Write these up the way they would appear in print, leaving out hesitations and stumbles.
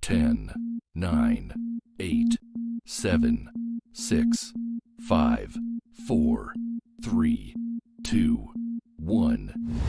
10, 9, 8, 7, 6, 5, 4, 3, 2, 1.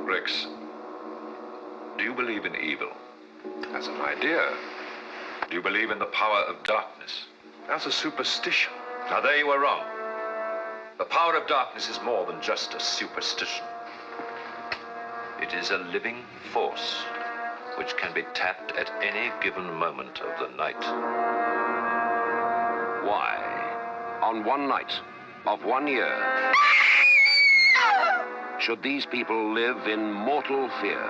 Rex, do you believe in evil? As an idea. Do you believe in the power of darkness? As a superstition. Now there you are wrong. The power of darkness is more than just a superstition. It is a living force which can be tapped at any given moment of the night. Why, on one night of 1 year, should these people live in mortal fear?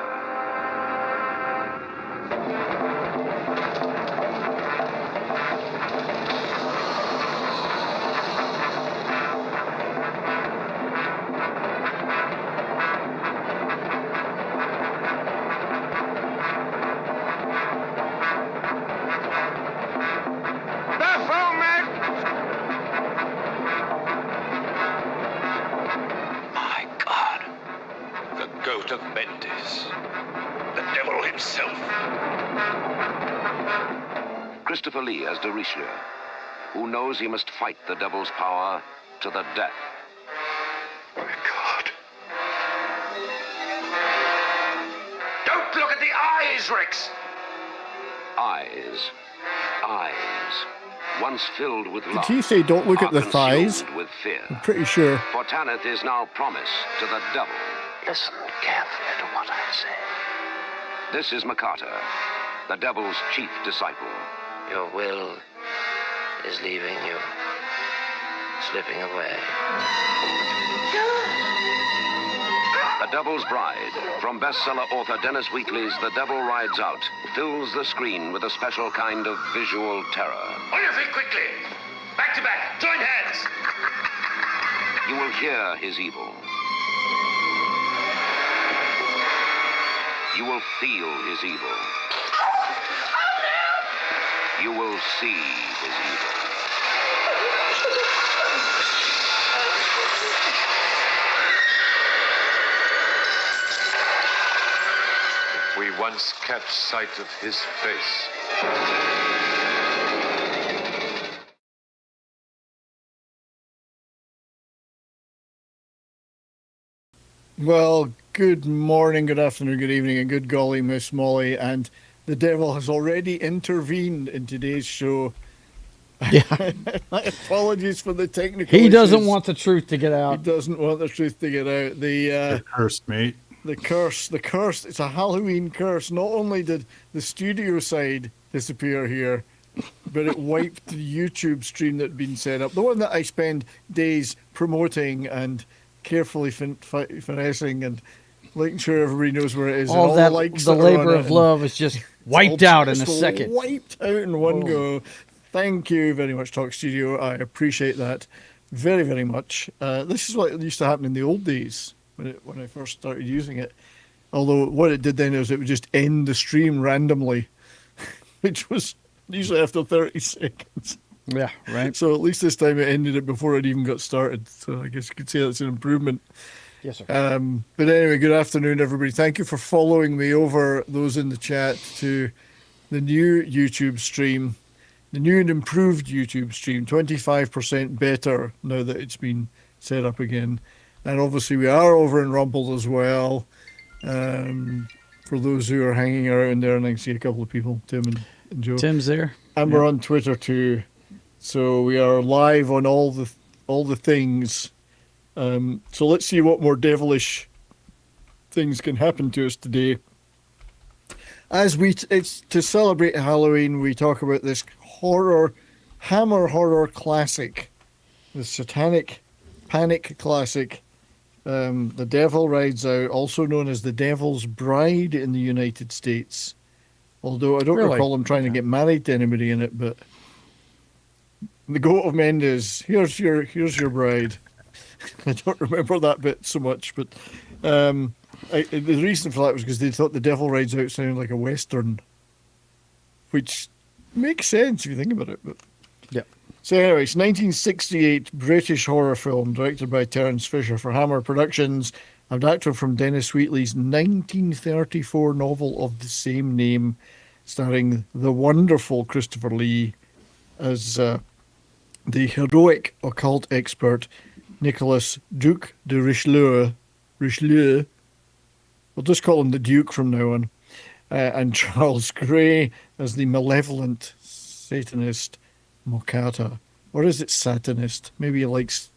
Of Mendes, the devil himself. Christopher Lee as de Richelieu, who knows he must fight the devil's power to the death. My God. Don't look at the eyes, Rex! Eyes. Once filled with love. Did he say don't look at the thighs? With fear. I'm pretty sure. For Tanith is now promised to the devil. Listen carefully to what I say. This is Makata, the devil's chief disciple. Your will is leaving you, slipping away. The Devil's Bride, from bestseller author Dennis Wheatley's The Devil Rides Out, fills the screen with a special kind of visual terror. On your feet quickly! Back to back, join hands! You will hear his evil. You will feel his evil. You will see his evil. If we once catch sight of his face. Well, good morning, good afternoon, good evening, and good golly, Miss Molly. And the devil has already intervened in today's show. Yeah. My apologies for the technical He doesn't issues. want the truth to get out. He doesn't want the truth to get out. You're cursed, mate. The curse. It's a Halloween curse. Not only did the studio side disappear here, but it wiped the YouTube stream that had been set up. The one that I spend days promoting and carefully finessing and making sure everybody knows where it is. All and that, the likes the that are labor on of it, love is just wiped out in a second. Wiped out in one go. Thank you very much, Talk Studio. I appreciate that very, very much. This is what used to happen in the old days when I first started using it. Although what it did then is it would just end the stream randomly, which was usually after 30 seconds. Yeah, right. So at least this time it ended it before it even got started. So I guess you could say that's an improvement. Yes, sir. But anyway, good afternoon, everybody. Thank you for following me over, those in the chat, to the new YouTube stream, the new and improved YouTube stream, 25% better now that it's been set up again. And obviously we are over in Rumble as well. For those who are hanging around there, and I can see a couple of people, Tim and Joe. Tim's there. And we're on Twitter too. So we are live on all the things. So let's see what more devilish things can happen to us today. As it's to celebrate Halloween, we talk about this Hammer horror classic, the satanic panic classic, The Devil Rides Out, also known as The Devil's Bride in the United States. Although I don't recall him trying to get married to anybody in it, but the Goat of Mendes, here's your bride. I don't remember that bit so much, but the reason for that was because they thought The Devil Rides Out sounded like a Western, which makes sense if you think about it. But Yeah. So anyways, 1968 British horror film directed by Terence Fisher for Hammer Productions, adapted from Dennis Wheatley's 1934 novel of the same name, starring the wonderful Christopher Lee as the heroic occult expert Nicholas Duc de Richelieu. We'll just call him the Duke from now on. And Charles Gray as the malevolent Satanist Mokata. Or is it Satanist? Maybe he likes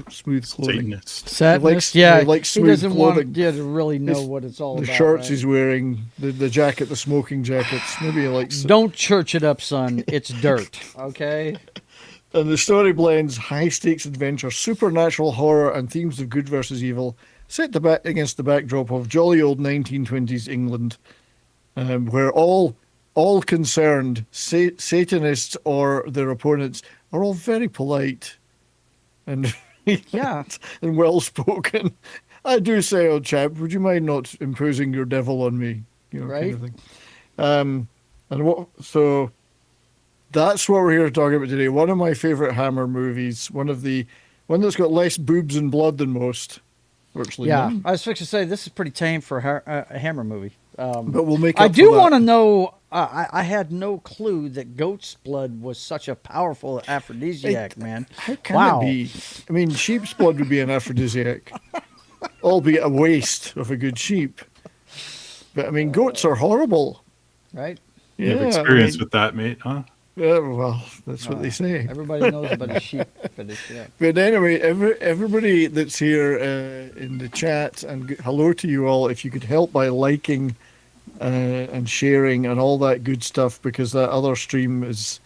smooth clothing. Satanist, He likes smooth he doesn't clothing. want to really know what it's all the about. The shirts right? he's wearing, the jacket, the smoking jackets. Maybe he likes... Don't church it up, son. It's dirt, okay? And the story blends high-stakes adventure, supernatural horror, and themes of good versus evil, set against the backdrop of jolly old 1920s England, where all concerned, Satanists or their opponents, are all very polite and and well-spoken. I do say, old chap, would you mind not imposing your devil on me? Right. Kind of thing. So that's what we're here to talk about today. One of my favorite Hammer movies. One that's got less boobs and blood than most. Virtually none. I was fixing to say this is pretty tame for a Hammer movie. But we'll make. I do want to know. I had no clue that goat's blood was such a powerful aphrodisiac, man. How can it be? I mean, sheep's blood would be an aphrodisiac, albeit a waste of a good sheep. But I mean, goats are horrible, right? You have experience with that, mate, huh? Yeah, well, that's what they say. Everybody knows about a sheep fetish, yeah. But anyway, everybody that's here in the chat, and hello to you all. If you could help by liking and sharing and all that good stuff, because that other stream is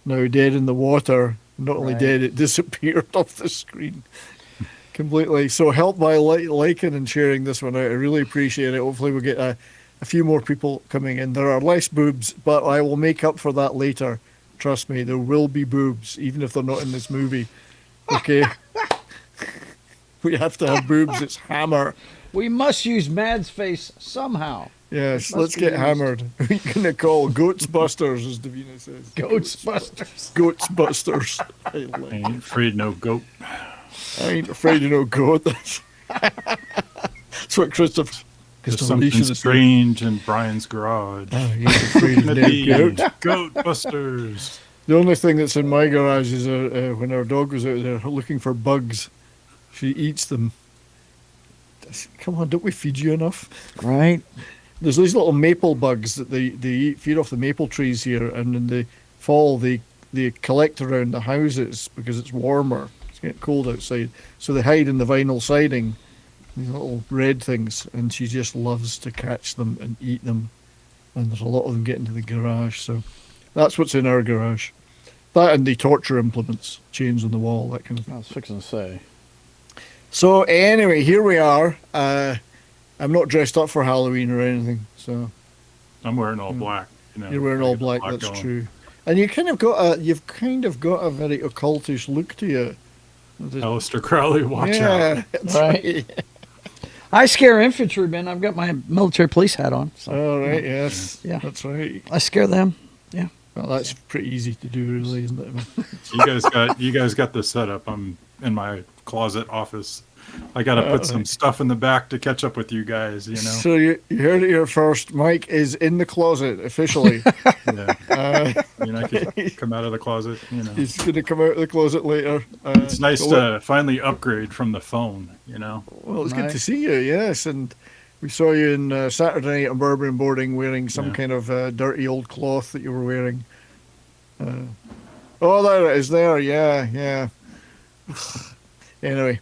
now dead in the water. Not only dead, it disappeared off the screen completely. So help by liking and sharing this one out. I really appreciate it. Hopefully we'll get a few more people coming in. There are less boobs, but I will make up for that later. Trust me, there will be boobs, even if they're not in this movie. Okay? We have to have boobs. It's Hammer. We must use Mad's face somehow. Yes, let's get hammered. We're going to call Goats Busters, as Davina says. Goats Busters. Goats Busters. I ain't afraid no goat. I ain't afraid of no goat. That's what Christopher... There's something strange in Brian's garage. Oh, he's afraid of no goat. Goat Busters. The only thing that's in my garage is when our dog was out there looking for bugs. She eats them. Come on, don't we feed you enough? Right. There's these little maple bugs that they feed off the maple trees here, and in the fall they collect around the houses because it's warmer. It's getting cold outside. So they hide in the vinyl siding, these little red things, and she just loves to catch them and eat them. And there's a lot of them getting to the garage, so that's what's in our garage. That and the torture implements, chains on the wall, that kind of thing. I was fixing to say. So anyway, here we are. I'm not dressed up for Halloween or anything, so I'm wearing all black. You know, you're wearing all black. That's going. True. And you've kind of got a very occultish look to you. Aleister Crowley, watch out! Yeah, that's right. I scare infantrymen. I've got my military police hat on. So, all right. Yes. Yeah. That's right. I scare them. Yeah. Well, that's pretty easy to do, really, isn't it? You guys got the setup. I'm in my closet office. I got to put some stuff in the back to catch up with you guys, you know. So you heard it here first. Mike is in the closet officially. Yeah. I could come out of the closet, you know. He's going to come out of the closet later. It's nice to finally upgrade from the phone, you know. Well, it's good to see you, yes. And we saw you in Saturday night on Bourbon Boarding wearing some kind of dirty old cloth that you were wearing. Oh, there it is there. Yeah. Anyway.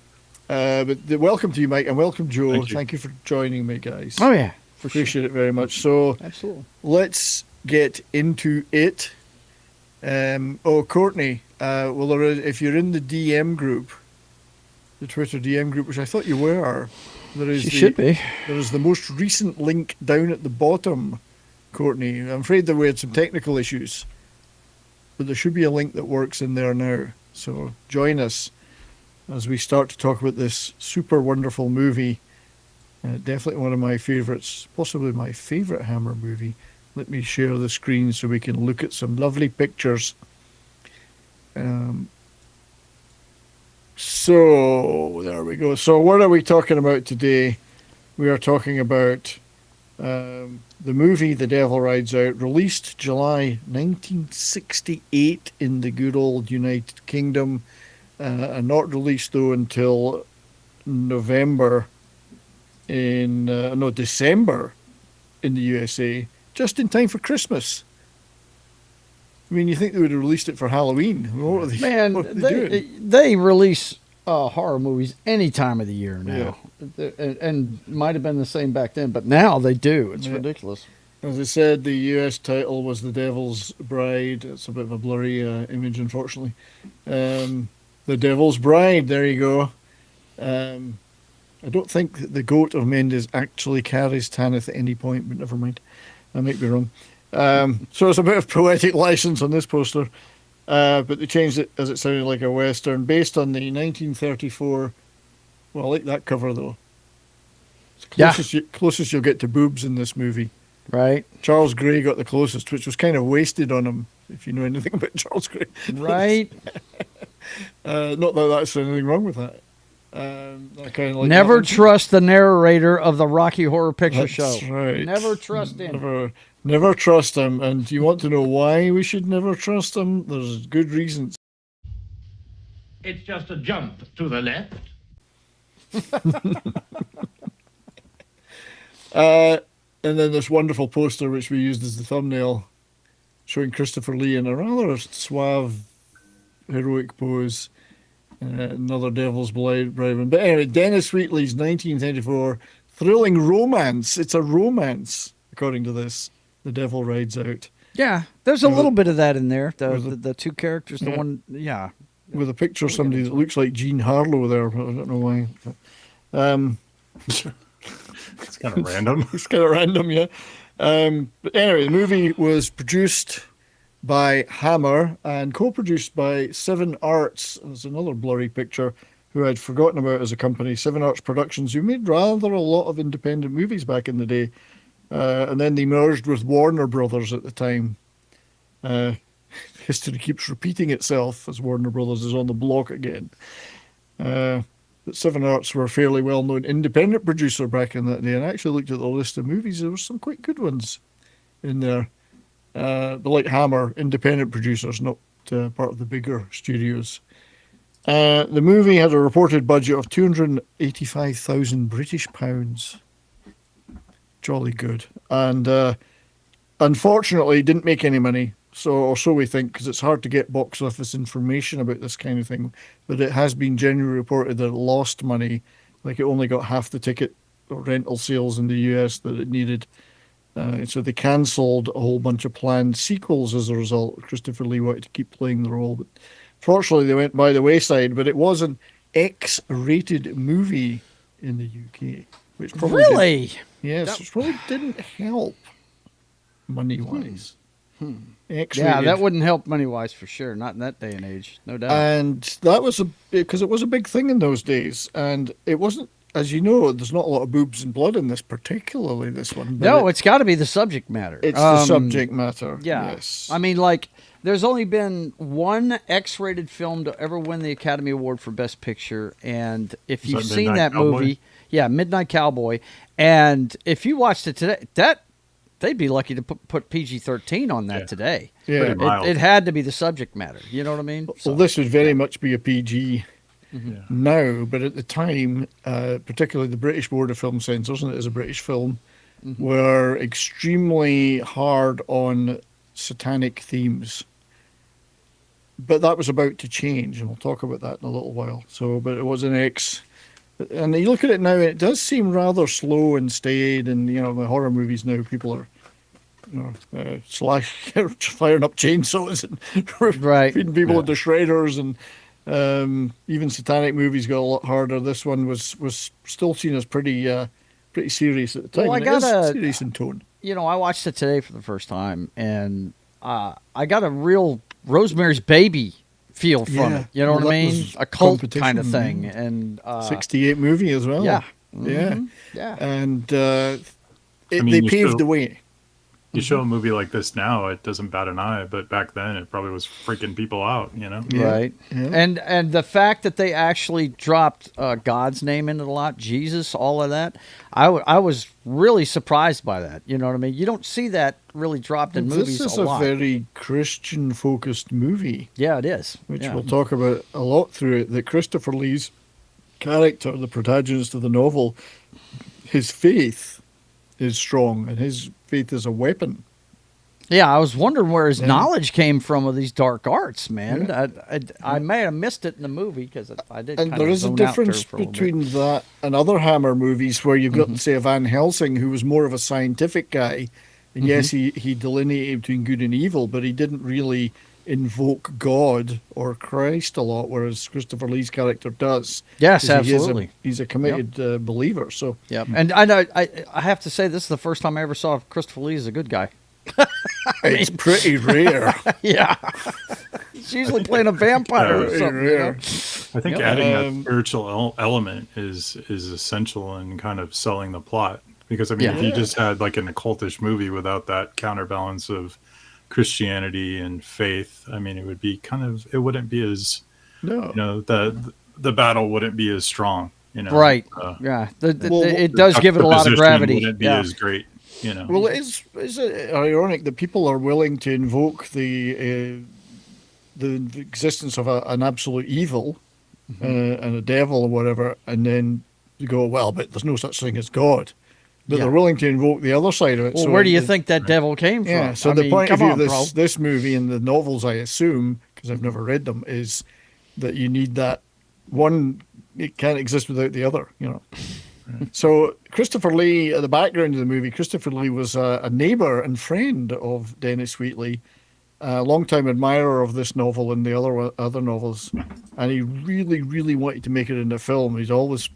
Welcome to you, Mike, and welcome, Joe. Thank you. For joining me, guys. Oh yeah, for sure. Appreciate it very much. So Absolutely. let's get into it. Courtney, if you're in the DM group, the Twitter DM group, which I thought you were, She should be. There is the most recent link down at the bottom, Courtney. I'm afraid that we had some technical issues, but there should be a link that works in there now. So join us as we start to talk about this super wonderful movie. Definitely one of my favorites, possibly my favorite Hammer movie. Let me share the screen so we can look at some lovely pictures. So there we go. So what are we talking about today? We are talking about the movie The Devil Rides Out, released July 1968 in the good old United Kingdom, and not released though until December in the USA, just in time for Christmas. I mean, you think they would have released it for Halloween? What are they, Man, what are they doing? they release horror movies any time of the year now, and might have been the same back then, but now they do. It's ridiculous. As I said, the US title was The Devil's Bride. It's a bit of a blurry image, unfortunately. The Devil's Bride, there you go. I don't think that the goat of Mendes actually carries Tanith at any point, but never mind. I might be wrong. So it's a bit of poetic license on this poster, but they changed it as it sounded like a Western, based on the 1934. Well, I like that cover, though. It's closest you'll get to boobs in this movie. Right. Charles Gray got the closest, which was kind of wasted on him, if you know anything about Charles Gray. Right. Not that that's anything wrong with that. I kind of like Never trust the narrator of the Rocky Horror Picture Show. Right. Never trust him. Never trust him. And do you want to know why we should never trust him? There's good reasons. It's just a jump to the left. And then this wonderful poster, which we used as the thumbnail, showing Christopher Lee in a rather suave, heroic pose. Another Devil's Bride. But anyway, Dennis Wheatley's 1994 thrilling romance. It's a romance, according to this. The Devil Rides Out. Yeah, there's a little bit of that in there. The two characters, the one, with a picture of somebody that looks like Jean Harlow there. But I don't know why. It's kind of random. It's kind of random, yeah. But anyway, the movie was produced by Hammer and co-produced by Seven Arts. There's another blurry picture who I'd forgotten about as a company, Seven Arts Productions, who made rather a lot of independent movies back in the day. And then they merged with Warner Brothers at the time. History keeps repeating itself as Warner Brothers is on the block again. But Seven Arts were a fairly well-known independent producer back in that day, and I actually looked at the list of movies. There were some quite good ones in there. But like Hammer, independent producers, not part of the bigger studios. The movie had a reported budget of 285,000 British pounds. Jolly good. And unfortunately, didn't make any money. So we think, because it's hard to get box office information about this kind of thing. But it has been generally reported that it lost money. Like it only got half the ticket or rental sales in the US that it needed. So they cancelled a whole bunch of planned sequels as a result. Christopher Lee wanted to keep playing the role, but fortunately they went by the wayside. But it was an X-rated movie in the UK, which probably which probably didn't help money-wise. Yeah, that wouldn't help money-wise for sure. Not in that day and age, no doubt. And that was because it was a big thing in those days, and it wasn't. As you know, there's not a lot of boobs and blood in this, particularly this one. No, it's got to be the subject matter. It's the subject matter. Yeah. Yes. I mean, like, there's only been one X-rated film to ever win the Academy Award for Best Picture, and if you've seen that movie, Midnight Cowboy, and if you watched it today, they'd be lucky to put PG-13 on that today. Yeah, it had to be the subject matter. You know what I mean? Well, this would very much be a PG. Now, but at the time, particularly the British Board of Film Censors, and it is a British film, were extremely hard on satanic themes. But that was about to change, and we'll talk about that in a little while. But it was an X And you look at it now, and it does seem rather slow and staid. And you know, the horror movies now, people are, you know, firing up chainsaws and Right. feeding people Yeah. into shredders, and even satanic movies got a lot harder. This one was still seen as pretty serious at the time. Well, I and it is gotta- serious in tone. You know, I watched it today for the first time, and I got a real Rosemary's Baby feel from Yeah. it. You know Well, what I that mean? was A cult competition, kind of thing. And 68 movie as well. yeah, Yeah. Mhm. Yeah. And I mean, they you paved show- the way. You show a movie like this now, it doesn't bat an eye, but back then it probably was freaking people out, you know? Yeah. Right. Yeah. And the fact that they actually dropped God's name into the lot, Jesus, all of that, I was really surprised by that. You know what I mean? You don't see that really dropped in movies This is a a lot. very Christian-focused movie, Yeah, it is. which Yeah. we'll talk about a lot through it. That Christopher Lee's character, the protagonist of the novel, his faith is strong, and his faith is a weapon. Yeah, I was wondering where his Yeah. knowledge came from of these dark arts, man. Yeah. I may have missed it in the movie because I did. And kind there of is a zone out there difference for a little bit. between that and other Hammer movies where you've got, Mm-hmm. say, a Van Helsing, who was more of a scientific guy. And yes, Mm-hmm. he delineated between good and evil, but he didn't really invoke God or Christ a lot, whereas Christopher Lee's character does. Yes, 'Cause he is absolutely. he's a committed believer. So Yep. And I know I have to say this is the first time I ever saw Christopher Lee as a good guy. it's pretty rare. Yeah. He's usually playing a vampire or Pretty something. You know? rare. I think Yep. adding that spiritual element is essential in kind of selling the plot. Because, I mean, if you Yeah. just had like an occultish movie without that counterbalance of Christianity and faith, I mean, it would be kind of, it wouldn't be as, No. you know, the battle wouldn't be as strong, you know? Right. Uh, Yeah. Well, It does give it a lot of juxtaposition gravity. Wouldn't be Yeah. as great, you know? Well, is it ironic that people are willing to invoke the existence of an absolute evil and a devil or whatever, and then you go, well, but there's no such thing as God. But Yeah. they're willing to invoke the other side of it. Well, So where do you the- think that devil came from? Yeah. So I the mean, point of come view of on, bro. this movie and the novels, I assume, because I've never read them, is that you need that one. It can't exist without the other. You know. So Christopher Lee, the background of the movie, Christopher Lee was a neighbor and friend of Dennis Wheatley, a longtime admirer of this novel and the other novels, and he really, really wanted to make it into film. He's always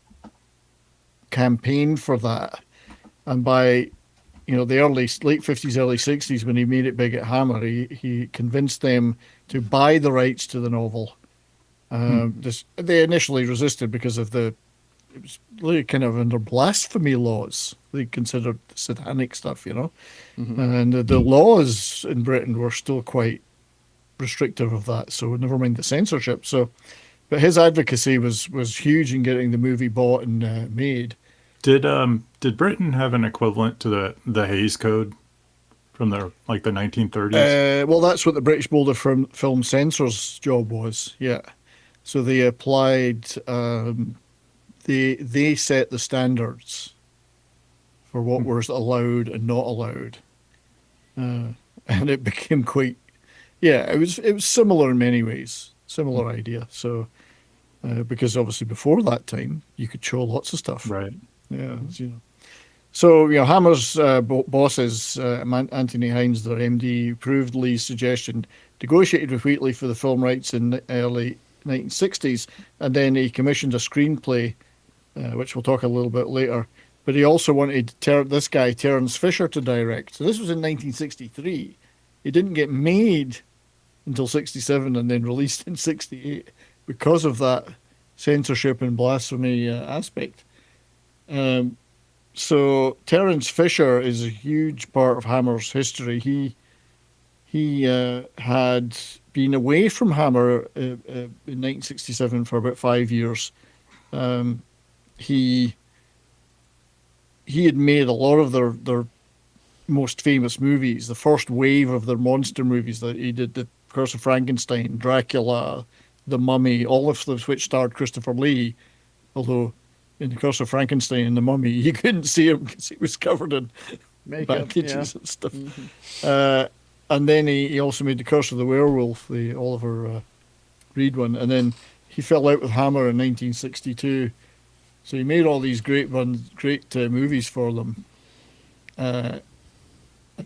campaigned for that, and by the late 50s, early 60s, when he made it big at Hammer, he convinced them to buy the rights to the novel. They initially resisted because of it was really kind of under blasphemy laws. They considered satanic stuff, and the laws in Britain were still quite restrictive of that. So never mind the censorship. But his advocacy was huge in getting the movie bought and made. Did Britain have an equivalent to the Hays Code from the 1930s? Well, that's what the British Board of Film Censors' job was. Yeah, so they applied. They set the standards for what was allowed and not allowed, and it became quite. Yeah, it was similar in many ways, similar idea. So, because obviously before that time you could show lots of stuff. Right. Yeah, So, Hammer's bosses, Anthony Hines, their MD, approved Lee's suggestion, negotiated with Wheatley for the film rights in the early 1960s, and then he commissioned a screenplay, which we'll talk a little bit later. But he also wanted this guy, Terence Fisher, to direct. So this was in 1963. It didn't get made until 67 and then released in 68 because of that censorship and blasphemy aspect. So Terence Fisher is a huge part of Hammer's history. He had been away from Hammer in 1967 for about 5 years. He had made a lot of their most famous movies, the first wave of their monster movies that he did, The Curse of Frankenstein, Dracula, The Mummy, all of which starred Christopher Lee, although in The Curse of Frankenstein and The Mummy, you couldn't see him because he was covered in bandages and stuff. Mm-hmm. And then he also made The Curse of the Werewolf, the Oliver Reed one. And then he fell out with Hammer in 1962 So he made all these great movies for them. And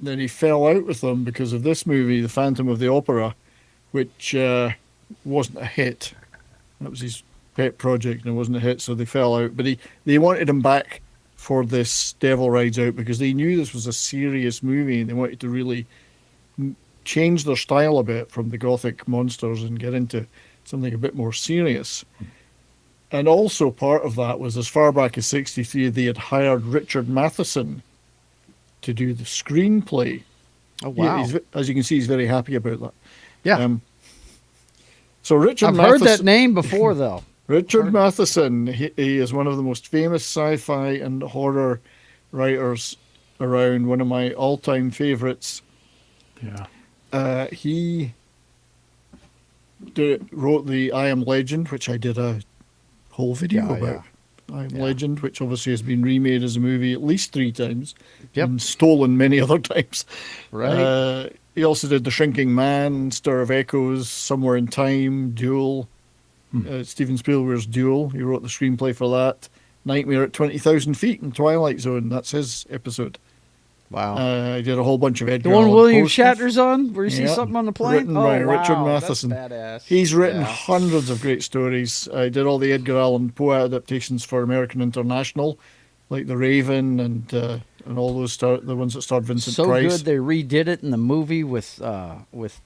then he fell out with them because of this movie, The Phantom of the Opera, which wasn't a hit. That was his pet project and it wasn't a hit, so they fell out. But they wanted him back for this Devil Rides Out because they knew this was a serious movie and they wanted to really change their style a bit from the gothic monsters and get into something a bit more serious. And also part of that was as far back as 1963, they had hired Richard Matheson to do the screenplay. Oh, wow. As you can see, he's very happy about that. Yeah. So Richard I've Matheson, heard that name before, though. Richard Matheson, he is one of the most famous sci-fi and horror writers around, one of my all-time favorites. Yeah. He wrote the I Am Legend, which I did a whole video about. I Am Legend, which obviously has been remade as a movie at least 3 times and stolen many other times. Right. He also did The Shrinking Man, Stir of Echoes, Somewhere in Time, Duel, Steven Spielberg's Duel. He wrote the screenplay for that. Nightmare at 20,000 Feet and Twilight Zone. That's his episode. Wow. He did a whole bunch of Edgar The one Allan William Poe stuff. Shatner's on, where you see something on the plane? Written by Richard Matheson. That's badass. He's written hundreds of great stories. I did all the Edgar Allan Poe adaptations for American International, like The Raven and all those the ones that starred Vincent Price. So good they redid it in the movie with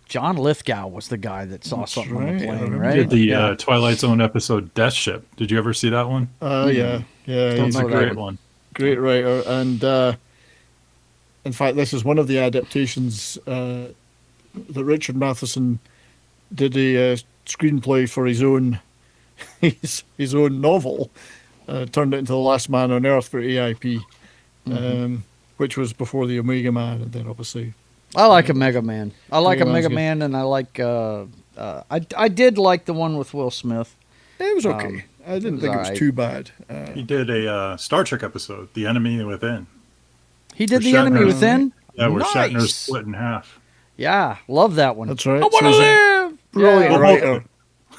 John Lithgow was the the guy that saw something on the plane, right? Did the Twilight Zone episode Death Ship. Did you ever see that one? Yeah. He's a great one. Great writer. And in fact, this is one of the adaptations that Richard Matheson did a screenplay for his own his own novel. Turned it into The Last Man on Earth for AIP, which was before the Omega Man, and then obviously. I like Omega Man. I like Omega Man, and I like. I did like the one with Will Smith. It was okay. I didn't think it was too bad. He did a Star Trek episode, The Enemy Within. He did The Enemy Within? Yeah, where Nice. Shatner's split in half. Yeah, love that one. That's right. I want to live! Brilliant Yeah. writer.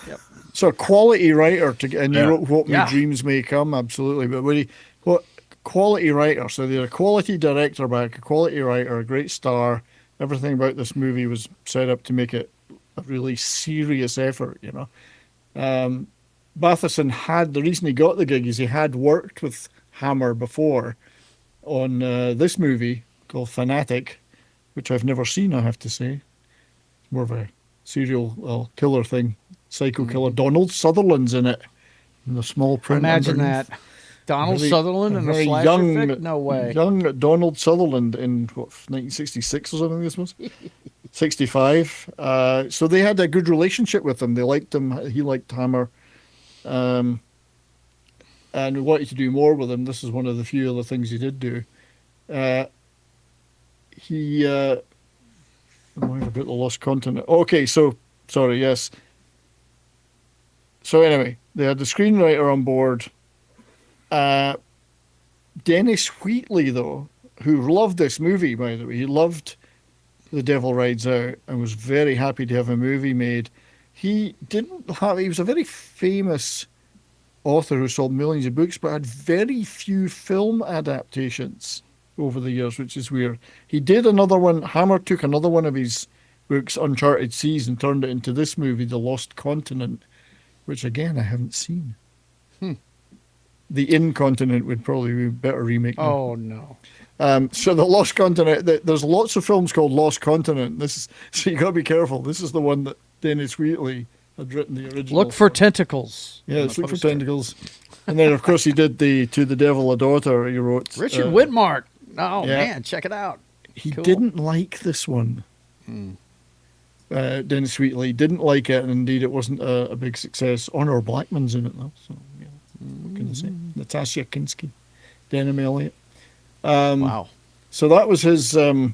Yep. So a quality writer, and you wrote What Yeah. My Dreams May Come, absolutely. But what quality writer, so they're a quality director back, a quality writer, a great star. Everything about this movie was set up to make it a really serious effort, you know. Matheson the reason he got the gig is he had worked with Hammer before on this movie called Fanatic, which I've never seen, I have to say. More of a serial killer thing, psycho killer. Donald Sutherland's in it, in the small print. Imagine underneath. that. Donald Sutherland in a very slasher flick? No way. Young Donald Sutherland in, 1966 or something this was? 65. So they had a good relationship with him. They liked him. He liked Hammer. And we wanted to do more with him. This is one of the few other things he did do. About the Lost Continent. Okay, so, sorry, yes. So anyway, they had the screenwriter on board. Dennis Wheatley, though, who loved this movie, by the way, he loved The Devil Rides Out and was very happy to have a movie made. He was a very famous author who sold millions of books, but had very few film adaptations over the years, which is weird. He did another one. Hammer took another one of his books, Uncharted Seas, and turned it into this movie, The Lost Continent, which again I haven't seen. The Incontinent would probably be a better remake. Oh no! So The Lost Continent. There's lots of films called Lost Continent. So you got to be careful. This is the one that Dennis Wheatley had written the original. Look for tentacles. Yeah, look for tentacles. And then of course he did the To the Devil a Daughter. He wrote Richard Whitmark. Oh man, check it out. He Cool. didn't like this one. Dennis Wheatley didn't like it, and indeed it wasn't a big success. Honor Blackman's in it though, so yeah. What can I say? Natasha Kinski, Denham Elliott. Wow. So that was his 2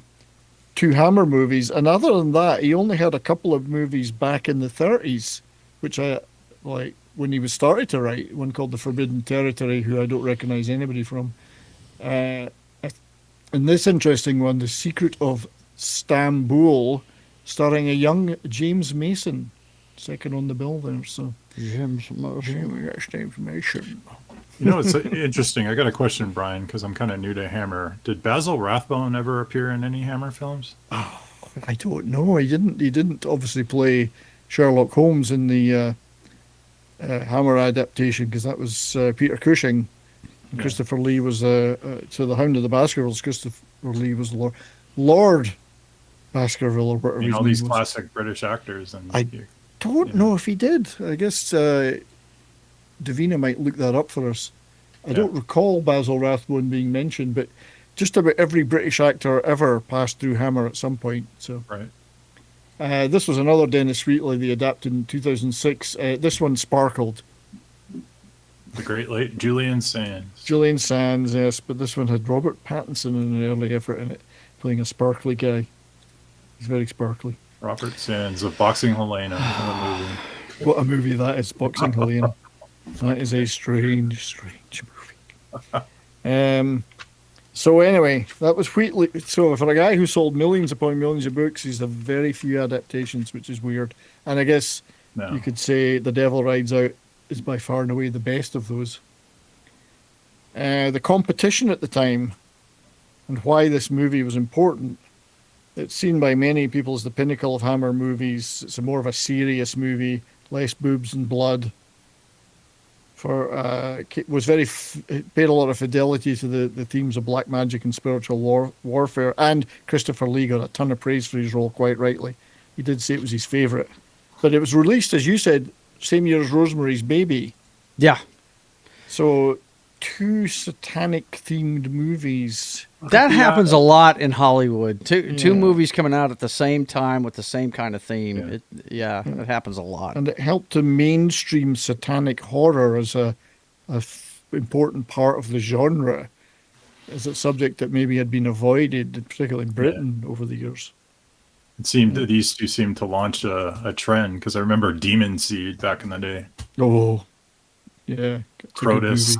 Hammer movies, and other than that, he only had a couple of movies back in the 30s, which I like when he was started to write. One called The Forbidden Territory, who I don't recognize anybody from. And this interesting one, The Secret of Stamboul, starring a young James Mason, second on the bill there. So James Mason. James Mason. You know, it's interesting. I got a question, Brian, because I'm kind of new to Hammer. Did Basil Rathbone ever appear in any Hammer films? Oh, I don't know. He didn't. He didn't obviously play Sherlock Holmes in the Hammer adaptation because that was Peter Cushing. And Christopher Lee was to the Hound of the Baskervilles. Christopher Lee was Lord Baskerville or whatever his all name these was. classic British actors. And I don't know if he did. I guess Davina might look that up for us. I don't recall Basil Rathbone being mentioned, but just about every British actor ever passed through Hammer at some point. So right. This was another Dennis Wheatley, the adapted in 2006. This one sparkled. The great late Julian Sands. Julian Sands, yes, but this one had Robert Pattinson in an early effort in it, playing a sparkly guy. He's very sparkly. Robert Sands of Boxing Helena. What a movie. What a movie that is, Boxing Helena. That is a strange, strange movie. So anyway, that was Wheatley. So for a guy who sold millions upon millions of books, he's had very few adaptations, which is weird. And I guess you could say The Devil Rides Out is by far and away the best of those. The competition at the time and why this movie was important, it's seen by many people as the pinnacle of Hammer movies. It's more of a serious movie, less boobs and blood. Was paid a lot of fidelity to the themes of black magic and spiritual warfare. And Christopher Lee got a ton of praise for his role, quite rightly. He did say it was his favourite. But it was released, as you said, same year as Rosemary's Baby. Yeah. So 2 satanic-themed movies. That happens a lot in Hollywood. Two movies coming out at the same time with the same kind of theme. It happens a lot. And it helped to mainstream satanic horror as a important part of the genre, as a subject that maybe had been avoided, particularly in Britain, over the years. It seemed that these two seemed to launch a trend, because I remember Demon Seed back in the day. Oh, yeah. Crotus.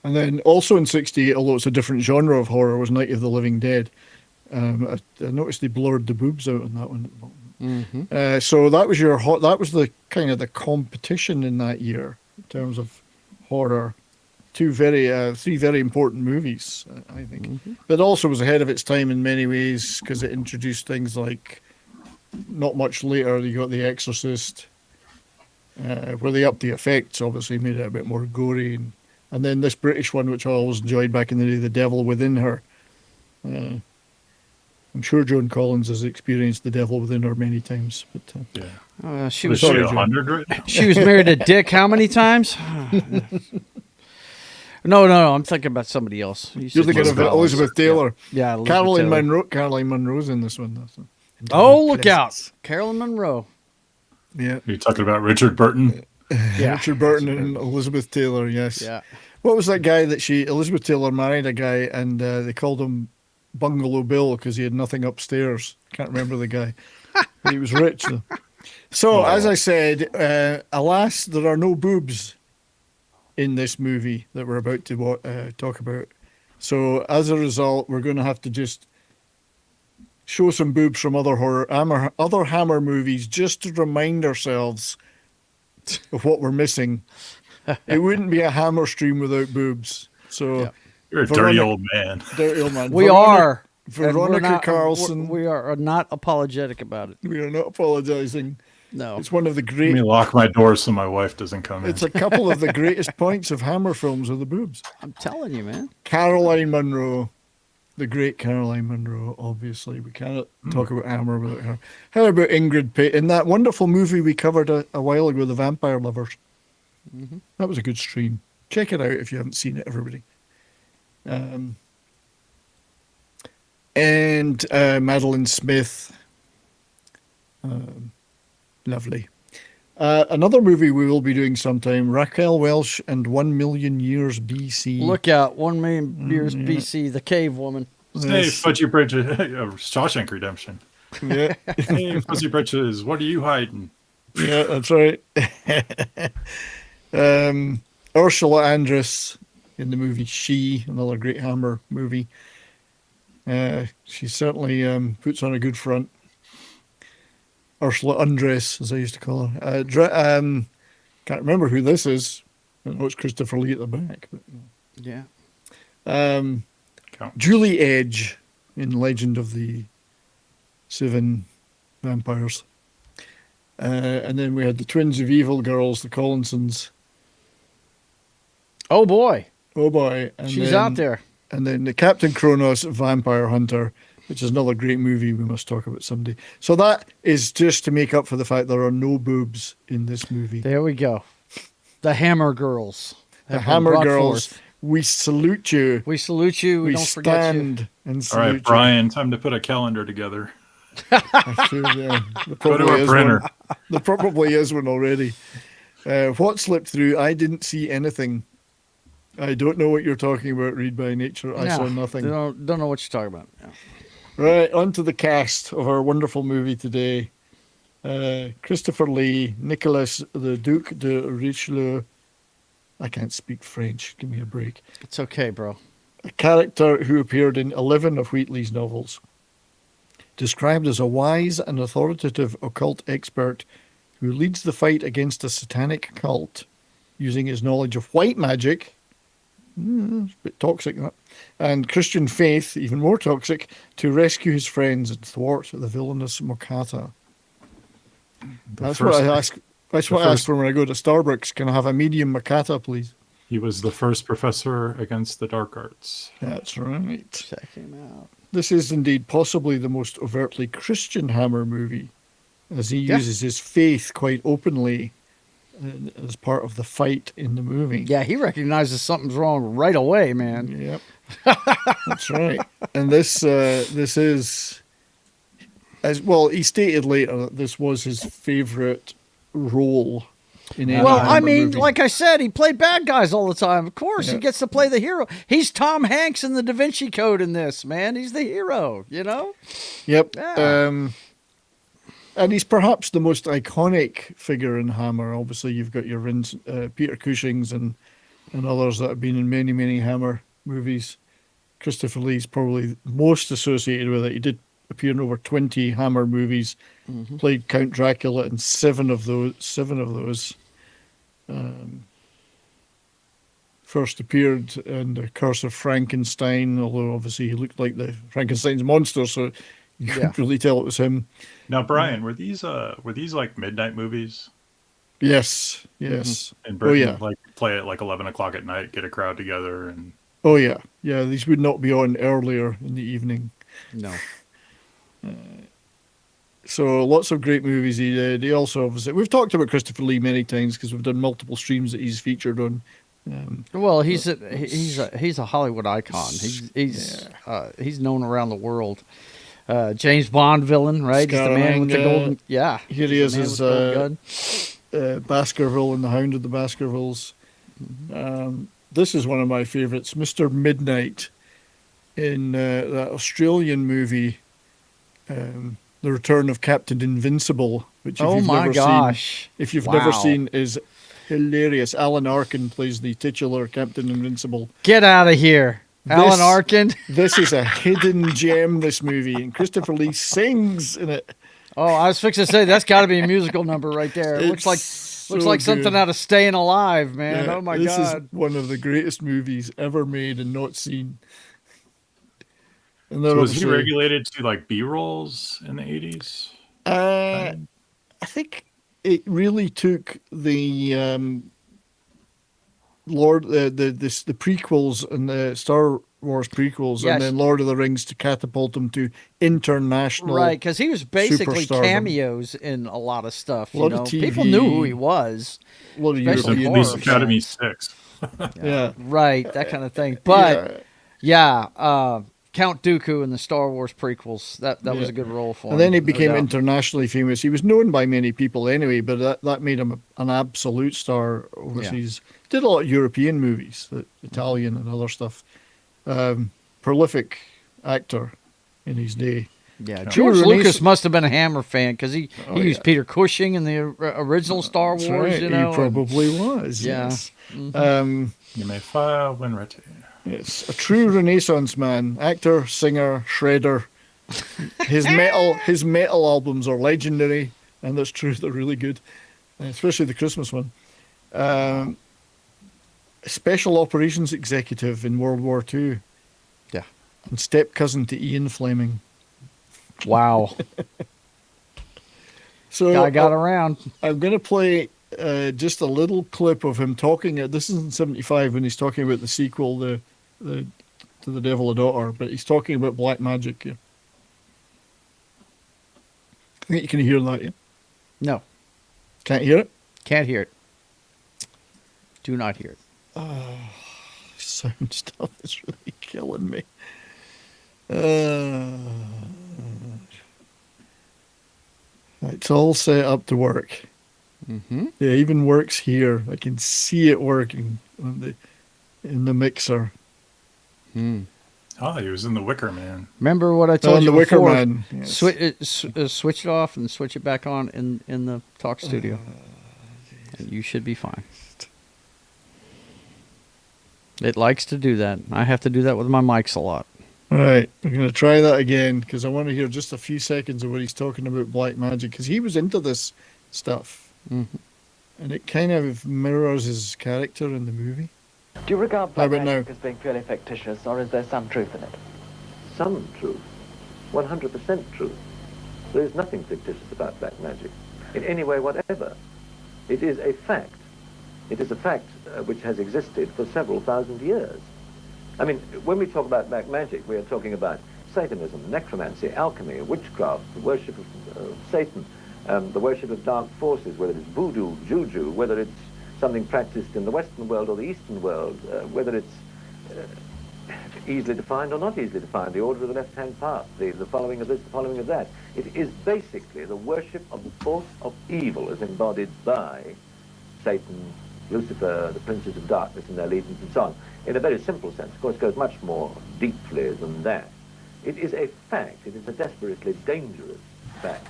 And then also in 1968, although it's a different genre of horror, was Night of the Living Dead. I noticed they blurred the boobs out on that one. Mm-hmm. So that was that was the kind of the competition in that year in terms of horror. Three very important movies, I think. Mm-hmm. But also was ahead of its time in many ways because it introduced things like, not much later, you got The Exorcist, where they upped the effects, obviously made it a bit more gory. And then this British one, which I always enjoyed back in the day, The Devil Within Her. I'm sure Joan Collins has experienced the devil within her many times. But she was 100, right? She was married to Dick how many times? No, I'm thinking about somebody else. You're thinking of Elizabeth Taylor. Yeah, Caroline Munro. Caroline Munro's in this one. Look out. Carolyn Munro. Yeah. You're talking about Richard Burton? Yeah. Richard Burton and Elizabeth Taylor, yes. Yeah. What was that guy that Elizabeth Taylor married a guy and they called him Bungalow Bill because he had nothing upstairs. Can't remember the guy. But he was rich though. So, as I said, alas, there are no boobs in this movie that we're about to talk about. So, as a result, we're going to have to just show some boobs from other Hammer movies just to remind ourselves of what we're missing. It wouldn't be a Hammer stream without boobs. So, you're a dirty old man. Dirty old man. We are. Veronica Carlson. We are not apologetic about it. We are not apologizing. No. It's one of the great... Let me lock my door so my wife doesn't come in. It's a couple of the greatest points of Hammer films are the boobs. I'm telling you, man. Caroline Munro. The great Caroline Munro, obviously. We cannot talk about Hammer without her. How about Ingrid Pate? In that wonderful movie we covered a while ago, The Vampire Lovers. Mm-hmm. That was a good stream. Check it out if you haven't seen it, everybody. And Madeline Smith. Lovely. Another movie we will be doing sometime, Raquel Welch and 1 Million Years BC. Look out, 1 million years BC, the cave woman. Hey, Fuzzy Bridges, Shawshank Redemption. Yeah. Hey, Fuzzy Bridges, what are you hiding? Yeah, that's right. Ursula Andress in the movie She, another great Hammer movie. She certainly puts on a good front. Ursula Andress, as I used to call her. Can't remember who this is. I know it's Christopher Lee at the back. But, Yeah. Julie Edge in Legend of the Seven Vampires. And then we had the Twins of Evil Girls, the Collinsons. Oh boy. Oh boy. And She's out there. And then the Captain Kronos Vampire Hunter, which is another great movie we must talk about someday. So that is just to make up for the fact there are no boobs in this movie. There we go. The Hammer Girls. The Hammer Girls. Forth. We salute you. We salute you. We don't forget you. And all right, Brian, time to put a calendar together. Yeah. Go to a printer. There probably is one already. What slipped through? I didn't see anything. I don't know what you're talking about, Read by Nature. I saw nothing. Don't know what you're talking about. No. Right, on to the cast of our wonderful movie today. Christopher Lee, Nicolas the Duc de Richelieu. I can't speak French. Give me a break. It's okay, bro. A character who appeared in 11 of Wheatley's novels. Described as a wise and authoritative occult expert who leads the fight against a satanic cult using his knowledge of white magic. It's a bit toxic, that. And Christian faith, even more toxic, to rescue his friends and thwart the villainous Mokata. That's what I ask. That's what I ask for when I go to Starbucks. Can I have a medium Makata, please? He was the first professor against the dark arts. That's right. Check him out. This is indeed possibly the most overtly Christian Hammer movie, as he uses his faith quite openly as part of the fight in the movie. Yeah, he recognizes something's wrong right away, man. Yep. That's right. And this is, as well, he stated later that this was his favorite role in any Hammer movie. Like I said, he played bad guys all the time. Of course, he gets to play the hero. He's Tom Hanks in the Da Vinci Code in this, man. He's the hero, you know? Yep. Yeah. And he's perhaps the most iconic figure in Hammer. Obviously, you've got your Peter Cushings and others that have been in many, many Hammer movies. Christopher Lee's probably most associated with it. He did appear in over 20 Hammer movies, played Count Dracula in seven of those. First appeared in The Curse of Frankenstein, although obviously he looked like the Frankenstein's monster, so you couldn't really tell it was him. Now, Brian, were these like midnight movies? Yes. In Britain, like play at like 11 o'clock at night, get a crowd together, and these would not be on earlier in the evening. No. So lots of great movies he did. He also obviously, we've talked about Christopher Lee many times because we've done multiple streams that he's featured on. Well, he's a Hollywood icon. He's known around the world. James Bond villain, right? He's the man with the golden. Yeah, here he is as Baskerville in The Hound of the Baskervilles. This is one of my favorites, Mr. Midnight, in that Australian movie, The Return of Captain Invincible, which if you've never seen, is hilarious. Alan Arkin plays the titular Captain Invincible. Get out of here. Alan Arkin. This is a hidden gem, this movie, and Christopher Lee sings in it. Oh, I was fixing to say that's got to be a musical number right there. It looks like something out of Staying Alive, man. Yeah, oh my this God. Is one of the greatest movies ever made and not seen. And so was he regulated to like B-rolls in the 80s? I think it really took the the prequels and the Star Wars prequels and then Lord of the Rings to catapult him to international. Right, because he was basically cameos in a lot of stuff. You know, people knew who he was. A lot of European Police Academy 6. Yeah, right, that kind of thing. But Count Dooku in the Star Wars prequels, that was a good role for him. And then he became internationally famous. He was known by many people anyway, but that made him an absolute star overseas. Yeah. Did a lot of European movies, Italian and other stuff. Prolific actor in his day. Yeah, George Lucas must have been a Hammer fan because he used Peter Cushing in the original Star Wars. Right. You know, he probably was. Yeah. Yes. You may fire when ready. Yes, a true Renaissance man, actor, singer, shredder. His metal albums are legendary, and that's true. They're really good, especially the Christmas one. special operations executive in World War II. Yeah. And step cousin to Ian Fleming. Wow. So Guy got around. I'm going to play just a little clip of him talking. This is in '75 when he's talking about the sequel, the to The Devil a Daughter, but he's talking about black magic here. I think you can hear that, yeah? No. Can't hear it? Can't hear it. Do not hear it. Sound stuff is really killing me. It's all set up to work. Mm-hmm. Yeah, it even works here. I can see it working in the mixer. Hmm. Oh, he was in The Wicker Man. Remember what I told you the Wicker before? Man. Yes. Switch it off and switch it back on in the talk studio. And you should be fine. It likes to do that. I have to do that with my mics a lot. All right, we're going to try that again because I want to hear just a few seconds of what he's talking about black magic, because he was into this stuff. Mm-hmm. And it kind of mirrors his character in the movie. Do you regard black about magic now? as being purely fictitious, or is there some truth in it? Some truth. 100% truth. There is nothing fictitious about black magic, in any way whatever. It is a fact. It is a fact which has existed for several thousand years. I mean, when we talk about black magic, we are talking about Satanism, necromancy, alchemy, witchcraft, the worship of Satan, the worship of dark forces, whether it's voodoo, juju, whether it's something practiced in the Western world or the Eastern world, whether it's easily defined or not easily defined, the order of the left-hand path, the following of this, the following of that. It is basically the worship of the force of evil as embodied by Satan, Lucifer, the princes of darkness and their legions and so on. In a very simple sense, of course, it goes much more deeply than that. It is a fact. It is a desperately dangerous fact.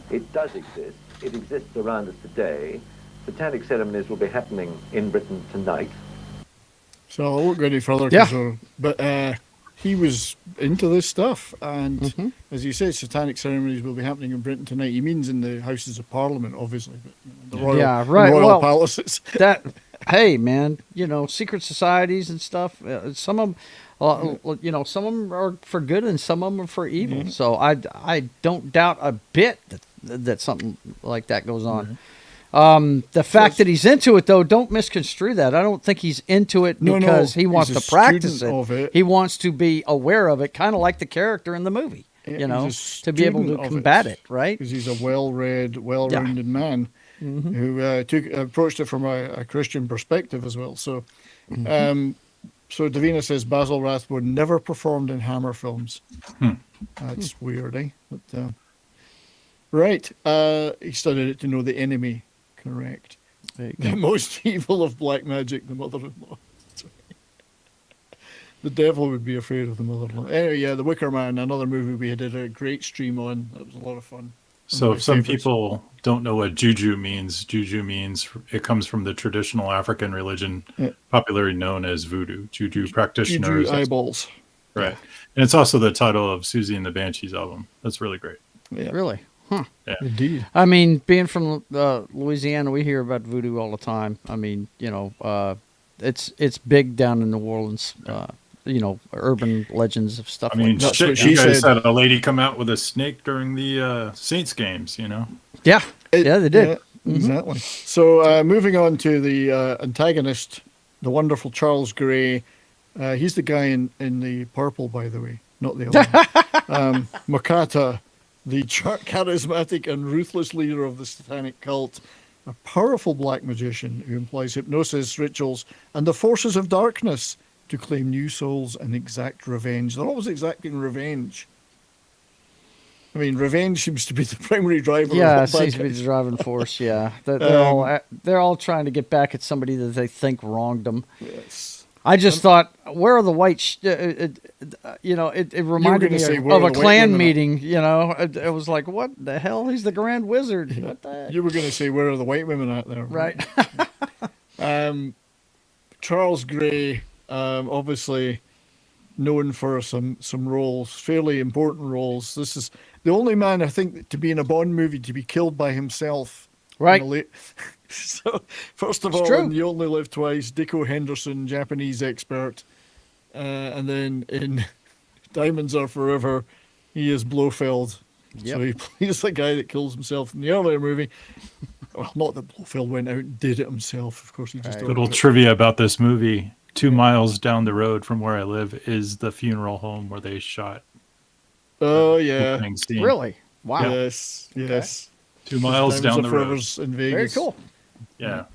It does exist. It exists around us today. Satanic ceremonies will be happening in Britain tonight. So I won't go any further. Yeah. But he was into this stuff. And as you say, satanic ceremonies will be happening in Britain tonight. He means in the Houses of Parliament, obviously. But the royal palaces. Hey, man, secret societies and stuff. Some of them, some of them are for good and some of them are for evil. Mm-hmm. So I don't doubt a bit that something like that goes on. Mm-hmm. The fact that he's into it, though, don't misconstrue that. I don't think he's into it because he wants to practice it. He wants to be aware of it, kind of like the character in the movie, to be able to combat it, right? Because he's a well-read, well-rounded man. Mm-hmm. Who approached it from a Christian perspective as well. So, so Davina says Basil Rathbone never performed in Hammer films. That's weird, eh? But, right. He studied it to know the enemy. Correct. The most evil of black magic, the mother-in-law. The devil would be afraid of the mother-in-law. Anyway, yeah, The Wicker Man, another movie we did a great stream on. That was a lot of fun. So if some people don't know what juju means it comes from the traditional African religion, popularly known as voodoo. Juju practitioners. Juju eyeballs. Right. And it's also the title of Susie and the Banshees album. That's really great. Yeah. Really? Huh. Yeah. Indeed. I mean, being from Louisiana, we hear about voodoo all the time. I mean, it's big down in New Orleans. Urban legends of stuff. I mean, like shit, you guys had a lady come out with a snake during the Saints games, Yeah, they did. Yeah, exactly. So moving on to the antagonist, the wonderful Charles Gray. He's the guy in the purple, by the way, not the other one. Makata, the charismatic and ruthless leader of the satanic cult, a powerful black magician who employs hypnosis, rituals, and the forces of darkness to claim new souls and exact revenge. They're always exacting revenge. I mean, revenge seems to be the primary driver. Yeah, it seems to be the driving force. Yeah, they're all trying to get back at somebody that they think wronged them. Yes. I just thought, where are the white? It reminded me of a Klan meeting. It was like, what the hell? He's the Grand Wizard. Yeah. What the heck? You were going to say, where are the white women at there? Right. Charles Gray. Obviously known for some roles, fairly important roles. This is the only man, I think, to be in a Bond movie to be killed by himself. Right. So, first of It's all, true. in You Only Live Twice, Dicko Henderson, Japanese expert. And then in Diamonds Are Forever, he is Blofeld. Yep. So he plays the guy that kills himself in the earlier movie. Well, not that Blofeld went out and did it himself. Of course, he just Little ordered it. trivia about this movie. 2 miles down the road from where I live is the funeral home where they shot. Oh, yeah. opening scene. Really? Wow. Yes, yes. 2 miles down the road. Forever's in Very Vegas. cool. Yeah.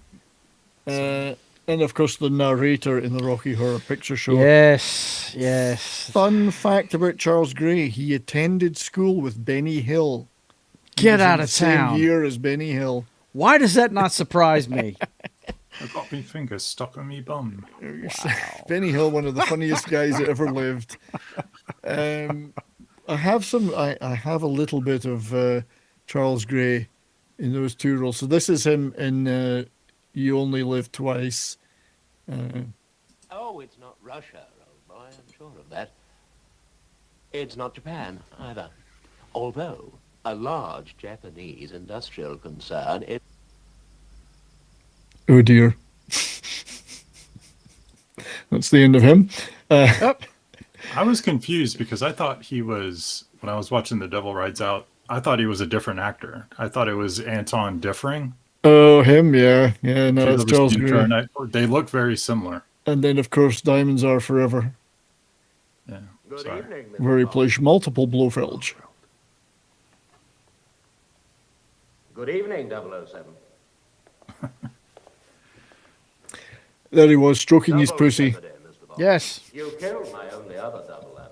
And of course, the narrator in the Rocky Horror Picture Show. Yes, yes. Fun fact about Charles Gray: he attended school with Benny Hill. He Get was in out the of town. Same year as Benny Hill. Why does that not surprise me? I got me fingers stuck in me bum. Benny Hill, one of the funniest guys that ever lived. I have a little bit of Charles Gray in those two roles. So this is him in You Only Live Twice. Oh, it's not Russia, old boy, I'm sure of that. It's not Japan, either. Although, a large Japanese industrial concern is... Oh dear. That's the end of him. I was confused because I thought he was, when I was watching The Devil Rides Out, I thought he was a different actor. I thought it was Anton Differing. Oh, him, yeah. Yeah, no, it's Charles Gray. They look very similar. And then, of course, Diamonds Are Forever. Yeah. Good evening, Mr. Where he Bond. plays multiple Blofelds. Good evening, 007. There he was, stroking his pussy. Double jeopardy, Mr. Bond. Yes. You killed my only other double, I'm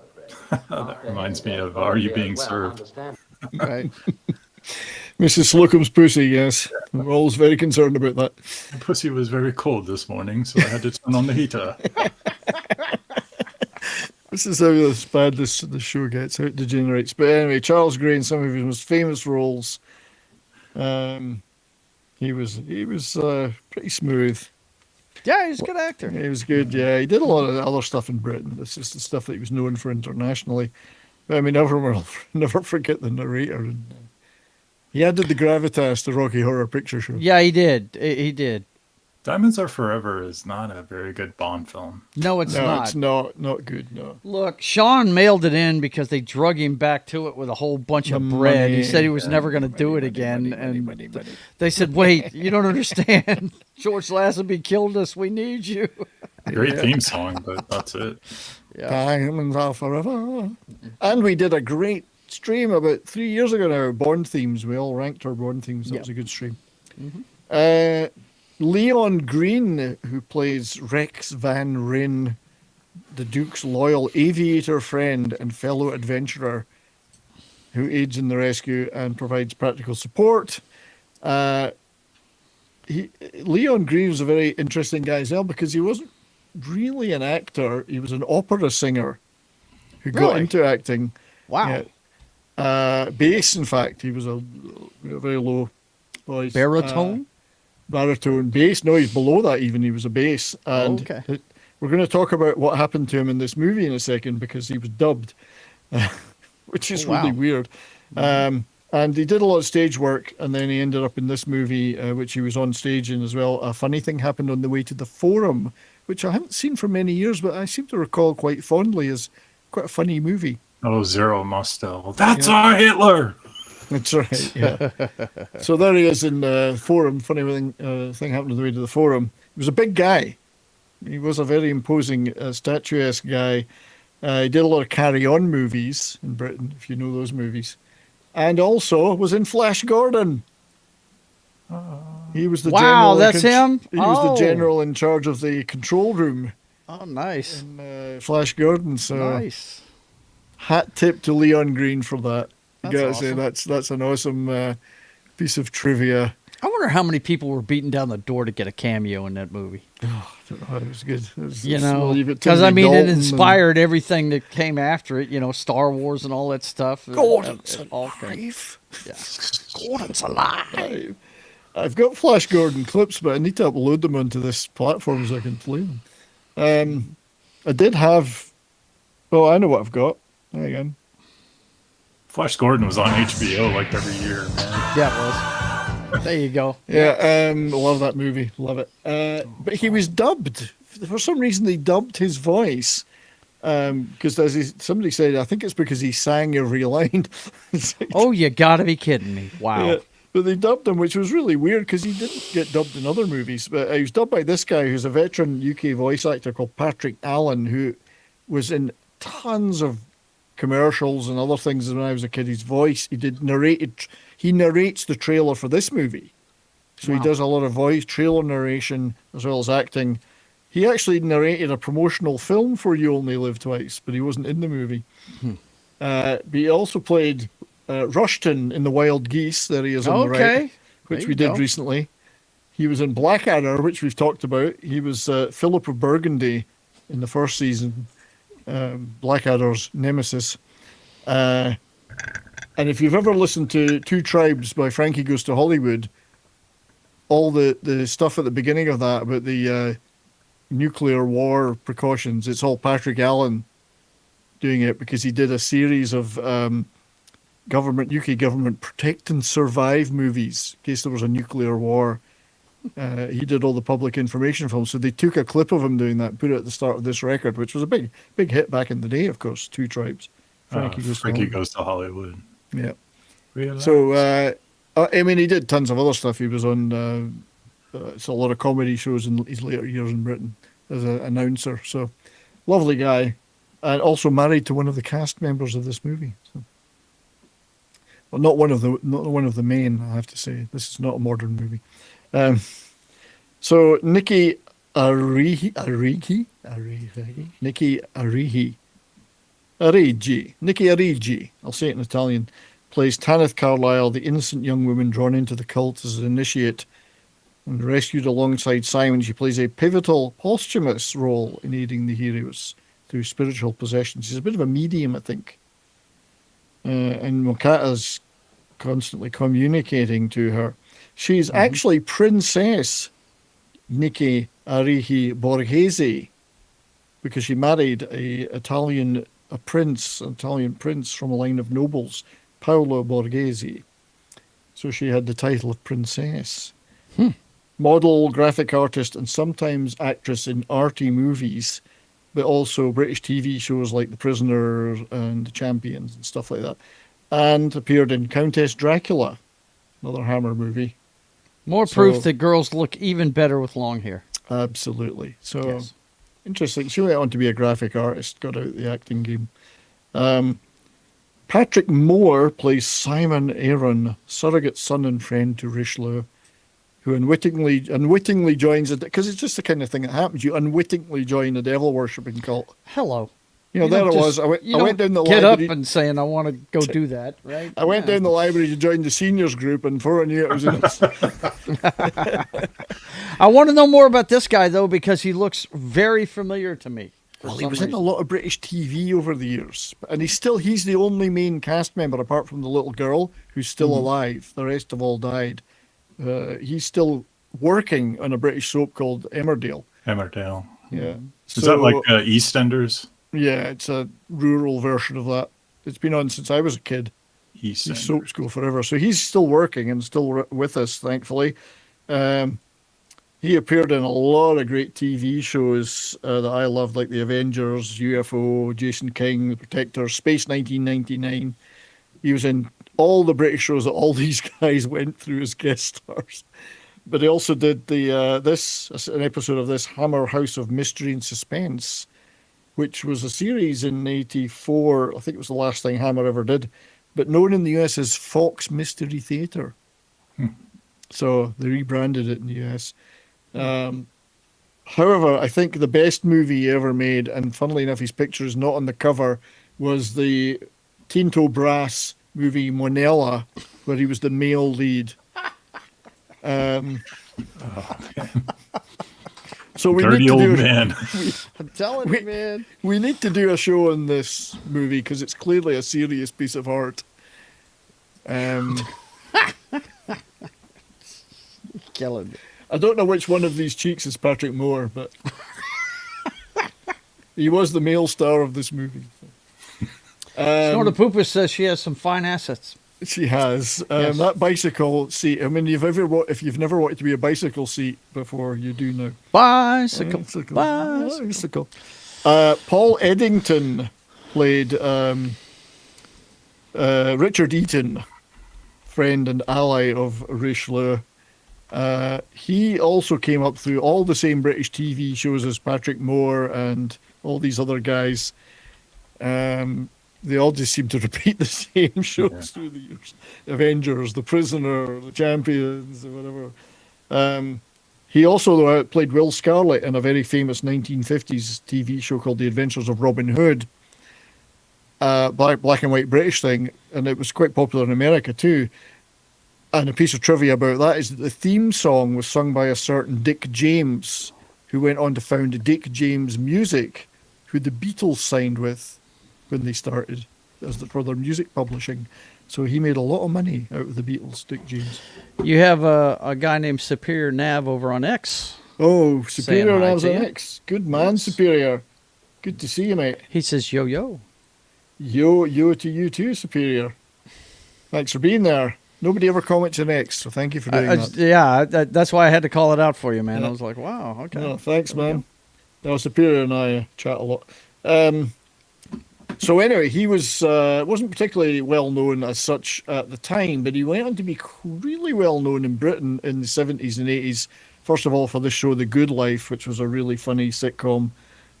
afraid. That reminds me of Are You Being Served? Understand. Right. Mrs. Slocum's pussy, yes. We're always very concerned about that. The pussy was very cold this morning, so I had to turn on the heater. This is how bad the show gets, how it degenerates. But anyway, Charles Gray in some of his most famous roles. He was pretty smooth. Yeah, he's a good actor. He was good, yeah. He did a lot of other stuff in Britain. This is the stuff that he was known for internationally. But I mean, never forget the narrator. He added the gravitas to Rocky Horror Picture Show. Yeah, he did. He did. Diamonds Are Forever is not a very good Bond film. No, it's No, not. it's not good, no. Look, Sean mailed it in because they drug him back to it with a whole bunch of bread. He said he was never going to do it again. And they said, wait, you don't understand. George Lazenby killed us. We need you. Great theme song, but that's it. Yeah. Diamonds Are Forever. And we did a great stream about 3 years ago now, Bond themes. We all ranked our Bond themes. That was a good stream. Leon Greene, who plays Rex Van Ryn, the Duke's loyal aviator friend and fellow adventurer who aids in the rescue and provides practical support. Leon Greene was a very interesting guy as well because he wasn't really an actor. He was an opera singer who got into acting. Wow. Bass, in fact. He was a very low voice. Baritone? Baritone bass. No, he's below that even. He was a bass. And we're going to talk about what happened to him in this movie in a second because he was dubbed, which is really weird. And he did a lot of stage work, and then he ended up in this movie, which he was on stage in as well. A funny thing happened on the way to the Forum, which I haven't seen for many years, but I seem to recall quite fondly as quite a funny movie. Oh, Zero Mostel. That's our Hitler! That's right, yeah. So there he is in the Forum. Funny thing happened on the way to the Forum. He was a big guy. He was a very imposing, statuesque guy. He did a lot of carry-on movies in Britain, if you know those movies. And also was in Flash Gordon. He was the general. That's him? He was the general in charge of the control room. Oh, nice. In Flash Gordon. So nice. Hat tip to Leon Greene for that. That's You gotta awesome. say that's an awesome piece of trivia. I wonder how many people were beating down the door to get a cameo in that movie. Oh, it was good. Because I mean, it inspired everything that came after it. You know, Star Wars and all that stuff. Gordon's alive. Yeah. Gordon's alive. I've got Flash Gordon clips, but I need to upload them onto this platform so I can play them. I did have. Oh, I know what I've got. There you go. Flash Gordon was on HBO like every year, man. Yeah, it was. There you go. Yeah, love that movie. Love it. But he was dubbed. For some reason, they dubbed his voice. Because somebody said, I think it's because he sang every line. Oh, you gotta be kidding me. Wow. Yeah, but they dubbed him, which was really weird because he didn't get dubbed in other movies. But he was dubbed by this guy who's a veteran UK voice actor called Patrick Allen, who was in tons of commercials and other things when I was a kid. His voice, he narrates the trailer for this movie. So he does a lot of voice, trailer narration, as well as acting. He actually narrated a promotional film for You Only Live Twice, but he wasn't in the movie. But he also played Rushton in The Wild Geese. There he is on the right, which we did recently. He was in Blackadder, which we've talked about. He was Philip of Burgundy in the first season, Blackadder's nemesis. And if you've ever listened to Two Tribes by Frankie Goes to Hollywood, all the stuff at the beginning of that about the nuclear war precautions, it's all Patrick Allen doing it, because he did a series of UK government protect and survive movies in case there was a nuclear war. He did all the public information films, so they took a clip of him doing that, put it at the start of this record, which was a big hit back in the day, of course. Two Tribes. Frankie Goes to Hollywood. Yeah. Relax. So I mean, he did tons of other stuff. He was on it's a lot of comedy shows in his later years in Britain as an announcer. So lovely guy, and also married to one of the cast members of this movie. So. Well, not one of the main, I have to say. This is not a modern movie. So Nikki Arigi, I'll say it in Italian, plays Tanith Carlyle, the innocent young woman drawn into the cult as an initiate and rescued alongside Simon. She plays a pivotal posthumous role in aiding the heroes through spiritual possession. She's a bit of a medium, I think. And Mokata's constantly communicating to her. She's actually Princess Nikki Arihi Borghese, because she married an Italian prince from a line of nobles, Paolo Borghese. So she had the title of princess. Model, graphic artist, and sometimes actress in arty movies, but also British TV shows like The Prisoner and The Champions and stuff like that. And appeared in Countess Dracula, another Hammer movie. More proof that girls look even better with long hair. Absolutely. So interesting. She went on to be a graphic artist, got out of the acting game. Patrick Moore plays Simon Aaron, surrogate son and friend to Richelieu, who unwittingly joins it, because it's just the kind of thing that happens. You unwittingly join a devil worshipping cult. Hello. There it was. I went down the library. Get up and saying, I want to go do that, right? I went down the library to join the seniors group, and before I knew it, I was in it. I want to know more about this guy, though, because he looks very familiar to me. Well, he was in a lot of British TV over the years, and he's the only main cast member, apart from the little girl, who's still alive. The rest have all died. He's still working on a British soap called Emmerdale. Yeah. Is that like EastEnders? Yeah, it's a rural version of that. It's been on since I was a kid. These soaps go forever. So he's still working and still with us, thankfully. He appeared in a lot of great TV shows that I loved, like The Avengers, UFO, Jason King, The Protector, Space 1999. He was in all the British shows that all these guys went through as guest stars. But he also did an episode of this Hammer House of Mystery and Suspense, which was a series in 1984. I think it was the last thing Hammer ever did, but known in the US as Fox Mystery Theater. So they rebranded it in the US. However, I think the best movie he ever made, and funnily enough, his picture is not on the cover, was the Tinto Brass movie Monella, where he was the male lead. So we Dirty need to old man. I'm telling you, man. We need to do a show on this movie because it's clearly a serious piece of art. Killing me. I don't know which one of these cheeks is Patrick Moore, but he was the male star of this movie. Snorta Poopa says she has some fine assets. She has. Yes. That bicycle seat. I mean, if you've never wanted to be a bicycle seat before, you do now. Bicycle. Bicycle. Paul Eddington played Richard Eaton, friend and ally of Richelieu. He also came up through all the same British TV shows as Patrick Moore and all these other guys. They all just seem to repeat the same shows through the years. Avengers, The Prisoner, The Champions, or whatever. He also, though, played Will Scarlet in a very famous 1950s TV show called The Adventures of Robin Hood. Black and white British thing, and it was quite popular in America too. And a piece of trivia about that is that the theme song was sung by a certain Dick James, who went on to found Dick James Music, who the Beatles signed with when they started for their music publishing. So he made a lot of money out of the Beatles, Dick James. You have a guy named Superior Nav over on X. Oh, Superior Nav's on you. X. Good man, Superior. Good to see you, mate. He says, yo, yo. Yo to you too, Superior. Thanks for being there. Nobody ever comments on X, so thank you for doing that. Yeah, that's why I had to call it out for you, man. Yeah. I was like, wow, okay. No, thanks, man. No, Superior and I chat a lot. So anyway, he wasn't particularly well known as such at the time, but he went on to be really well known in Britain in the 70s and 80s. First of all, for this show, The Good Life, which was a really funny sitcom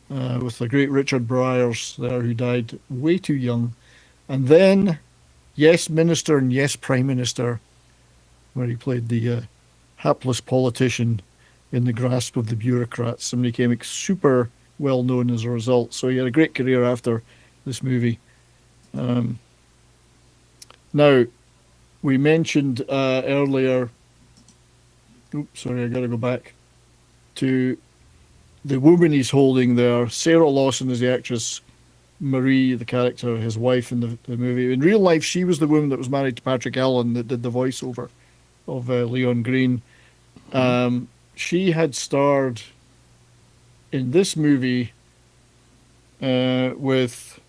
with the great Richard Briers there, who died way too young. And then Yes, Minister and Yes, Prime Minister, where he played the hapless politician in the grasp of the bureaucrats and became super well known as a result. So he had a great career after this movie. Now, we mentioned earlier, oops, sorry, I got to go back to the woman he's holding there. Sarah Lawson is the actress. Marie, the character, his wife in the movie. In real life, she was the woman that was married to Patrick Allen that did the voiceover of Leon Greene. She had starred in this movie with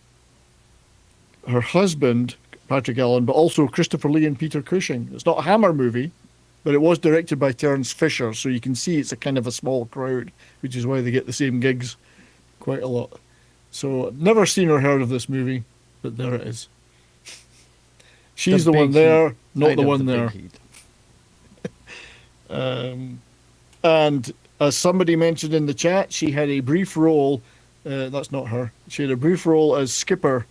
her husband, Patrick Allen, but also Christopher Lee and Peter Cushing. It's not a Hammer movie, but it was directed by Terence Fisher, so you can see it's a kind of a small crowd, which is why they get the same gigs quite a lot. So never seen or heard of this movie, but there it is. She's the one there, not the one there. And as somebody mentioned in the chat, she had a brief role, that's not her, she had a brief role as Skipper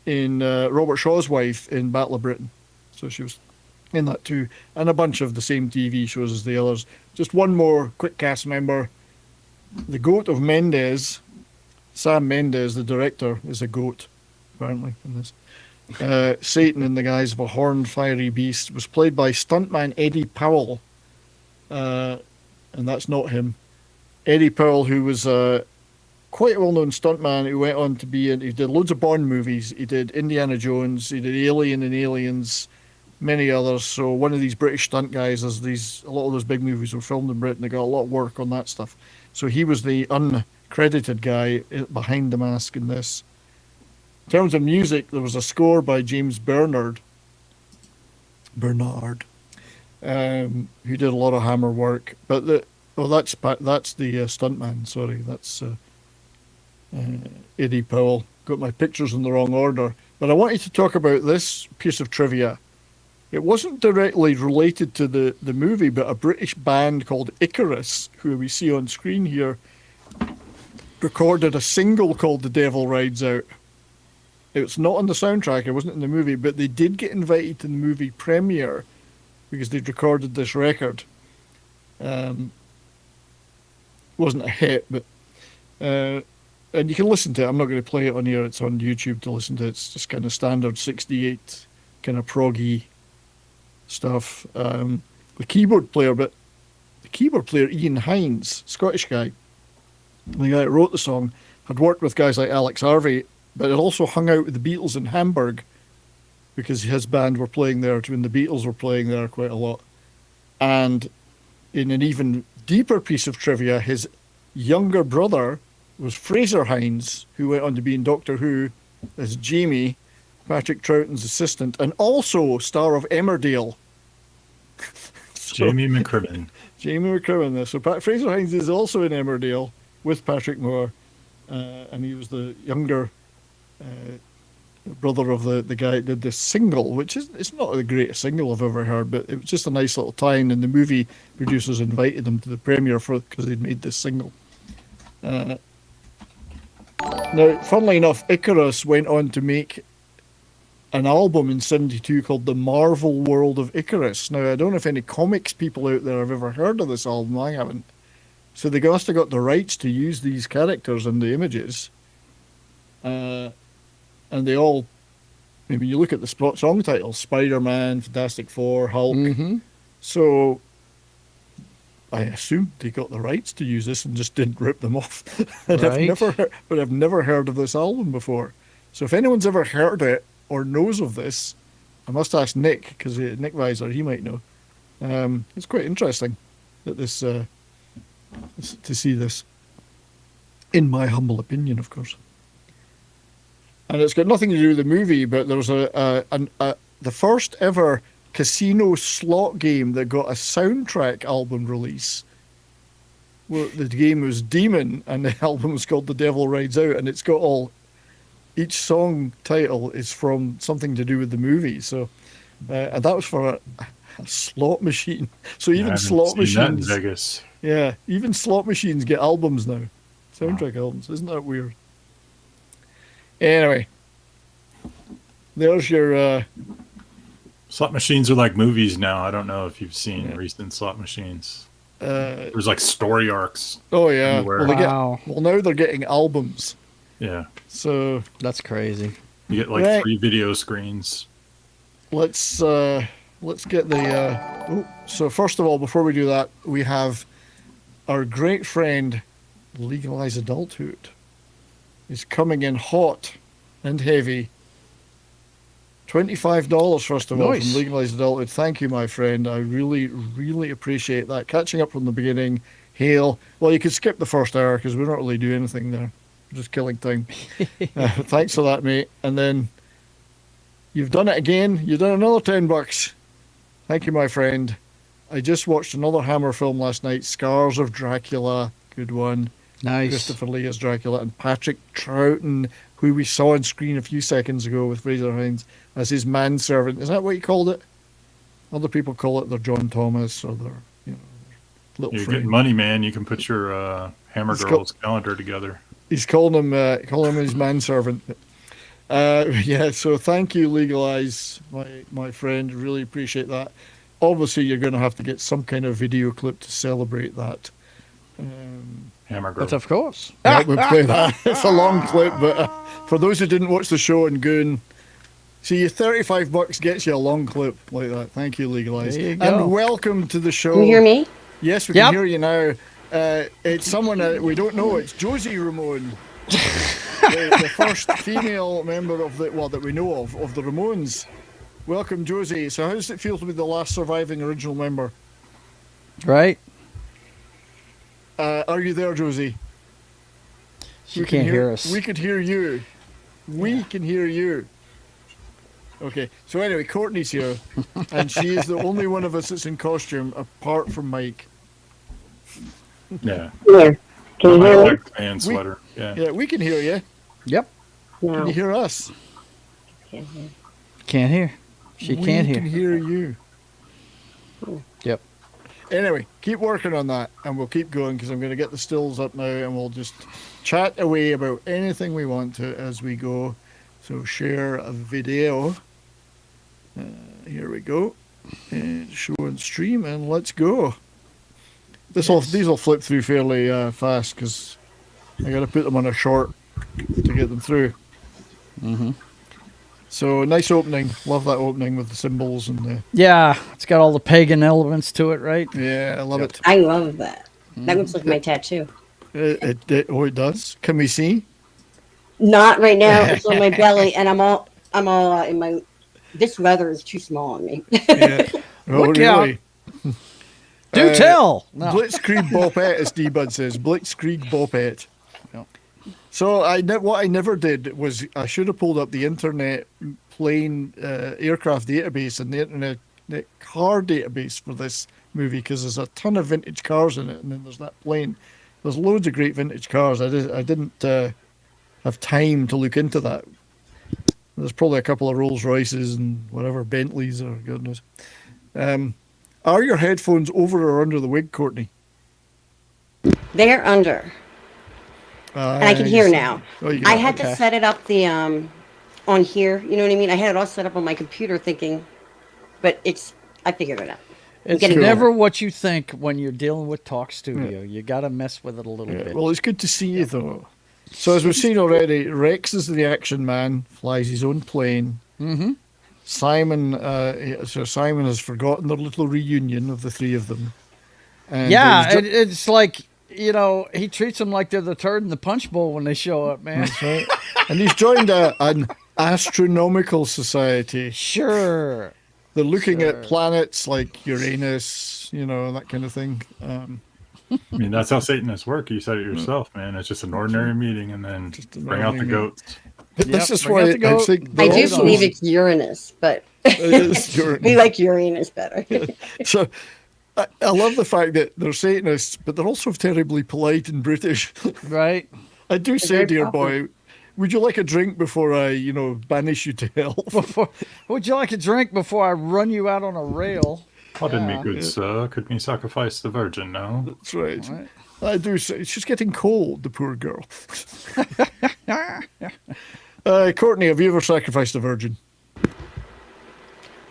in Robert Shaw's wife in Battle of Britain. So she was in that too, and a bunch of the same TV shows as the others. Just one more quick cast member. The goat of Mendes, Sam Mendes, the director, is a goat, apparently, in this. Satan in the guise of a horned fiery beast was played by stuntman Eddie Powell. And that's not him. Eddie Powell, who was quite a well-known stuntman who went on to be in, he did loads of Bond movies. He did Indiana Jones, he did Alien and Aliens, many others. So one of these British stunt guys, a lot of those big movies were filmed in Britain. They got a lot of work on that stuff. So he was the uncredited guy behind the mask in this. In terms of music, there was a score by James Bernard, who did a lot of Hammer work. But that's the stuntman. Sorry, that's Eddie Powell. Got my pictures in the wrong order. But I wanted to talk about this piece of trivia. It wasn't directly related to the movie, but a British band called Icarus, who we see on screen here, recorded a single called The Devil Rides Out. It's not on the soundtrack, it wasn't in the movie, but they did get invited to the movie premiere because they'd recorded this record. Wasn't a hit, but and you can listen to it. I'm not going to play it on here. It's on YouTube to listen to. It's just kind of standard 68 kind of proggy stuff. The keyboard player Ian Hines, Scottish guy, the guy that wrote the song, had worked with guys like Alex Harvey, but had also hung out with the Beatles in Hamburg because his band were playing there when the Beatles were playing there quite a lot. And in an even deeper piece of trivia, his younger brother was Fraser Hines, who went on to be in Doctor Who as Jamie, Patrick Troughton's assistant, and also star of Emmerdale. Jamie McCrimmon. Jamie McCrimmon. So Fraser Hines is also in Emmerdale with Patrick Moore, and he was the younger brother of the guy that did this single, which is it's not the greatest single I've ever heard, but it was just a nice little tie-in, and the movie producers invited him to the premiere because they'd made this single. Now, funnily enough, Icarus went on to make an album in '72 called The Marvel World of Icarus. Now, I don't know if any comics people out there have ever heard of this album. I haven't. So they must have got the rights to use these characters and the images. And they all, I mean, you look at the song titles, Spider-Man, Fantastic Four, Hulk. Mm-hmm. So I assumed they got the rights to use this and just didn't rip them off. And Right. I've never heard of this album before. So if anyone's ever heard it or knows of this, I must ask Nick, because Nick Weiser, he might know. It's quite interesting that this to see this, in my humble opinion, of course. And it's got nothing to do with the movie, but there's the first ever casino slot game that got a soundtrack album release. Well, the game was Demon, and the album was called The Devil Rides Out, and it's got each song title is from something to do with the movie. So, and that was for a slot machine. So even slot machines, that in Vegas. Yeah, even slot machines get albums now, soundtrack albums. Isn't that weird? Anyway, there's your. Slot machines are like movies now. I don't know if you've seen recent slot machines. There's like story arcs. Oh yeah. Wow. Well, now they're getting albums. Yeah. So that's crazy. You get like 3 video screens. Let's get the. So first of all, before we do that, we have our great friend, Legalize Adulthood, is coming in hot and heavy. $25 first of all from Legalized Adulthood. Thank you, my friend. I really, really appreciate that. Catching up from the beginning. Hail. Well, you could skip the first hour because we don't really do anything there. We're just killing time. Thanks for that, mate. And then you've done it again. You've done another $10. Thank you, my friend. I just watched another Hammer film last night, Scars of Dracula. Good one. Nice. Christopher Lee as Dracula, and Patrick Troughton, who we saw on screen a few seconds ago with Fraser Hines, as his manservant. Is that what you called it? Other people call it their John Thomas or their, little You're friend. getting money, man. You can put your Hammer Girls calendar together. He's calling him his manservant. So thank you, Legalize, my friend. Really appreciate that. Obviously, you're going to have to get some kind of video clip to celebrate that. Hammer Girls. But of course. Yeah, we'll play that. It's a long clip, but for those who didn't watch the show and Goon, see, your $35 gets you a long clip like that. Thank you, Legalize. There you go. And welcome to the show. Can you hear me? Yes, we can hear you now. It's someone we don't know. It's Josie Ramone, the first female member of that we know of the Ramones. Welcome, Josie. So, how does it feel to be the last surviving original member? Right. Are you there, Josie? She can't hear us. We could hear you. We can hear you. Okay. So anyway, Courtney's here, and she is the only one of us that's in costume apart from Mike. Yeah. Here. Can you hear me? And sweater. Yeah, we can hear you. Yep. No. Can you hear us? Can't hear. Can't hear. She can't hear. We can hear you. Yep. Anyway, keep working on that, and we'll keep going because I'm going to get the stills up now, and we'll just chat away about anything we want to as we go. So share a video. Here we go. And show and stream, and let's go. These will flip through fairly fast because I got to put them on a short to get them through. Mm-hmm. So nice opening. Love that opening with the symbols and the. Yeah, it's got all the pagan elements to it, right? Yeah, I love it. I love that. That looks like my tattoo. It does. Can we see? Not right now. It's on my belly, and I'm all in my. This leather is too small on me. Yeah. Oh, Look really? Do tell. No. Blitzkrieg Bopet, as D-Bud says. Blitzkrieg Bopet. Yep. So what I never did was I should have pulled up the internet plane aircraft database and the internet car database for this movie, because there's a ton of vintage cars in it, and then there's that plane. There's loads of great vintage cars. I didn't have time to look into that. There's probably a couple of Rolls Royces and whatever Bentleys or goodness. Are your headphones over or under the wig, Courtney? They're under. And I can hear now. I had to set it up the on here. You know what I mean? I had it all set up on my computer, thinking, but I figured it out. It's never what you think when you're dealing with Talk Studio. You got to mess with it a little bit. Well, it's good to see you, though. So as we've seen already, Rex is the action man, flies his own plane. Mm-hmm. Simon has forgotten their little reunion of the three of them. And it's like, he treats them like they're the turd in the punch bowl when they show up, man. That's right. And he's joined an astronomical society. Sure. They're looking at planets like Uranus, that kind of thing. I mean, that's how Satanists work. You said it yourself, man. It's just an ordinary meeting, and then bring out the goats. This is why I think I do believe it's Uranus, but we like Uranus better. So I love the fact that they're Satanists, but they're also terribly polite and British. Right. I do say, dear boy, would you like a drink before I, banish you to hell? Would you like a drink before I run you out on a rail? Pardon me, good sir. Could we sacrifice the virgin now? That's right. I do say, she's getting cold, the poor girl. Courtney, have you ever sacrificed a virgin?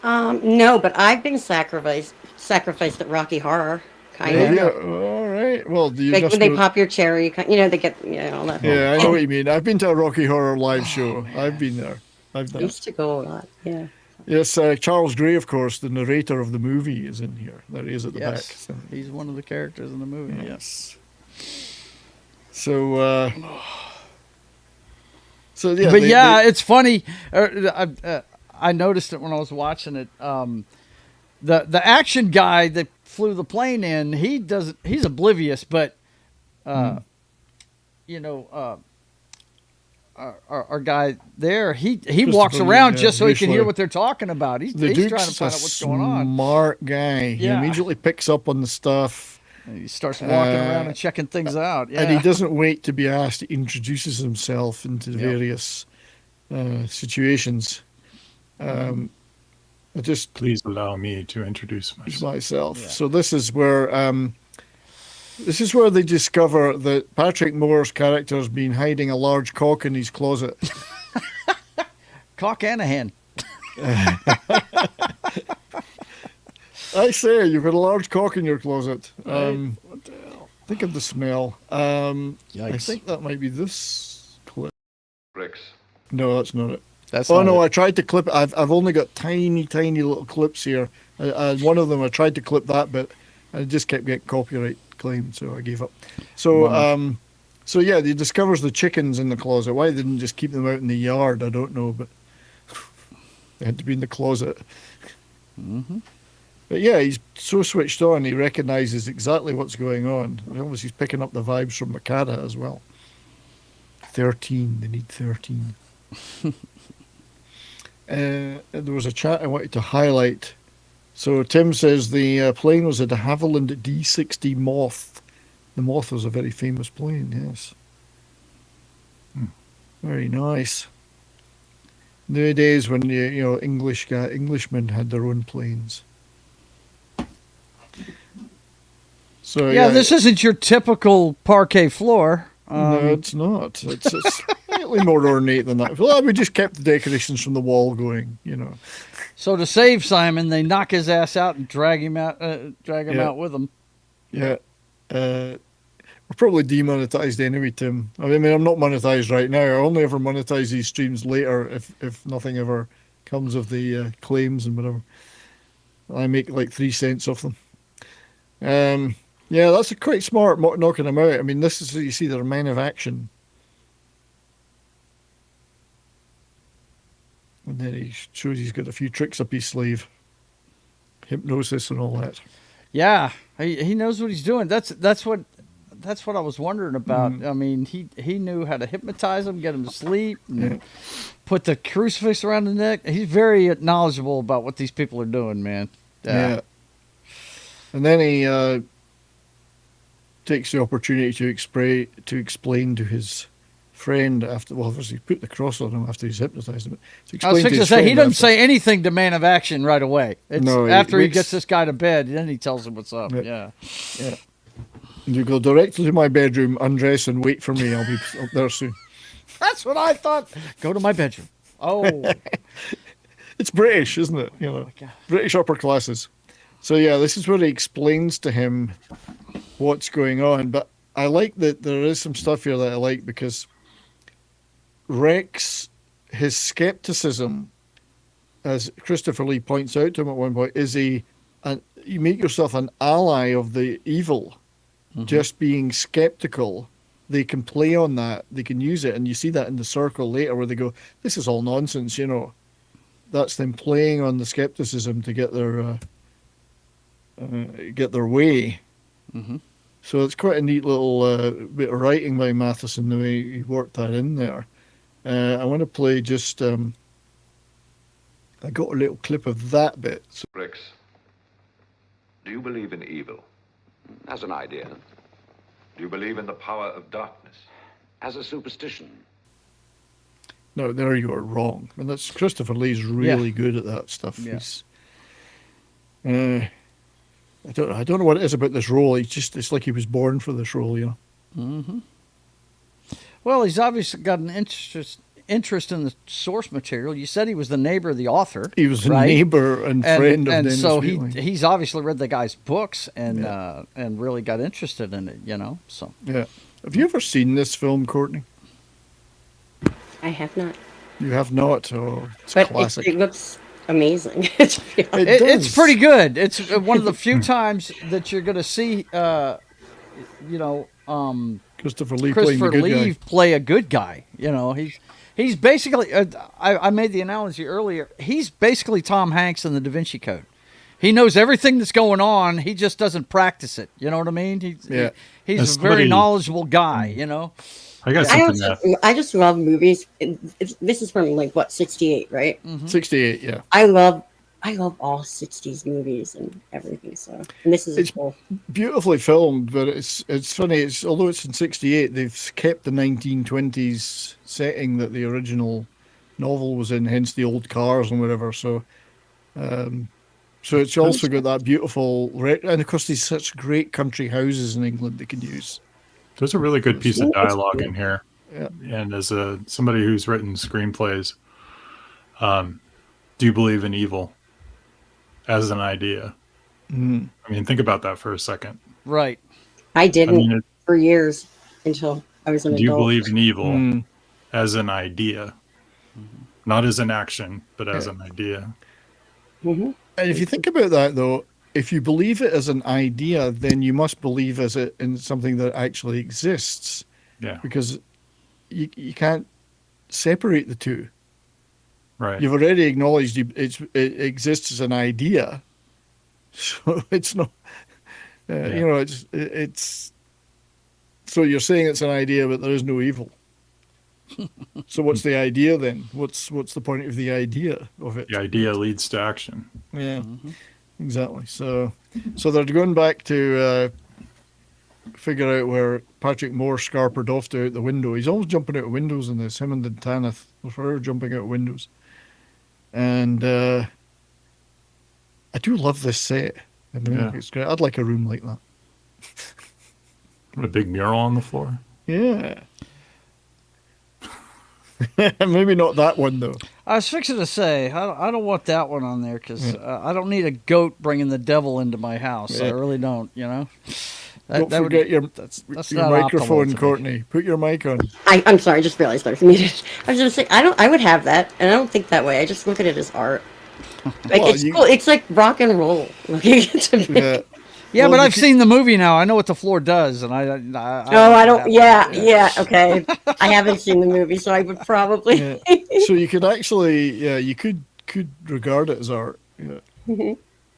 No, but I've been sacrificed at Rocky Horror, kind of. Yeah, all right. Well, do you when they pop your cherry, they get all that. Yeah, I know what you mean. I've been to a Rocky Horror live show. I've been there. I used to go a lot. Yeah. Yes, Charles Gray, of course, the narrator of the movie, is in here. There he is at the back. So. He's one of the characters in the movie. Yes. So. It's funny. I noticed it when I was watching it. The action guy that flew the plane in, he's oblivious, but our guy there, he walks around just so he can hear what they're talking about. He's trying to find out what's going on. Smart guy. He immediately picks up on the stuff. And he starts walking around and checking things out. Yeah. And he doesn't wait to be asked. He introduces himself into various situations. Please allow me to introduce myself. Yeah. So this is where they discover that Patrick Moore's character has been hiding a large cock in his closet. Cock and a hen. I say, you've got a large cock in your closet. What the hell? Think of the smell. I think that might be this clip. Bricks. No, that's not it. I tried to clip it. I've only got tiny little clips here. One of them I tried to clip that, but I just kept getting copyright claimed, so I gave up. So, he discovers the chickens in the closet. Why they didn't just keep them out in the yard, I don't know, but they had to be in the closet. Mm-hmm. But yeah, he's so switched on, he recognizes exactly what's going on. Obviously, he's picking up the vibes from Makata as well. 13, they need 13. There was a chat I wanted to highlight. So Tim says the plane was a de Havilland D-60 Moth. The Moth was a very famous plane, yes. Very nice. Nowadays, when Englishmen had their own planes. So this isn't your typical parquet floor. No, it's not. It's slightly more ornate than that. Well, we just kept the decorations from the wall going, So to save Simon, they knock his ass out and drag him out out with them. Yeah. We're probably demonetized anyway, Tim. I mean, I'm not monetized right now. I only ever monetize these streams later if nothing ever comes of the claims and whatever. I make like 3 cents off them. Yeah, that's a quite smart knocking him out. I mean, this is, you see, they're men of action. And then he shows he's got a few tricks up his sleeve. Hypnosis and all that. Yeah, he knows what he's doing. That's that's what I was wondering about. I mean, he knew how to hypnotize them, get them to sleep, and put the crucifix around the neck. He's very knowledgeable about what these people are doing, man. Yeah. And then he takes the opportunity to explain to his friend after, well, obviously put the cross on him after he's hypnotized him. I was fixing to say, he doesn't say anything to Man of Action right away. It's after he gets this guy to bed, then he tells him what's up. Yeah. And you go directly to my bedroom, undress, and wait for me. I'll be up there soon. That's what I thought. Go to my bedroom. Oh. It's British, isn't it? You know, British upper classes. So yeah, this is where he explains to him what's going on. But I like that there is some stuff here that I like, because Rex, his skepticism, as Christopher Lee points out to him at one point, is you make yourself an ally of the evil. Just being skeptical, they can play on that, they can use it, and you see that in the circle later where they go, this is all nonsense, you know. That's them playing on the skepticism to get their way. So it's quite a neat little bit of writing by Matheson, the way he worked that in there. I want to play just, I got a little clip of that bit. Rex, do you believe in evil? As an idea. Do you believe in the power of darkness? As a superstition. No, there you are wrong. And that's Christopher Lee's really good at that stuff. Yeah. He's, I don't know what it is about this role. It's like he was born for this role, you know. Well, he's obviously got an interest in the source material. You said he was the neighbor of the author. He was a neighbor and friend of Dennis Wheatley. And so he's obviously read the guy's books and really got interested in it, you know. So yeah. Have you ever seen this film, Courtney? I have not. You have not? Oh, it's but classic. It looks amazing. It's pretty good. It's one of the few times that you're going to see, Christopher Lee play a good guy. You know, he's basically. I made the analogy earlier. He's basically Tom Hanks in the Da Vinci Code. He knows everything that's going on. He just doesn't practice it. You know what I mean? He's a very knowledgeable guy. You know. I just love movies. This is from like what, 68, right? 68, yeah. I love all 60s movies and everything. So, and this is cool. Beautifully filmed, but it's funny. Although it's in 68, they've kept the 1920s setting that the original novel was in. Hence the old cars and whatever. So, so it's also got that beautiful, and of course, these such great country houses in England they can use. There's a really good piece of dialogue in here. Yeah. And as somebody who's written screenplays, do you believe in evil as an idea? I mean, think about that for a second. Right. I didn't for years until I was an adult. Do you believe in evil as an idea? Not as an action, but as an idea. And if you think about that, though, if you believe it as an idea, then you must believe it in something that actually exists. Yeah. Because you can't separate the two. Right. You've already acknowledged it exists as an idea, so it's not. You know, it's. So you're saying it's an idea, but there is no evil. So what's the idea then? What's the point of the idea of it? The idea leads to action. Yeah. Exactly. So they're going back to figure out where Patrick Moore scarpered off to out the window. He's always jumping out of windows in this. Him and the Tanith were forever jumping out of windows. And I do love this set. I mean, it's great. I'd like a room like that. A big mural on the floor. Yeah. Maybe not that one though. I was fixing to say I don't want that one on there because I don't need a goat bringing the devil into my house. I really don't. You know. Don't forget your microphone, Courtney. Put your mic on. I'm sorry, I just realized I was muted. I was going to say I would have that, and I don't think that way. I just look at it as art. Like it's cool. It's like rock and roll looking to me. Yeah, but I've seen the movie now. I know what the floor does, and I don't. Yeah, okay. I haven't seen the movie, so I would probably. So you could actually, you could regard it as art. Yeah.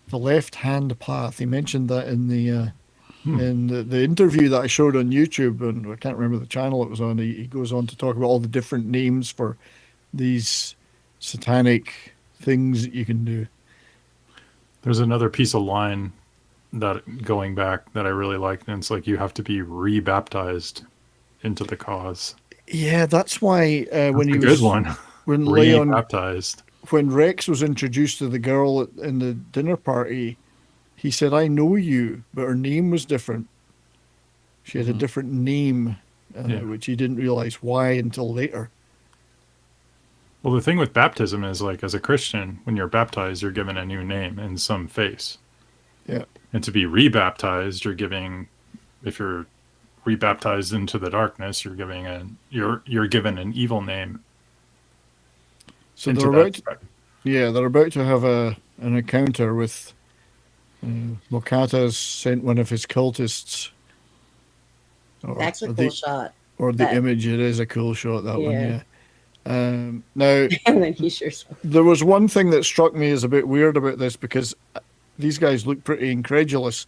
The left-hand path. He mentioned that in the In the interview that I showed on YouTube, and I can't remember the channel it was on, he goes on to talk about all the different names for these satanic things that you can do. There's another piece of line that going back that I really liked, and it's like you have to be rebaptized into the cause. Yeah, that's why when he was was good one. When Leon baptized, when Rex was introduced to the girl in the dinner party, he said, "I know you," but her name was different. She had a different name, which he didn't realize why until later. Well, the thing with baptism is, like, as a Christian, when you're baptized, you're given a new name and some face. Yeah. And to be rebaptized, you're giving, if you're rebaptized into the darkness, you're given an evil name. So they're about to have an encounter with Mokata's sent one of his cultists. That's a cool shot. Or the image, it is a cool shot, that one, yeah. Now, and then he sure there was one thing that struck me as a bit weird about this, because these guys look pretty incredulous,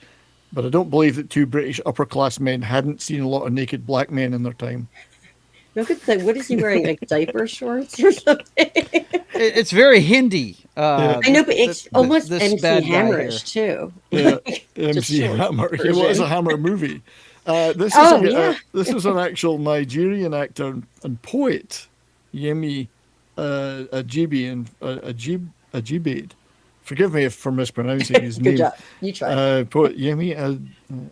but I don't believe that two British upper-class men hadn't seen a lot of naked black men in their time. Look at what is he wearing, like diaper shorts or something? It's very Hindi. I know, but it's almost MC Hammerish too. Yeah, MC Hammer. It was a Hammer movie. This is an actual Nigerian actor and poet, Yemi Ajibade. Forgive me for mispronouncing his name. Good job. You tried. Poet Yemi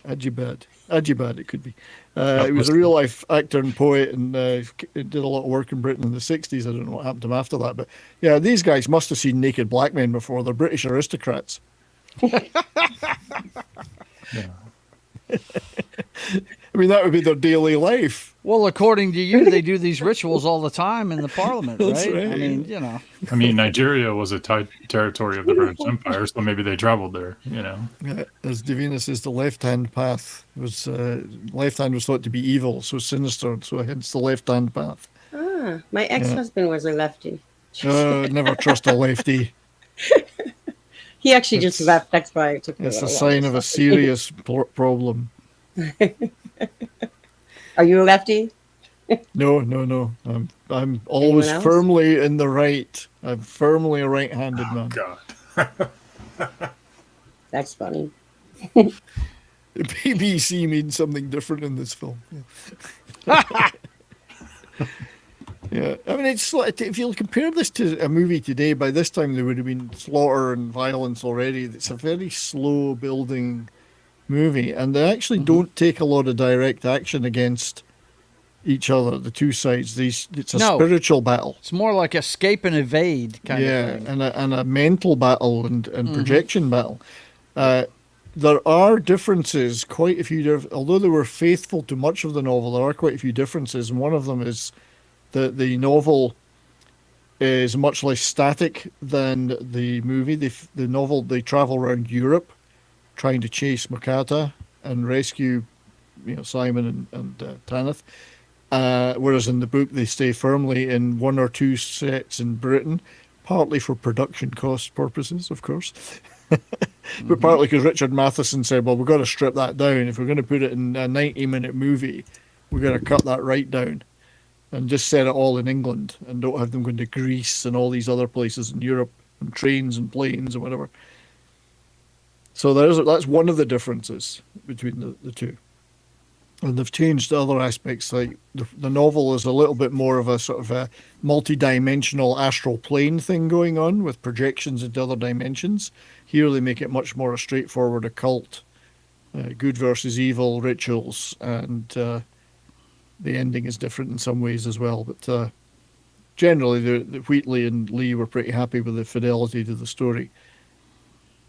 Ajibade, it could be. He was a real-life actor and poet, and did a lot of work in Britain in the 60s. I don't know what happened to him after that. But, yeah, these guys must have seen naked black men before. They're British aristocrats. I mean, that would be their daily life. Well, according to you, they do these rituals all the time in the Parliament, right? I mean, you know. I mean, Nigeria was a territory of the British Empire, so maybe they traveled there, you know. As Davina says, the left-hand path was left hand was thought to be evil, so sinister, so hence the left-hand path. Ah, my ex-husband was a lefty. Never trust a lefty. He actually just left. That's why it took me. It's a sign of a serious problem. Are you a lefty? No. I'm always firmly in the right. I'm firmly a right-handed man. God. That's funny. The BBC means something different in this film. Yeah, I mean, it's like, if you compare this to a movie today, by this time there would have been slaughter and violence already. It's a very slow building movie, and they actually don't take a lot of direct action against each other, the two sides. It's a spiritual battle. It's more like escape and evade kind of thing. and a mental battle and projection battle. There are differences, quite a few. Although they were faithful to much of the novel, there are quite a few differences, and one of them is the novel is much less static than the movie. The novel, they travel around Europe trying to chase Mokata and rescue, Simon and Tanith. Whereas in the book, they stay firmly in one or two sets in Britain, partly for production cost purposes, of course, but partly because Richard Matheson said, well, we've got to strip that down. If we're going to put it in a 90-minute movie, we've got to cut that right down and just set it all in England and don't have them going to Greece and all these other places in Europe and trains and planes and whatever. So that's one of the differences between the two. And they've changed other aspects, like the novel is a little bit more of a sort of a multi-dimensional astral plane thing going on with projections into other dimensions. Here they make it much more a straightforward occult, good versus evil rituals, and the ending is different in some ways as well. But generally, the Wheatley and Lee were pretty happy with the fidelity to the story.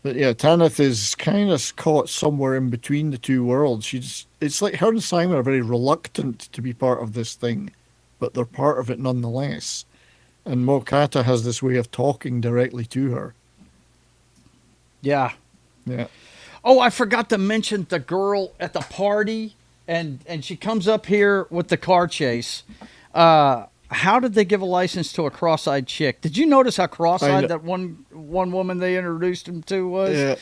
But yeah, Tanith is kind of caught somewhere in between the two worlds. It's like her and Simon are very reluctant to be part of this thing, but they're part of it nonetheless. And Mokata has this way of talking directly to her. Yeah. Yeah. Oh, I forgot to mention the girl at the party, and she comes up here with the car chase. How did they give a license to a cross-eyed chick? Did you notice how cross-eyed that one woman they introduced him to was? Yeah.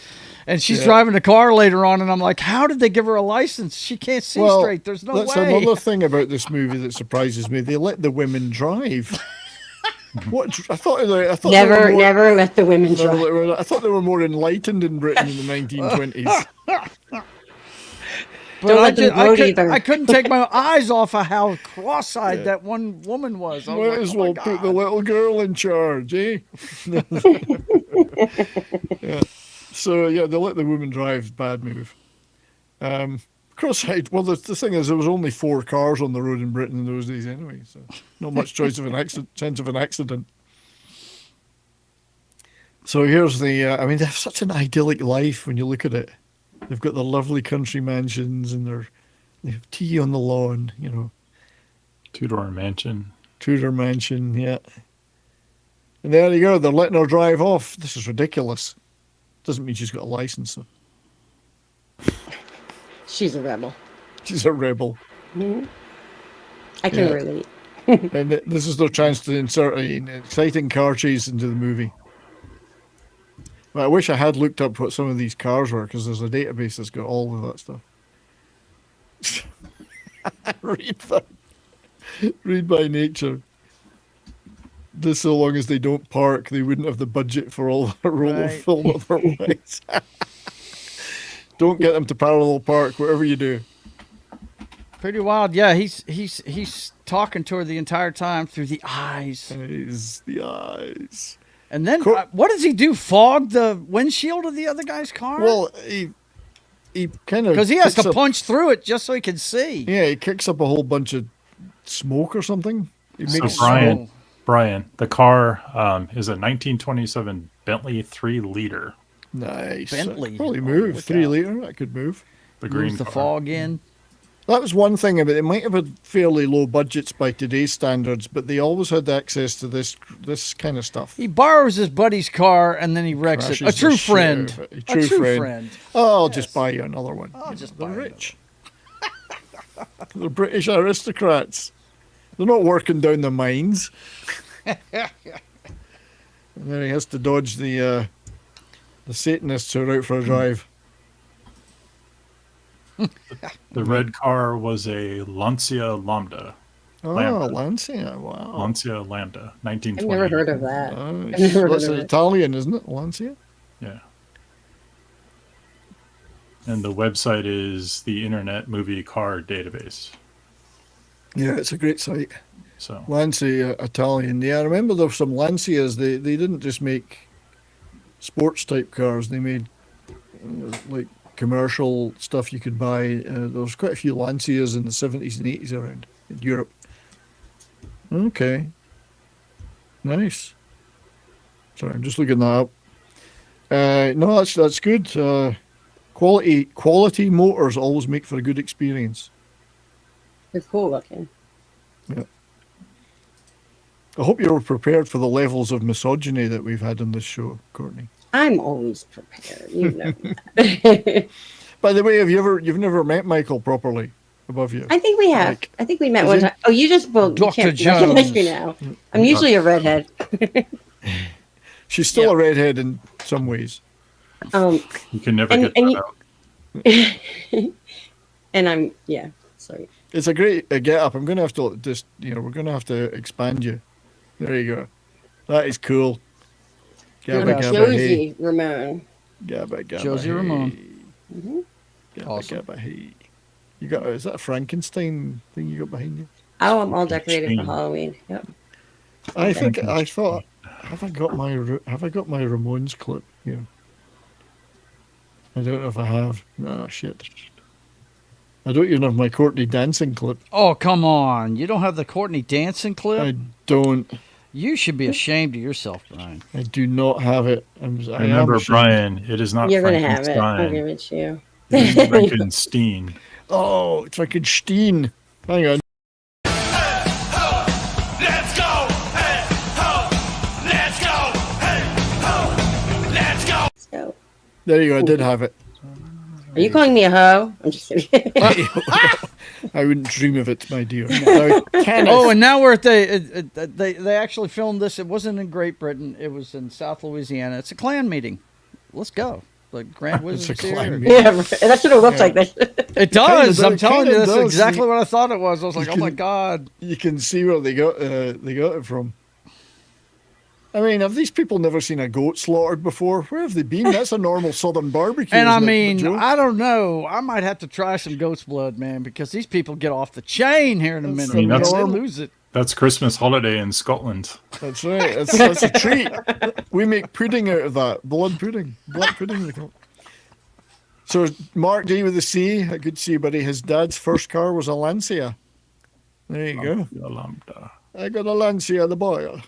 And she's driving the car later on, and I'm like, how did they give her a license? She can't see straight. There's no way. That's another thing about this movie that surprises me. They let the women drive. What I thought never let the women drive. I thought they were more enlightened in Britain in the 1920s. But I couldn't take my eyes off of how cross-eyed that one woman was. Might as well put the little girl in charge, eh? Yeah. So yeah, they let the woman drive. Bad move. Cross-eyed. Well, the thing is, there was only 4 cars on the road in Britain in those days anyway, so not much choice of sense of an accident. So here's the. I mean, they have such an idyllic life when you look at it. They've got the lovely country mansions, and they have tea on the lawn. You know, Tudor mansion. Tudor mansion, yeah. And there you go. They're letting her drive off. This is ridiculous. Doesn't mean she's got a license, though. She's a rebel. She's a rebel. Mm-hmm. I can relate. And this is their chance to insert an exciting car chase into the movie. But I wish I had looked up what some of these cars were, because there's a database that's got all of that stuff. Read by nature. This, so long as they don't park, they wouldn't have the budget for all the roll of film otherwise. Don't get them to parallel park, whatever you do. Pretty wild. Yeah, he's talking to her the entire time through the eyes. The eyes. And then what does he do? Fog the windshield of the other guy's car? Well, he kind of, because he has to punch through it just so he can see. Yeah, he kicks up a whole bunch of smoke or something. Brian, the car is a 1927 Bentley 3-liter. Nice. Bentley. Probably move. 3-liter. That could move. The green the fog in. That was one thing about it. They might have had fairly low budgets by today's standards, but they always had access to this kind of stuff. He borrows his buddy's car and then he wrecks it. A true friend. A true friend. Oh, I'll just buy you another one. They're rich. They're British aristocrats. They're not working down the mines. And then he has to dodge the Satanists who are out for a drive. The red car was a Lancia Lambda. Lancia, wow. Lancia Lambda, 1920. I've never heard of that. That's Italian, isn't it? Lancia? Yeah. And the website is the Internet Movie Car Database. Yeah, it's a great site. So Lancia, Italian. Yeah, I remember there were some Lancias. They didn't just make sports type cars. They made like commercial stuff you could buy. There was quite a few Lancias in the 70s and 80s around in Europe. Okay. Nice. Sorry, I'm just looking that up. No, that's good. Quality motors always make for a good experience. They're cool looking. Yeah. I hope you're prepared for the levels of misogyny that we've had on this show, Courtney. I'm always prepared. You know that. By the way, you've never met Michael properly above you? I think we have. I think we met one time. Oh, you just Dr. Jones. Me now. I'm usually a redhead. She's still a redhead in some ways. You can never get that out. And sorry. It's a great get up. I'm going to have to just, we're going to have to expand you. There you go. That is cool. Gabba, Josie Ramone. Gabba, Josie hey. Ramone. Mm-hmm. Gabba, awesome. Gabba, hey. Is that a Frankenstein thing you got behind you? Oh, I'm all decorated for Halloween. Yep. I thought, have I got my Ramones clip here? I don't know if I have. No, shit. I don't even have my Courtney dancing clip. Oh, come on. You don't have the Courtney dancing clip? I don't. You should be ashamed of yourself, Brian. I do not have it. Remember, Brian, it is not You're going to have it. Frankenstein. I'll give it to you. It is Frankenstein. Oh, it's Frankenstein. Hang on. Let's go! Hey, ho! Let's go! Hey, ho! Let's go! Let's go. There you go. I did have it. Are you calling me a hoe? I'm just kidding. I wouldn't dream of it, my dear. Oh, and now we're at they actually filmed this. It wasn't in Great Britain. It was in South Louisiana. It's a Klan meeting. Let's go. the Grand Wizard's here. Yeah, that should have looked like this. It does. I'm telling you, that's does. exactly what I thought it was. I was like, oh my god. You can see where they got it from. I mean, have these people never seen a goat slaughtered before? Where have they been? That's a normal southern barbecue. And I isn't it, mean, Joe? I don't know. I might have to try some goat's blood, man, because these people get off the chain here in a minute. They lose it. That's Christmas holiday in Scotland. That's right. That's a treat. We make pudding out of that. Blood pudding. Blood pudding, we call it. So Mark D with the C, a good C, buddy. His dad's first car was a Lancia. There you go. I got a Lancia, the boy.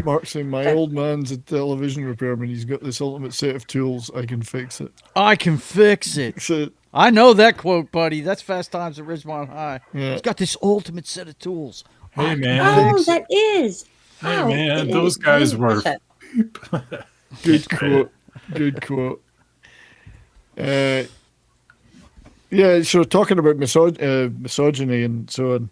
Mark saying, my old man's a television repairman. He's got this ultimate set of tools. I can fix it. I can fix it. I know that quote, buddy. That's Fast Times at Ridgemont High. Yeah. He's got this ultimate set of tools. Hey, man. Oh, that is. Hey, man, those guys were... Good quote. Good quote. Yeah, so talking about misogyny and so on,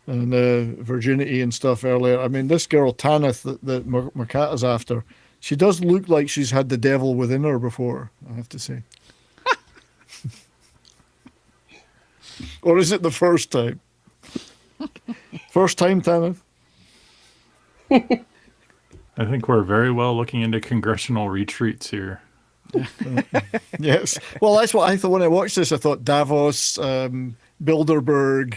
and virginity and stuff earlier. I mean, this girl, Tanith, that Makata's after, she does look like she's had the devil within her before, I have to say. Or is it the first time? First time, Tanith? I think we're very well looking into congressional retreats here. Yes. Well, that's what I thought when I watched this. I thought Davos, Bilderberg.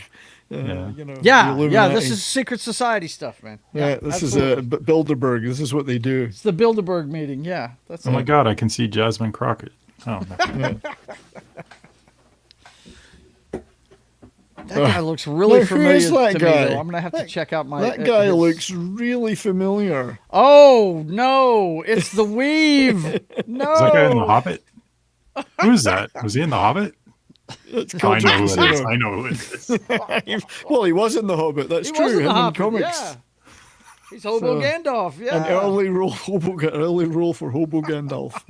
Yeah. This is secret society stuff, man. Yeah, this absolutely. Is Bilderberg. This is what they do. It's the Bilderberg meeting. Yeah, that's. Oh my God, I can see Jasmine Crockett. Oh. No. That guy looks really familiar to guy? me, though. I'm going to have to check out my... That guy looks really familiar. Oh, no. It's the Weave. No. Is that guy in The Hobbit? Who is that? Was he in The Hobbit? I know who it is. I know who it is. Well, he was in The Hobbit. That's true. Him in comics. Yeah. He's Hobo Gandalf. Yeah. An early role for Hobo Gandalf.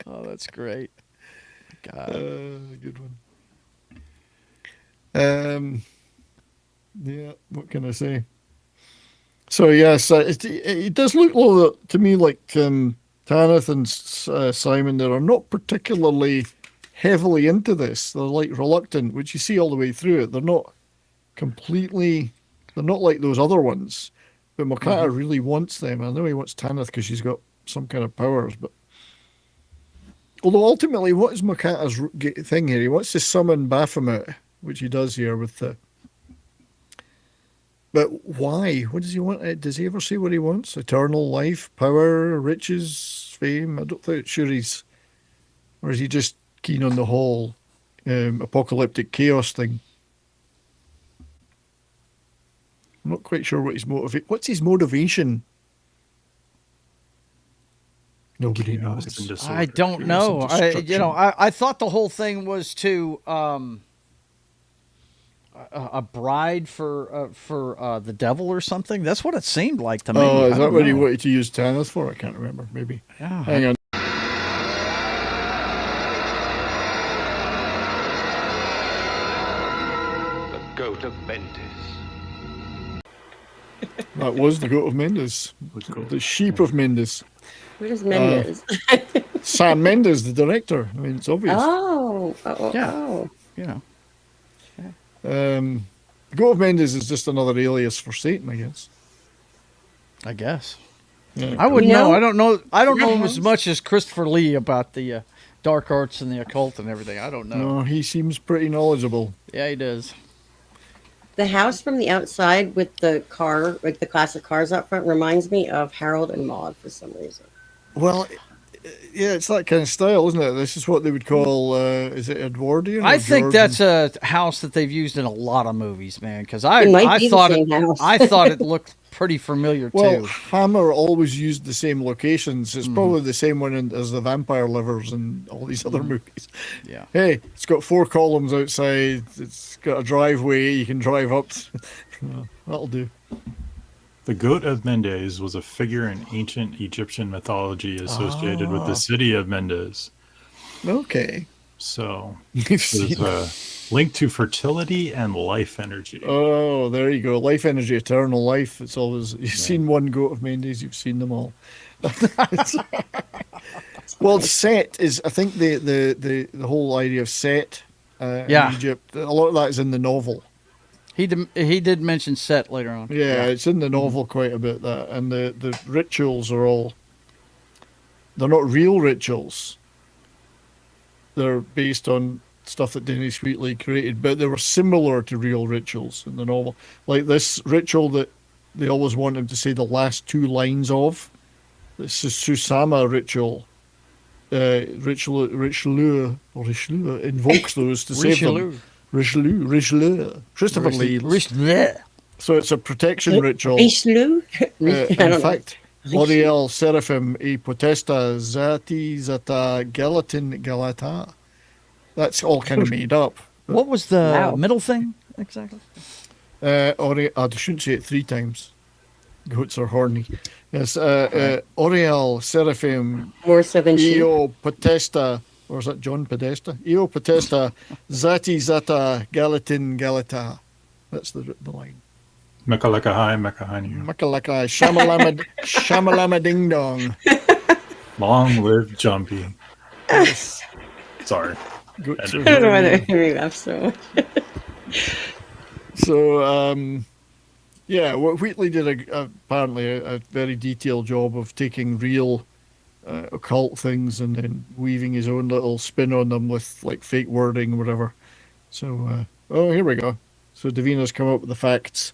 Oh, that's great. God. Good one. Yeah, what can I say? So yes, it does look to me like Tanith and Simon there are not particularly heavily into this. They're like reluctant, which you see all the way through it. They're not completely. They're not like those other ones. But Makata really wants them. I know he wants Tanith because she's got some kind of powers, but. Although ultimately, what is Makata's thing here? He wants to summon Baphomet, which he does here with the... But why? What does he want? Does he ever say what he wants? Eternal life, power, riches, fame? I don't think sure he's... Or is he just keen on the whole apocalyptic chaos thing? I'm not quite sure what his what's his motivation? Nobody knows. I don't know. I thought the whole thing was to a bride for the devil or something. That's what it seemed like to me. Oh, is that what he wanted to use Tanith for? I can't remember. Maybe. Yeah. Hang on. The goat of Mendes. That was the goat of Mendes. The sheep of Mendes. Where's Mendes? Sam Mendes, the director. I mean, it's obvious. Yeah. You know. The goat of Mendes is just another alias for Satan, I guess. Yeah. I wouldn't know. I don't know. I don't know as much as Christopher Lee about the dark arts and the occult and everything. I don't know. No, he seems pretty knowledgeable. Yeah, he does. The house from the outside with the car, like the classic cars up front, reminds me of Harold and Maude for some reason. Well, yeah, it's that kind of style, isn't it? This is what they would call, is it Edwardian? I think that's a house that they've used in a lot of movies, man. Because I thought it looked pretty familiar well, too. Hammer always used the same locations. It's probably the same one as the Vampire Livers and all these other movies. Yeah. Hey, it's got 4 columns outside. It's got a driveway. You can drive up. That'll do. The goat of Mendes was a figure in ancient Egyptian mythology associated with the city of Mendes. Okay. So Linked to fertility and life energy. Oh, there you go. Life energy, eternal life. It's always, you've seen one goat of Mendes, you've seen them all. Well, Set is, I think the whole idea of Set in Egypt, a lot of that is in the novel. He did mention Set later on. Yeah, it's in the novel quite a bit, that. And the rituals are all, they're not real rituals. They're based on stuff that Dennis Wheatley created, but they were similar to real rituals in the novel. Like this ritual that they always want him to say the last two lines of. This is Susama ritual. Richelieu invokes those to save them. Richelieu. Christopher Lee. Richelieu. So it's a protection ritual. Richelieu? In fact, Oriel Seraphim e Potesta Zati Zata Gelatin Galata. That's all kind of made up. What was the middle thing exactly? I shouldn't say it 3 times. Goats are horny. Yes, Oriel Seraphim More so than she. Eo Potesta, or is that John Podesta? Eo Potesta Zati Zata Galatin Galata. That's the line. Mekalekahai, Mekahani. Mekalekahai, Shamalama Ding Dong. Long live Jumpy. Yes. Sorry. I don't know why they're hearing that so much. So, yeah, Wheatley did apparently a very detailed job of taking real occult things and then weaving his own little spin on them with like fake wording or whatever. So, here we go. So Davina's come up with the facts.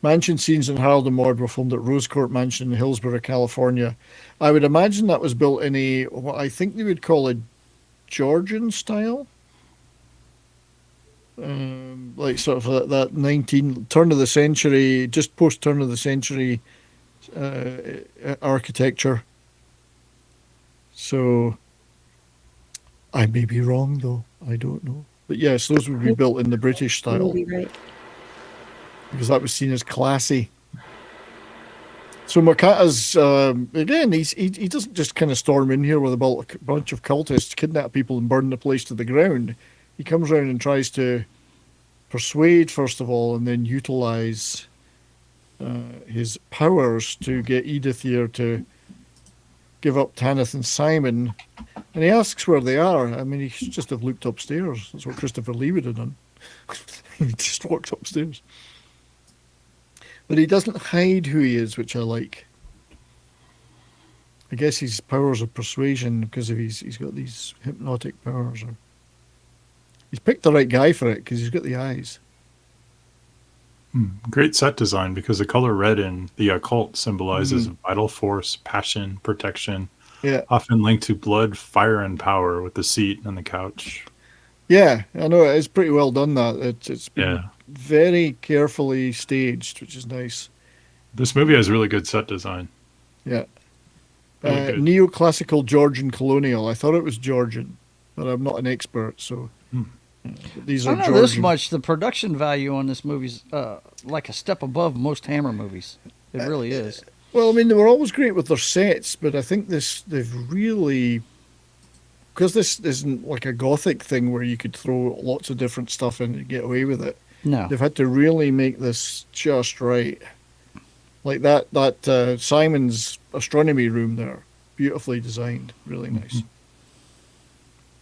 Mansion scenes in Harold and Maude were filmed at Rose Court Mansion in Hillsborough, California. I would imagine that was built in what I think they would call a Georgian style. Like sort of that turn of the century, just post turn of the century architecture. So I may be wrong though, I don't know. But yes, those would be built in the British style. Right. Because that was seen as classy. So Makata's, again, he doesn't just kind of storm in here with a bunch of cultists, kidnap people and burn the place to the ground. He comes around and tries to persuade, first of all, and then utilize his powers to get Edith here to give up Tanith and Simon. And he asks where they are. I mean, he should just have looked upstairs. That's what Christopher Lee would have done. He just walked upstairs. But he doesn't hide who he is, which I like. I guess his powers of persuasion, because of he's got these hypnotic powers. He's picked the right guy for it, because he's got the eyes. Great set design, because the color red in the occult symbolizes vital force, passion, protection. Yeah. Often linked to blood, fire, and power with the seat and the couch. Yeah, I know. It's pretty well done, that. It's been very carefully staged, which is nice. This movie has really good set design. Yeah. Really Neoclassical Georgian colonial. I thought it was Georgian, but I'm not an expert, so... These are I don't know this much. The production value on this movie's like a step above most Hammer movies. It really is. Well, I mean, they were always great with their sets, but I think they've really... Because this isn't like a Gothic thing where you could throw lots of different stuff in and get away with it. No. They've had to really make this just right. Like that Simon's astronomy room there. Beautifully designed. Really nice.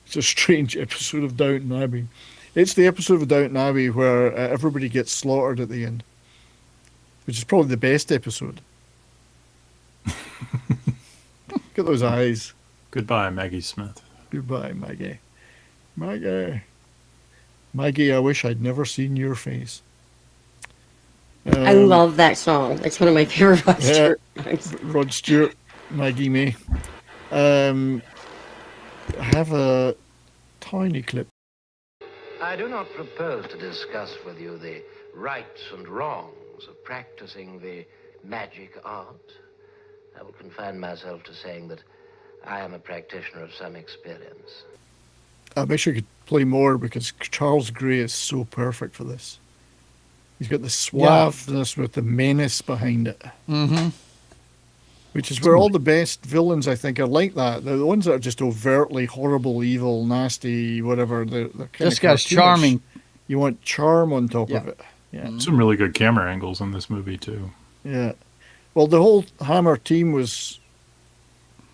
It's a strange episode of Downton Abbey. It's the episode of Downton Abbey where everybody gets slaughtered at the end. Which is probably the best episode. Look at those eyes. Goodbye, Maggie Smith. Goodbye, Maggie. Maggie, I wish I'd never seen your face. I love that song. It's one of my favorite Rod Stewart songs. Rod Stewart, Maggie May. I have a tiny clip. I do not propose to discuss with you the rights and wrongs of practicing the magic art. I will confine myself to saying that I am a practitioner of some experience. I wish I could play more because Charles Gray is so perfect for this. He's got the suaveness with the menace behind it. Mm-hmm. Which is where all the best villains, I think, are like that. They're the ones that are just overtly horrible, evil, nasty, whatever. They're kind this guy's charming. You want charm on top of it. Yeah. Some really good camera angles in this movie too. Yeah. Well, the whole Hammer team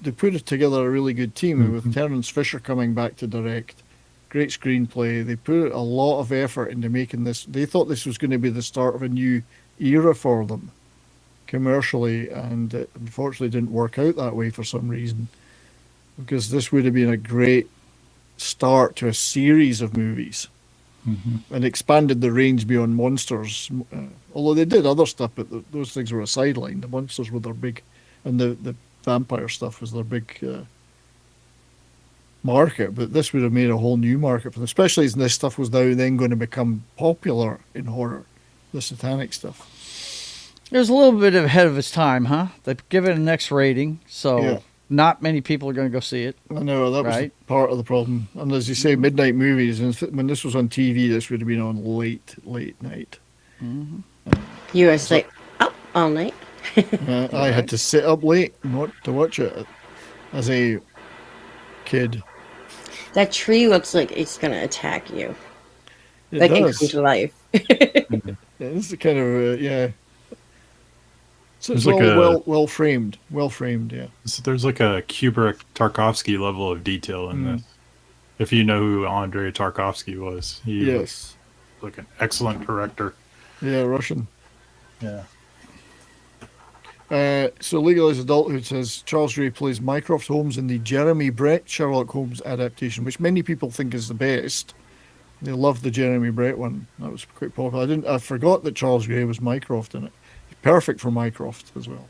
they put it together a really good team with Terence Fisher coming back to direct. Great screenplay. They put a lot of effort into making this. They thought this was going to be the start of a new era for them commercially, and it unfortunately didn't work out that way for some reason, because this would have been a great start to a series of movies and expanded the range beyond monsters. Although they did other stuff, but those things were a sideline. The monsters were their big, and the vampire stuff was their big market. But this would have made a whole new market for them, especially as this stuff was now then going to become popular in horror, the satanic stuff. It was a little bit ahead of its time, huh? They've given it an X rating, so not many people are going to go see it. I know, that was part of the problem. And as you say, midnight movies, and when this was on TV, this would have been on late night. You were like up all night. I had to sit up late to watch it as a kid. That tree looks like it's going to attack you. It like does. It come to life. This is kind of, So it's like all well framed, yeah. So there's like a Kubrick Tarkovsky level of detail in this. If you know who Andrei Tarkovsky was, he was like an excellent director. Yeah, Russian. Yeah. So Legalized Adulthood says Charles Gray plays Mycroft Holmes in the Jeremy Brett Sherlock Holmes adaptation, which many people think is the best. They love the Jeremy Brett one. That was quite popular. I forgot that Charles Gray was Mycroft in it. Perfect for Mycroft as well.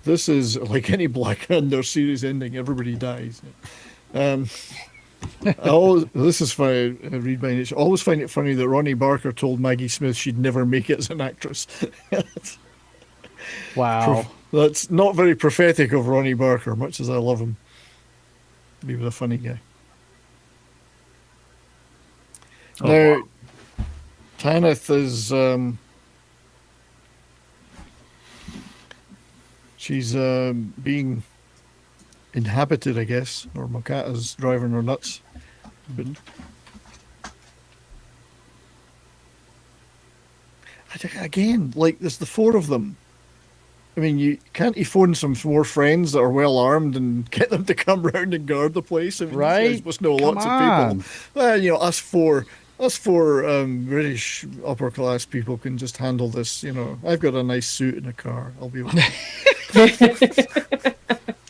This is like any Blackadder series ending. Everybody dies. This is funny. Read my niche. I always find it funny that Ronnie Barker told Maggie Smith she'd never make it as an actress. Wow. That's not very prophetic of Ronnie Barker, much as I love him. He was a funny guy. Now, Tanith is she's being inhabited, I guess, or Mokata's driving her nuts. But again, like there's the four of them. I mean, can't you phone some more friends that are well armed and get them to come round and guard the place? I mean, right? You guys must know lots of people. Well, us four British upper class people can just handle this. I've got a nice suit and a car. I'll be okay.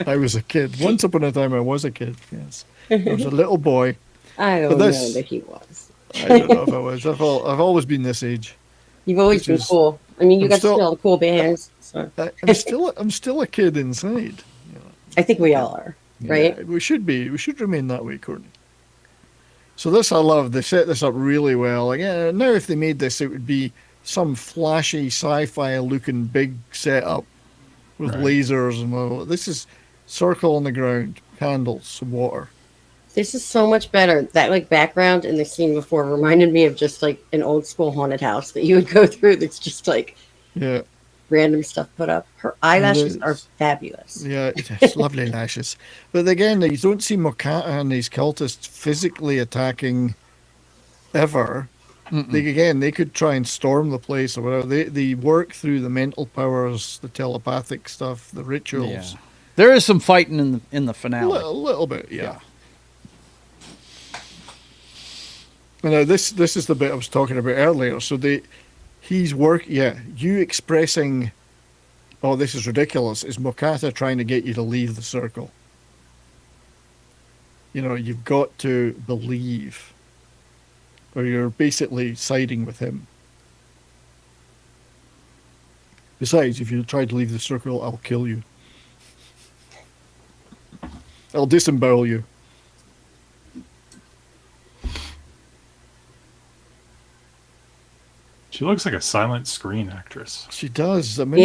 I was a kid. Once upon a time, I was a kid. Yes, I was a little boy. I don't know that he was. I don't know if I was. I've always been this age. You've always been cool. I mean, you got to see all the cool bands. So. I'm still a kid inside. I think we all are, right? Yeah, we should be. We should remain that way, Courtney. So this I love. They set this up really well. Like, now if they made this, it would be some flashy sci-fi looking big setup with lasers and all. This is circle on the ground, candles, some water. This is so much better. That background in the scene before reminded me of just like an old school haunted house that you would go through. That's just like random stuff put up. Her eyelashes are fabulous. Yeah, it's lovely lashes. But again, you don't see Mokata and these cultists physically attacking ever. They could try and storm the place or whatever. They work through the mental powers, the telepathic stuff, the rituals. Yeah. There is some fighting in the finale. A little bit, yeah. Now this is the bit I was talking about earlier. So you expressing, oh, this is ridiculous, is Mokata trying to get you to leave the circle. You've got to believe, or you're basically siding with him. Besides, if you try to leave the circle, I'll kill you. I'll disembowel you. She looks like a silent screen actress. She does. I mean,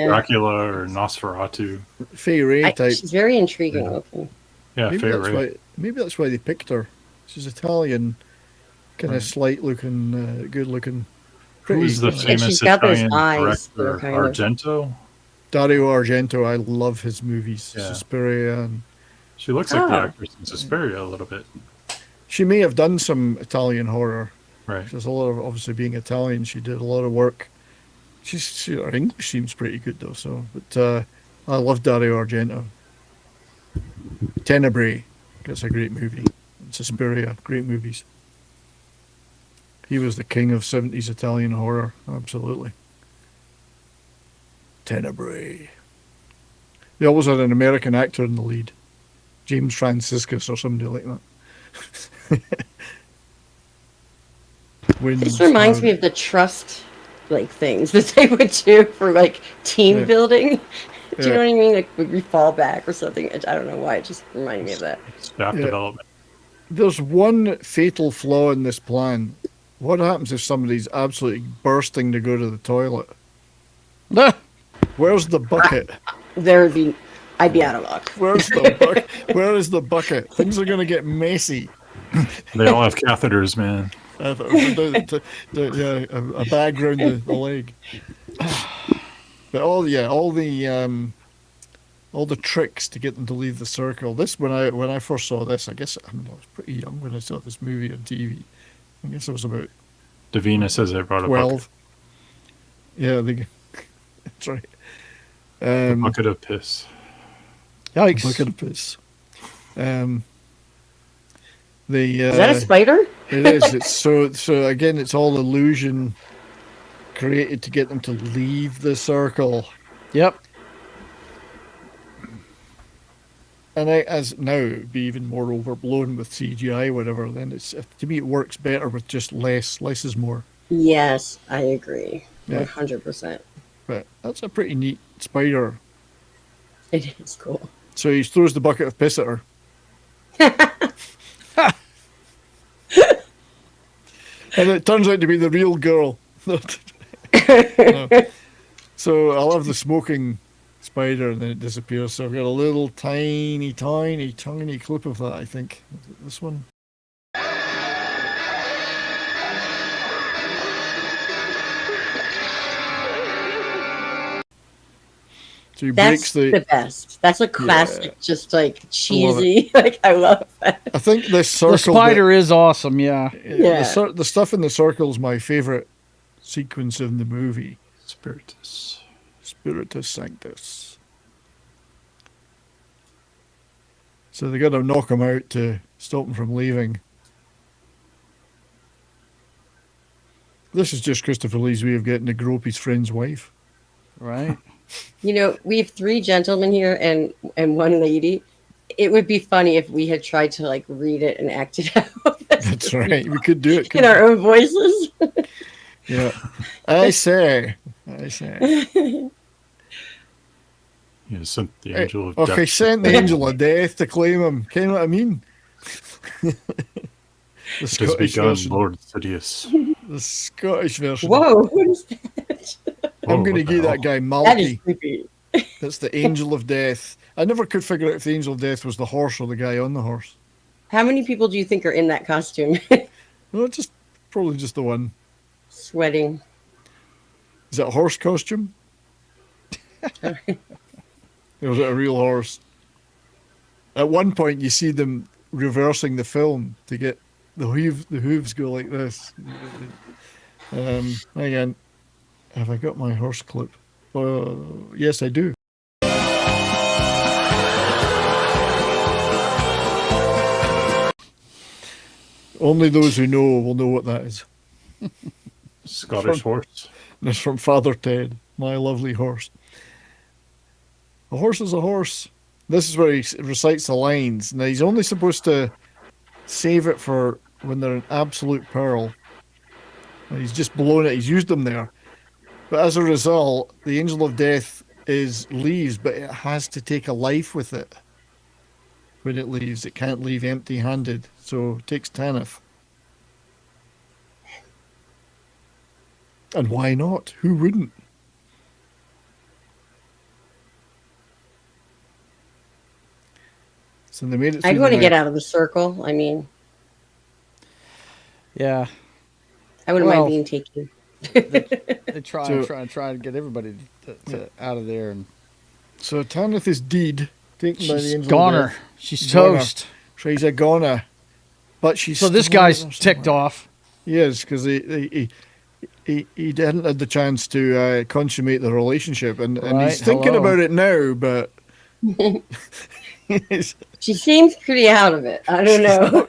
Dracula or Nosferatu. Fay Ray type. She's very intriguing looking. Yeah, Fay Ray. Maybe that's why they picked her. She's Italian, kind of slight looking, good looking. Who's the famous Italian director? Argento? Dario Argento. I love his movies. Suspiria. She looks like the actress in Suspiria a little bit. She may have done some Italian horror. Right. There's a lot of, obviously being Italian, she did a lot of work. Her English seems pretty good though. So, but I love Dario Argento. Tenebrae, that's a great movie. Suspiria, great movies. He was the king of 70s Italian horror, absolutely. Tenebrae. They always had an American actor in the lead, James Franciscus or somebody like that. This reminds me of the trust like things that they would do for like team building. Do you know what I mean? Like we fall back or something. I don't know why. It just reminded me of that. Staff development. There's one fatal flaw in this plan. What happens if somebody's absolutely bursting to go to the toilet? Where's the bucket? I'd be out of luck. Where's the bucket? Where is the bucket? Things are going to get messy. They all have catheters, man. A bag around the leg. But all the tricks to get them to leave the circle. This when I first saw this, I guess I was pretty young when I saw this movie on TV. I guess I was about Davina says I brought 12. a bucket. Yeah, that's right. A bucket of piss. Yikes! Bucket of piss. Is that a spider? It is. It's so again. It's all illusion created to get them to leave the circle. Yep. And as now it'd be even more overblown with CGI, whatever. Then to me it works better with just less. Less is more. Yes, I agree. Yeah. 100%. But that's a pretty neat spider. It is cool. So he throws the bucket of piss at her. And it turns out to be the real girl. No. So I'll have the smoking spider and then it disappears. So I've got a little tiny clip of that, I think. Is it this one? So he breaks the best. That's a classic, just like cheesy. Like I love that. I think this circle. The spider is awesome. Yeah. The stuff in the circle is my favorite sequence in the movie. Spiritus Sanctus. So they got to knock him out to stop him from leaving. This is just Christopher Lee's way of getting to grope his friend's wife. Right. You know, we have 3 gentlemen here and 1 lady. It would be funny if we had tried to like read it and act it out. That's right. We could do it in our own voices. Yeah. I say. You sent the angel of death. Okay, sent the angel of death to claim him. Can you know what I mean? The Scottish version. Lord Sidious. The Scottish version. Whoa, what is that? I'm going to give that guy Malky. That is creepy. That's the angel of death. I never could figure out if the angel of death was the horse or the guy on the horse. How many people do you think are in that costume? No, probably just the one. Sweating. Is that a horse costume? Or was it a real horse? At one point, you see them reversing the film to get the hooves go like this. Again, have I got my horse clip? Yes, I do. Only those who know will know what that is. Scottish horse. That's from Father Ted, my lovely horse. A horse is a horse. This is where he recites the lines. Now, he's only supposed to save it for when they're in absolute peril. And he's just blown it. He's used them there. But as a result, the angel of death leaves, but it has to take a life with it. When it leaves, it can't leave empty-handed. So it takes Tanith. And why not? Who wouldn't? So they made it. I'd want to get out of the circle. I mean, yeah, I wouldn't mind being taken. They try to get everybody to out of there, and so Tanith is dead, taken by the angel. Goner. She's toast. She's a goner. But she's so this guy's ticked off. He is, because he hadn't had the chance to consummate the relationship, and he's thinking about it now, but she seems pretty out of it. I don't know.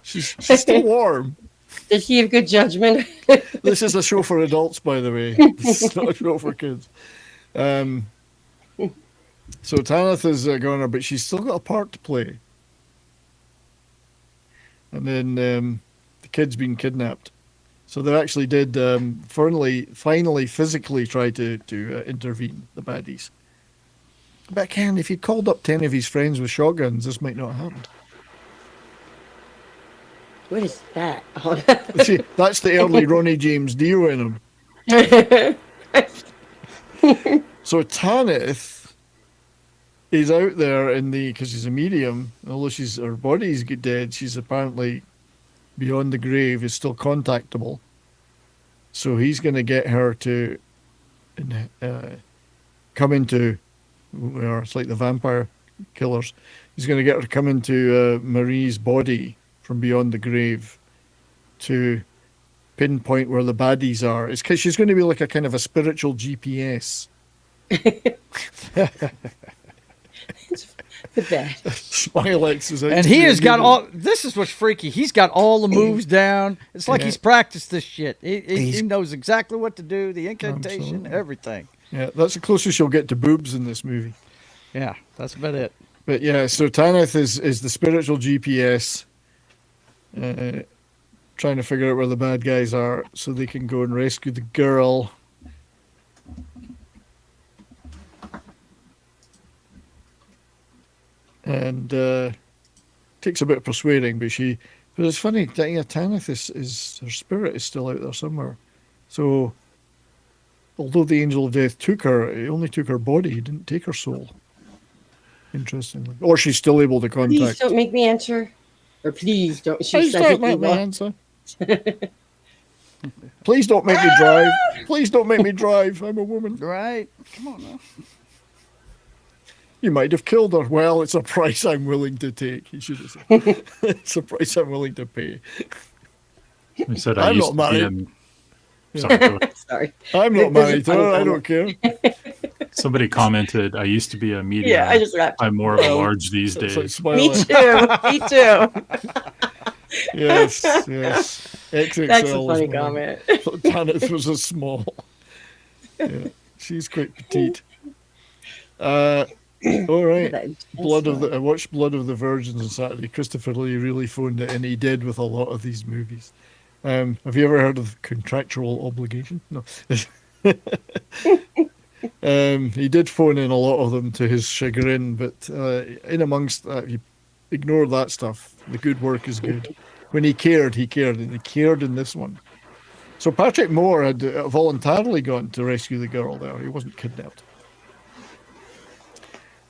she's still warm. Does she have good judgment? This is a show for adults, by the way. It's not a show for kids. So Tanith is going her, but she's still got a part to play. And then the kid's been kidnapped. So they actually did finally physically try to intervene, the baddies. But Ken, if he'd called up 10 of his friends with shotguns, this might not have happened. What is that? See, that's the early Ronnie James Dio in him. So Tanith is out there because she's a medium, although her body's dead, she's apparently beyond the grave, is still contactable. So he's going to get her to come into, it's like the vampire killers. He's going to get her to come into Marie's body from beyond the grave to pinpoint where the baddies are. It's because she's going to be like a kind of a spiritual GPS. The best. Smilex is out. And he has got all. This is what's freaky. He's got all the moves down. It's like he's practiced this shit. He knows exactly what to do, the incantation, absolutely. Everything. Yeah, that's the closest you'll get to boobs in this movie. Yeah, that's about it. But yeah, so Tanith is the spiritual GPS, trying to figure out where the bad guys are so they can go and rescue the girl. And takes a bit of persuading, but it's funny that Tanith is her spirit is still out there somewhere. So although the angel of death took her, he only took her body, he didn't take her soul. Interestingly. Or she's still able to contact. Please don't make me answer. Or please don't. Please don't make me answer. Please don't make me drive. Please don't make me drive. I'm a woman. Right. Come on now. You might have killed her. Well, it's a price I'm willing to take. He should have said. It's a price I'm willing to pay. He said, I'm not married. Sorry. I'm not married to her. I don't care. Somebody commented, I used to be a medium. Yeah, I just got I'm more of a large these days. Like me too. Me too. Yes. XXL. That's a funny comment. Tanith was a small. Yeah, she's quite petite. All right. I watched Blood of the Virgins on Saturday. Christopher Lee really phoned it, and he did with a lot of these movies. Have you ever heard of contractual obligation? No. He did phone in a lot of them to his chagrin, but in amongst that, you ignore that stuff. The good work is good. When he cared, and he cared in this one. So Patrick Moore had voluntarily gone to rescue the girl there. He wasn't kidnapped.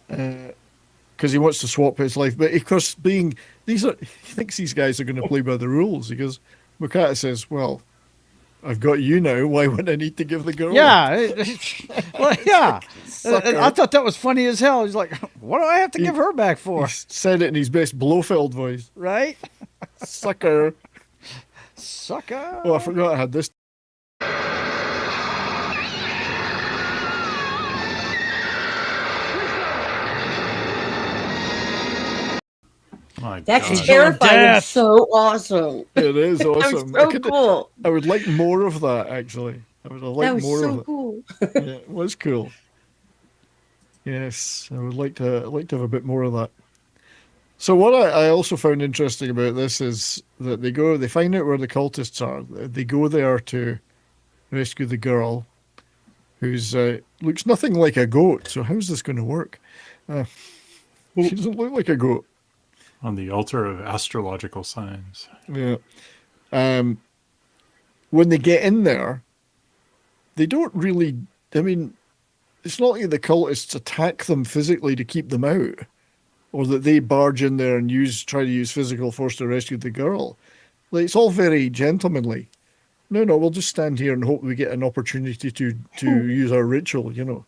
Because he wants to swap his life. But of course, he thinks these guys are going to play by the rules. Because Mukata says, well, I've got you now. Why would I need to give the girl? Yeah. Well, yeah. I thought that was funny as hell. He's like, what do I have to give her back for? He said it in his best Blofeld voice. Right? Sucker. Sucker. Oh, I forgot I had this. That's terrifying. It's so awesome. It is awesome. That was so cool. I would like more of that, actually. I would have liked more of it. Cool. Yeah, it was cool. Yes, I would like to have a bit more of that. So what I also found interesting about this is that they find out where the cultists are. They go there to rescue the girl, who's looks nothing like a goat. So how's this going to work? She doesn't look like a goat. On the altar of astrological signs. Yeah. When they get in there, they don't really. I mean, it's not like the cultists attack them physically to keep them out, or that they barge in there and try to use physical force to rescue the girl. Like, it's all very gentlemanly. No, we'll just stand here and hope we get an opportunity to use our ritual, you know.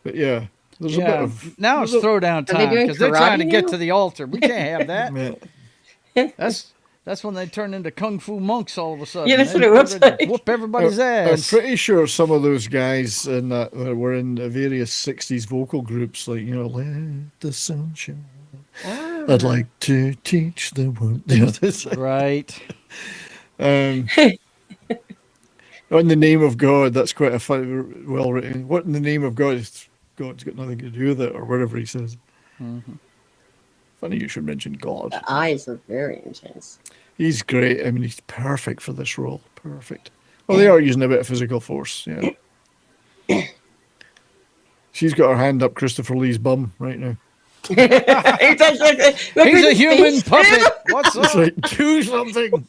But yeah. There's a bit of now it's throwdown time because they're trying to get to the altar. We can't have that. That's when they turn into kung fu monks all of a sudden. Yeah, that's what it looks like. Whoop everybody's ass. I'm pretty sure some of those guys in that were in the various 60s vocal groups, like, Let the Sun Shine. I'd like to teach the world. Right. In the name of God, that's quite a fun, well written. What in the name of God? God's got nothing to do with it, or whatever he says. Mm-hmm. Funny you should mention God. The eyes are very intense. He's great. I mean, he's perfect for this role. Perfect. Well, they are using a bit of physical force. Yeah. She's got her hand up Christopher Lee's bum right now. He's a human puppet. What's up? He's like, do something.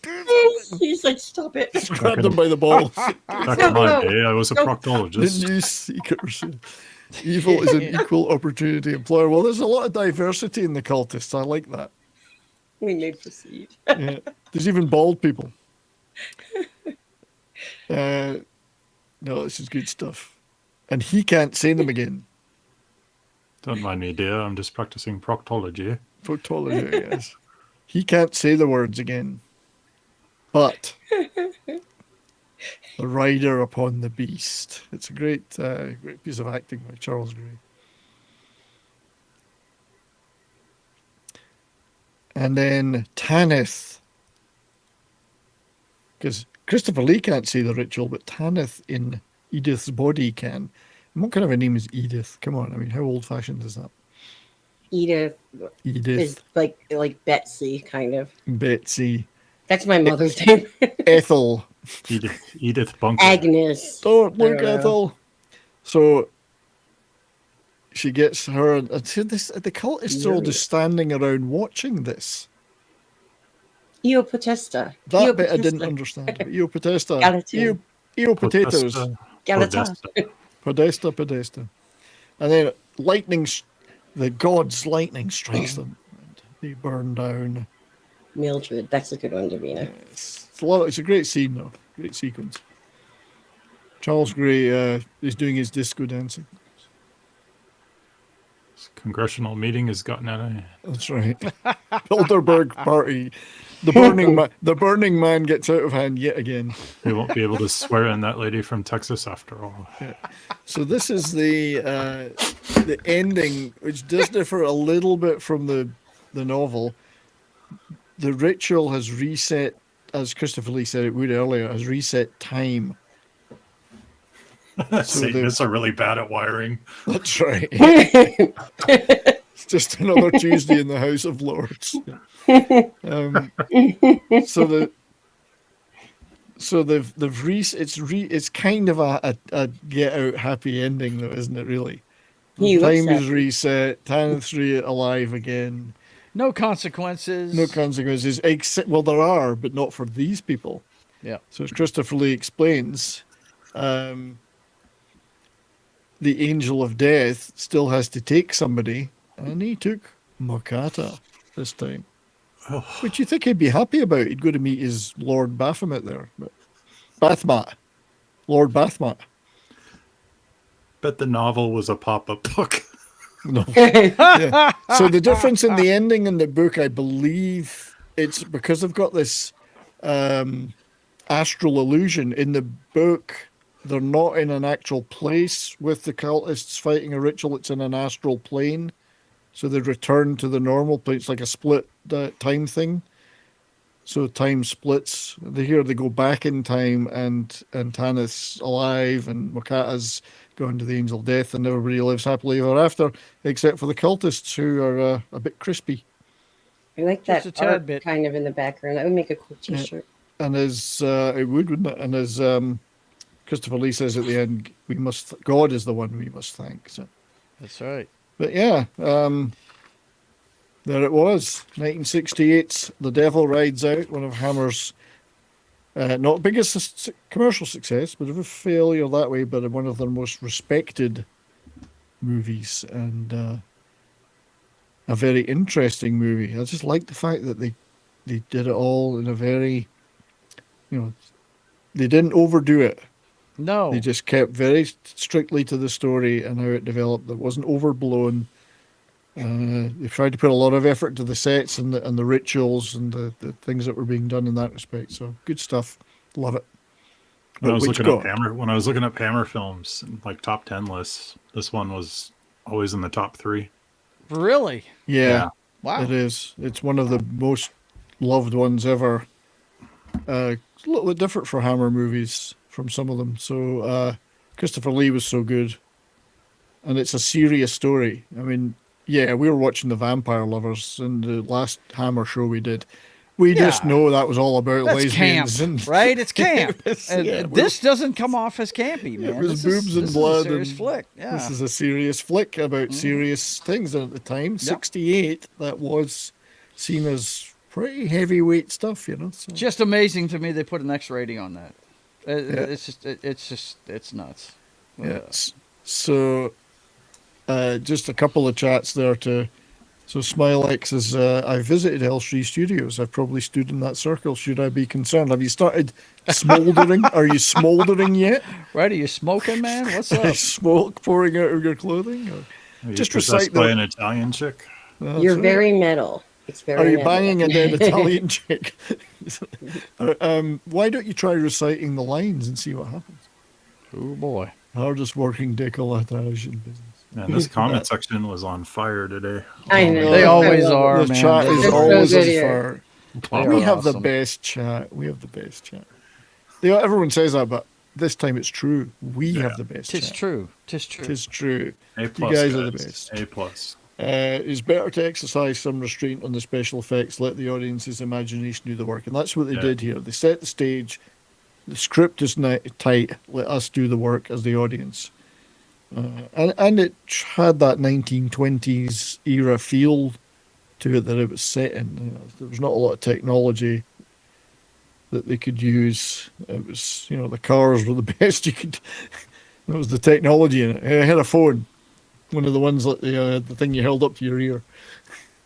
He's like, stop it. Just grabbed him by the balls. Back in my day, I was a proctologist. Didn't use secret. Evil is an equal opportunity employer. Well, there's a lot of diversity in the cultists. I like that. We may proceed. Yeah. There's even bald people. No, this is good stuff. And he can't say them again. Don't mind me, dear. I'm just practicing proctology. Proctology, yes. He can't say the words again. But the rider upon the beast. It's a great piece of acting by Charles Gray. And then Tanith. Because Christopher Lee can't say the ritual, but Tanith in Edith's body can. And what kind of a name is Edith? Come on, I mean, how old-fashioned is that? Edith is like Betsy, kind of. Betsy. That's my mother's name. Ethel. Edith Bunker. Agnes. Don't look, Ethel. So she gets her. The cultists are all just standing around watching this. Io Potesta. That bit I didn't understand. Io Potesta. Io potatoes. Galata. Podesta. And then the god's lightning strikes them. And they burn down. Mildred. That's a good one, Davina. Yes. It's a great scene, though. Great sequence. Charles Gray is doing his disco dancing. This congressional meeting has gotten out of hand. That's right. Bilderberg party. The Burning Man gets out of hand yet again. We won't be able to swear in that lady from Texas after all. Yeah. So this is the ending, which does differ a little bit from the novel. The ritual has reset, as Christopher Lee said it would earlier, has reset time. Satanists are really bad at wiring. That's right. It's just another Tuesday in the House of Lords. It's kind of a get out happy ending though, isn't it? Really, time is reset. Tanith's alive again. No consequences. No consequences. Except, well, there are, but not for these people. Yeah. So as Christopher Lee explains, the Angel of Death still has to take somebody, and he took Mokata this time. Oh. Which you think he'd be happy about. He'd go to meet his Lord Baphomet there. But Lord Bathmat. Bet the novel was a pop-up book. No. Yeah. So the difference in the ending in the book, I believe, it's because I've got this astral illusion. In the book, they're not in an actual place with the cultists fighting a ritual. It's in an astral plane. So they return to the normal plane. It's like a split time thing. So time splits. They go back in time, and Tanith's alive, and Mokata's gone to the Angel of Death, and everybody lives happily ever after, except for the cultists who are a bit crispy. I like that art bit kind of in the background. That would make a cool T-shirt. And as it would, wouldn't it? And as Christopher Lee says at the end, God is the one we must thank. So that's right. But yeah, there it was, 1968's The Devil Rides Out, one of Hammer's not biggest commercial success, but of a failure that way, but one of their most respected movies, and a very interesting movie. I just like the fact that they did it all in a very, they didn't overdo it. No. They just kept very strictly to the story and how it developed. It wasn't overblown. They tried to put a lot of effort to the sets and the rituals and the things that were being done in that respect. So good stuff. Love it. When I was looking up Hammer films, like top 10 lists, this one was always in the top 3. Really? Yeah. Wow. It is. It's one of the most loved ones ever. It's a little bit different for Hammer movies from some of them. So Christopher Lee was so good. And it's a serious story. I mean, yeah, we were watching The Vampire Lovers in the last Hammer show we did. We just know that was all about lesbians. Camp, right? It's camp. This doesn't come off as campy, man. It was boobs and blood. This is a serious flick. Yeah. This is a serious flick about serious things. And at the time, 68, that was seen as pretty heavyweight stuff, you know. So. Just amazing to me they put an X rating on that. It's nuts. Yes. So just a couple of chats there to... So Smilex says, I visited L3 Studios. I've probably stood in that circle. Should I be concerned? Have you started smoldering? Are you smoldering yet? Right, are you smoking, man? What's up? Smoke pouring out of your clothing? Or just possessed by an Italian chick? You're very metal. It's very Are you metal. banging a dead Italian chick? Why don't you try reciting the lines and see what happens? Oh, boy. Hardest working décolletage in business. Man, this comment section was on fire today. I know. They always are, The man. chat is always on fire. They We are have the awesome. best chat. We have the best chat. Everyone says that, but this time it's true. We have the best Tis chat. true. Tis true. Tis true. A+, You guys are the best. A+. It's better to exercise some restraint on the special effects, let the audience's imagination do the work. And that's what they did here. They set the stage. The script is tight. Let us do the work as the audience. And it had that 1920s era feel to it that it was set in. You know, there was not a lot of technology that they could use. It was, the cars were the best you could. That was the technology in it. I had a phone, one of the ones that the thing you held up to your ear.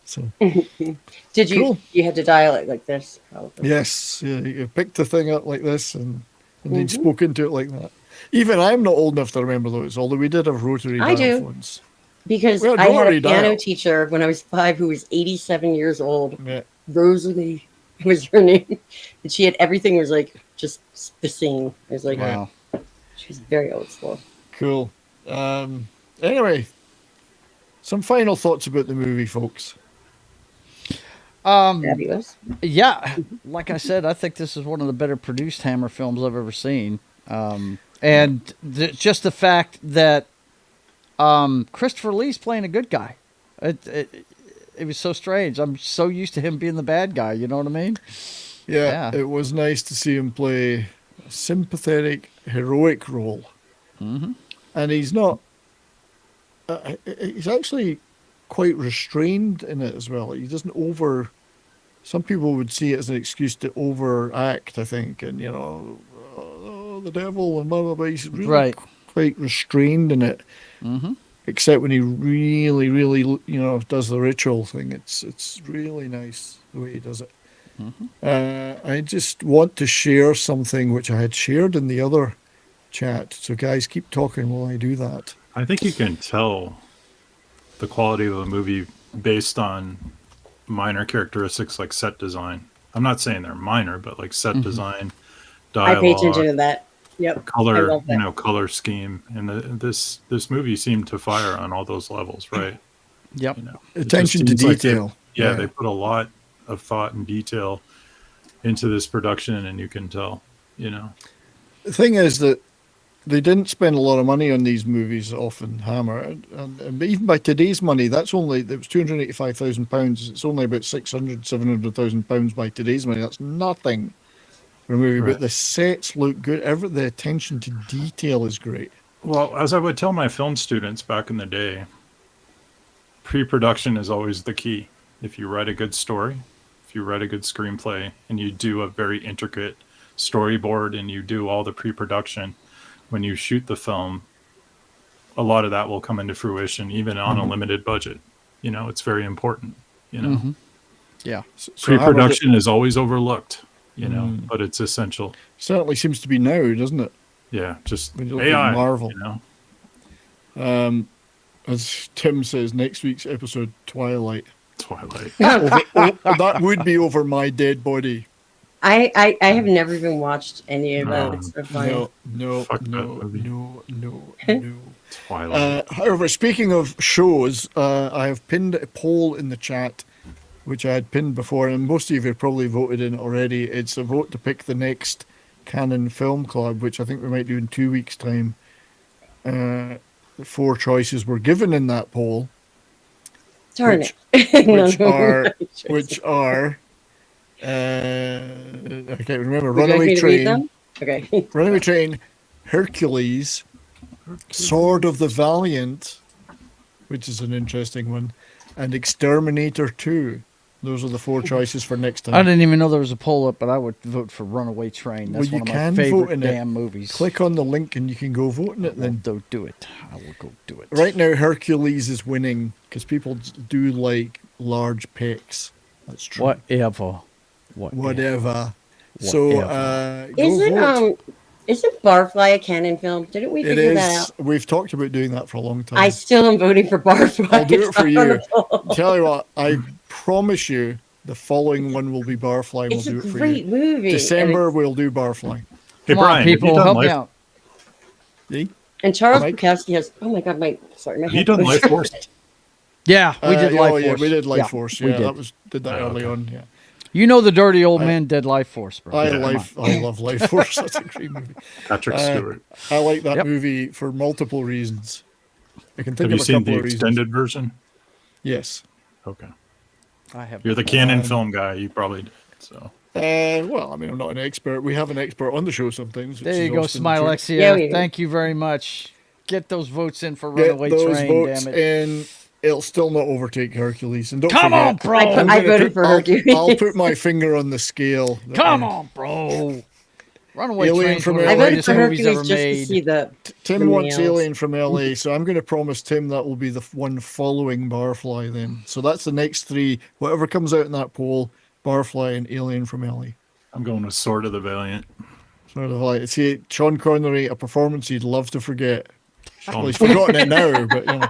So did you? Cool. You had to dial it like this, probably. Yes, you picked the thing up like this and then spoke into it like that. Even I'm not old enough to remember those, although we did have rotary dial phones. Because I had a piano teacher when I was 5 who was 87 years old. Yeah. Rosalie was her name. And she had everything was like just the same. It was like, wow. She was very old school. Cool. Anyway, some final thoughts about the movie, folks. Fabulous. Yeah, like I said, I think this is one of the better produced Hammer films I've ever seen. And just the fact that Christopher Lee's playing a good guy. It was so strange. I'm so used to him being the bad guy. You know what I mean? Yeah. It was nice to see him play a sympathetic, heroic role. Mm-hmm. And he's not... he's actually quite restrained in it as well. He doesn't over... Some people would see it as an excuse to overact, I think. And, the devil and blah, blah, blah. He's really quite restrained in it. Mm-hmm. Except when he really, really, does the ritual thing. It's really nice the way he does it. Mm-hmm. I just want to share something which I had shared in the other chat. So guys, keep talking while I do that. I think you can tell the quality of a movie based on minor characteristics like set design. I'm not saying they're minor, but like set design, dialogue. I pay attention to that. Yep. Color, color scheme, and this movie seemed to fire on all those levels, right? Yep. Attention to detail. They put a lot of thought and detail into this production, and you can tell. The thing is that they didn't spend a lot of money on these movies often, Hammer, and even by today's money, it was £285,000. It's only about £700,000 by today's money. That's nothing. Movie, but the sets look good. The attention to detail is great. Well, as I would tell my film students back in the day, pre-production is always the key. If you write a good story, if you write a good screenplay, and you do a very intricate storyboard and you do all the pre-production, when you shoot the film, a lot of that will come into fruition, even on a limited budget. It's very important. Mm-hmm. Yeah. So pre-production is always overlooked. But it's essential. Certainly seems to be now, doesn't it? Yeah, just When you look AI. at Marvel. You know? As Tim says, next week's episode, Twilight. Twilight. That would be over my dead body. I have never even watched any of that. It's so funny. No. Twilight. However, speaking of shows, I have pinned a poll in the chat, which I had pinned before, and most of you have probably voted in it already. It's a vote to pick the next Canon Film Club, which I think we might do in 2 weeks' time. The 4 choices were given in that poll. Darn it. Which are I can't remember. Runaway Train. Okay. Runaway Train, Hercules, Sword of the Valiant, which is an interesting one, and Exterminator 2. Those are the 4 choices for next time. I didn't even know there was a poll up, but I would vote for Runaway Train. That's one of my favorite damn movies. Click on the link and you can go vote in it then. Don't do it. I will go do it. Right now, Hercules is winning because people do like large pecs. That's true. Whatever. So, isn't Barfly a Canon film? Didn't we figure that out? We've talked about doing that for a long time. I still am voting for Barfly. I'll do it for you. Tell you what, I promise you, the following one will be Barfly. It's we'll a do it for great you. movie. December, we'll do Barfly. Hey, Come on, people, help me out. And Charles Bukowski has. Oh my God, my He done Life Force. Yeah, we did Life Force. Yeah, we did Life Force. Yeah, we did that early on. Yeah. You know the dirty old man did Life Force, bro. I love Life Force. That's a great movie. Patrick Stewart. I like that movie for multiple reasons. I can think Have of you a seen couple the of reasons. extended version? Yes. Okay. I have. You're the Canon film guy. You probably did. So. Well, I mean, I'm not an expert. We have an expert on the show sometimes. There you go, Smilexia. Thank you very much. Get those votes in for Runaway Train, damn it. And it'll still not overtake Hercules. And don't Come forget, on, bro. I voted for Hercules. I'll put my finger on the scale. Come on, bro. Runaway Alien Train from from LA. the greatest movies ever just to made. see the Tim wants Alien from LA, so I'm going to promise Tim that will be the one following Barfly then. So that's the next 3. Whatever comes out in that poll, Barfly and Alien from LA. I'm going with Sword of the Valiant. Sort of like, see, Sean Connery, a performance he'd love to forget. Well, he's forgotten it now, but you know.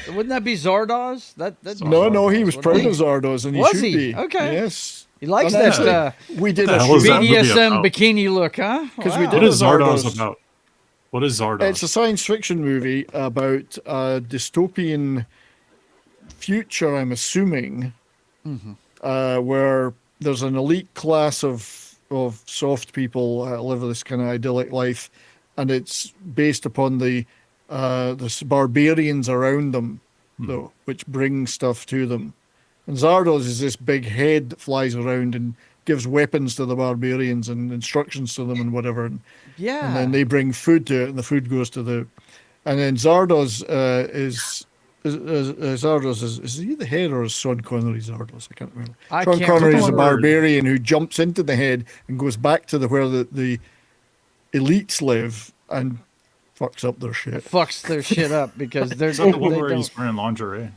Wouldn't that be Zardoz? No, he was proud of Zardoz, and he should be. Okay. Yes. He likes that we did a BDSM bikini look, huh? Because we did What is Zardoz about? What is Zardoz? It's a science fiction movie about a dystopian future, I'm assuming, where there's an elite class of soft people live this kind of idyllic life, and it's based upon the barbarians around them, though, which bring stuff to them. And Zardoz is this big head that flies around and gives weapons to the barbarians and instructions to them and whatever. And then they bring food to it, and the food goes to the. And then Zardoz is he the head or is Sean Connery Zardoz? I can't remember. Sean Connery is a barbarian who jumps into the head and goes back to where the elites live and fucks up their shit. Fucks their shit up because they're. Is that the one where he's wearing lingerie?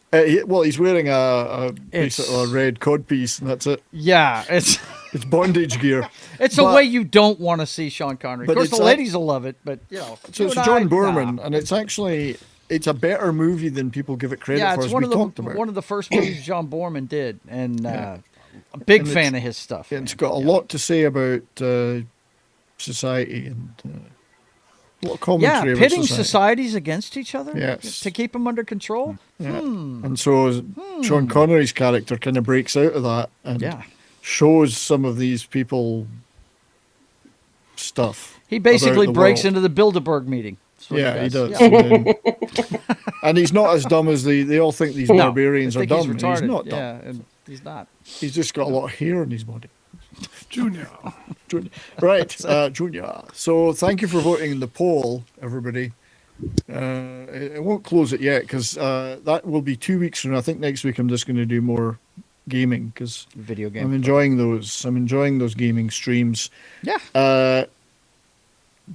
Well, he's wearing a red codpiece, and that's it. Yeah, it's bondage gear. It's a way you don't want to see Sean Connery. Of course, the ladies will love it, but you know. So it's John Boorman, and it's a better movie than people give it credit for. It's one of the first movies John Boorman did, and a big fan of his stuff. It's got a lot to say about society and. A lot of commentary about pitting societies against each other to keep them under control. Yeah. And so Sean Connery's character kind of breaks out of that and shows some of these people stuff. He basically breaks into the Bilderberg meeting. Yeah, he does. Yeah. And he's not as dumb as they all think these barbarians are dumb. He's not dumb. Yeah, and he's not. He's just got a lot of hair in his body. Junior. Right, Junior. So thank you for voting in the poll, everybody. I won't close it yet because that will be 2 weeks from now. I think next week I'm just going to do more gaming because video game. I'm enjoying those. I'm enjoying those gaming streams. Yeah.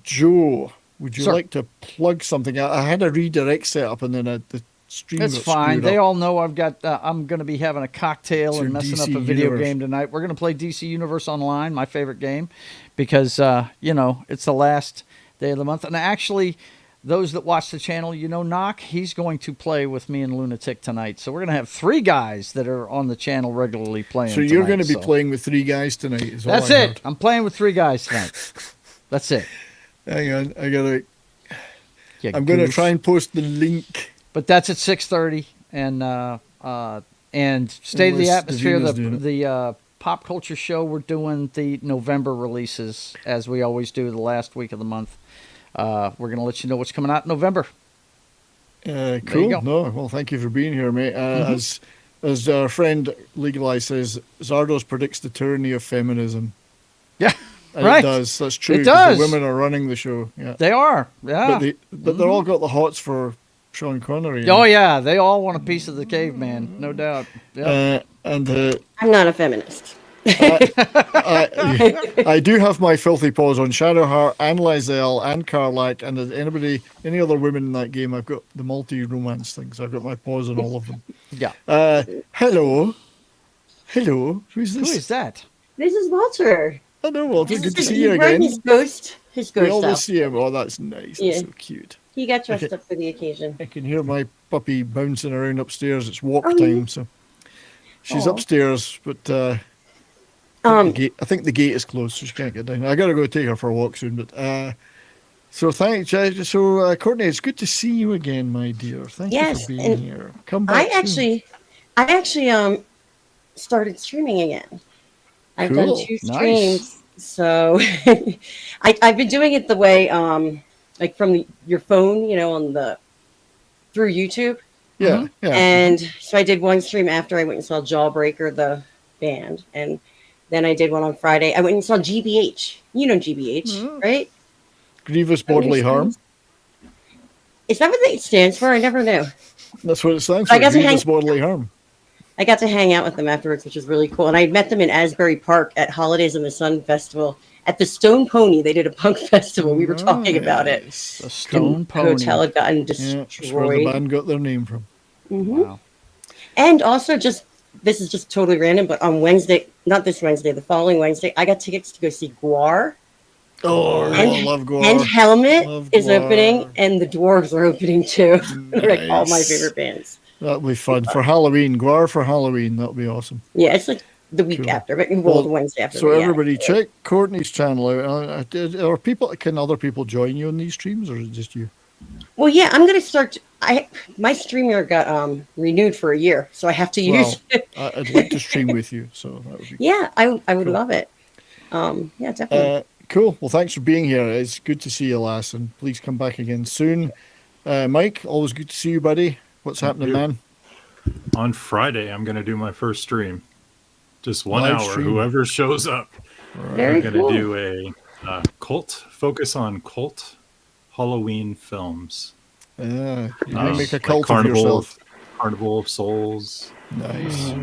Joe, would you like to plug something? I had a redirect set up and then the stream. It's fine. They all know I'm going to be having a cocktail and messing DC up a video Universe game tonight. We're going to play DC Universe Online, my favorite game, because it's the last day of the month. And actually, those that watch the channel, Knock, he's going to play with me and Lunatic tonight. So we're going to have 3 guys that are on the channel regularly playing. So you're going to be playing with 3 guys tonight. That's it. I'm playing with 3 guys tonight. That's it. Hang on, I'm going to try and post the link. But that's at 6:30, and State of the Atmosphere, the pop culture show. We're doing the November releases as we always do the last week of the month. We're going to let you know what's coming out in November. Cool. No, well, thank you for being here, mate. As our friend Legalize says, Zardos predicts the tyranny of feminism. Yeah. And right. It does. That's true. It does. The women are running the show. Yeah. They are. Yeah. But they're all got the hots for Sean Connery. Oh, yeah. They all want a piece of the caveman. No doubt. Yep. I'm not a feminist. I do have my filthy paws on Shadowheart and Lizelle and Carlac and any other women in that game. I've got the multi-romance things. I've got my paws on all of them. Yeah. Hello. Who's this? Who is that? This is Walter. Hello, Walter. Good to see you again. His ghost. We always see him. Oh, that's nice. Yeah. That's so cute. He got dressed up for the occasion. I can hear my puppy bouncing around upstairs. It's walk time, so she's upstairs, but I think the gate is closed, so she can't get down. I gotta go take her for a walk soon. But so thanks. So Courtney, it's good to see you again, my dear. Thank you for being here. Come back. I actually started streaming again. I've done 2 streams, so I've been doing it the way like from your phone, through YouTube. Yeah. And so I did one stream after I went and saw Jawbreaker, the band, and then I did one on Friday. I went and saw GBH. You know GBH, right? Grievous bodily harm. Is that what it stands for? I never knew. That's what it stands for. Grievous bodily harm. I got to hang out with them afterwards, which was really cool. And I met them in Asbury Park at Holidays in the Sun Festival. At the Stone Pony, they did a punk festival. We were talking about it. The Stone Pony. The hotel had gotten destroyed. Yeah, that's where the band got their name from. Mm-hmm. Wow. And also, this is just totally random, but on Wednesday, not this Wednesday, the following Wednesday, I got tickets to go see Guar. I love Guar. And Helmet is opening, and the Dwarves are opening too. They're like all my favorite bands. That'll be fun for Halloween. Guar for Halloween. That'll be awesome. Yeah, it's like the week after, but the Wednesday after. So everybody, check Courtney's channel out. Can other people join you on these streams, or is it just you? Well, yeah, I'm gonna start. My streamer got renewed for a year, so I have to use. I'd like to stream with you, so that would be. Yeah, I would love it. Yeah, definitely. Cool. Well, thanks for being here. It's good to see you, lass, and please come back again soon. Mike, always good to see you, buddy. What's happening, man? On Friday, I'm going to do my first stream. Just 1 Live hour. stream. Whoever shows up. Very I'm going to cool. do a focus on cult Halloween films. You make a cult like of yourself. Carnival of Souls. Nice.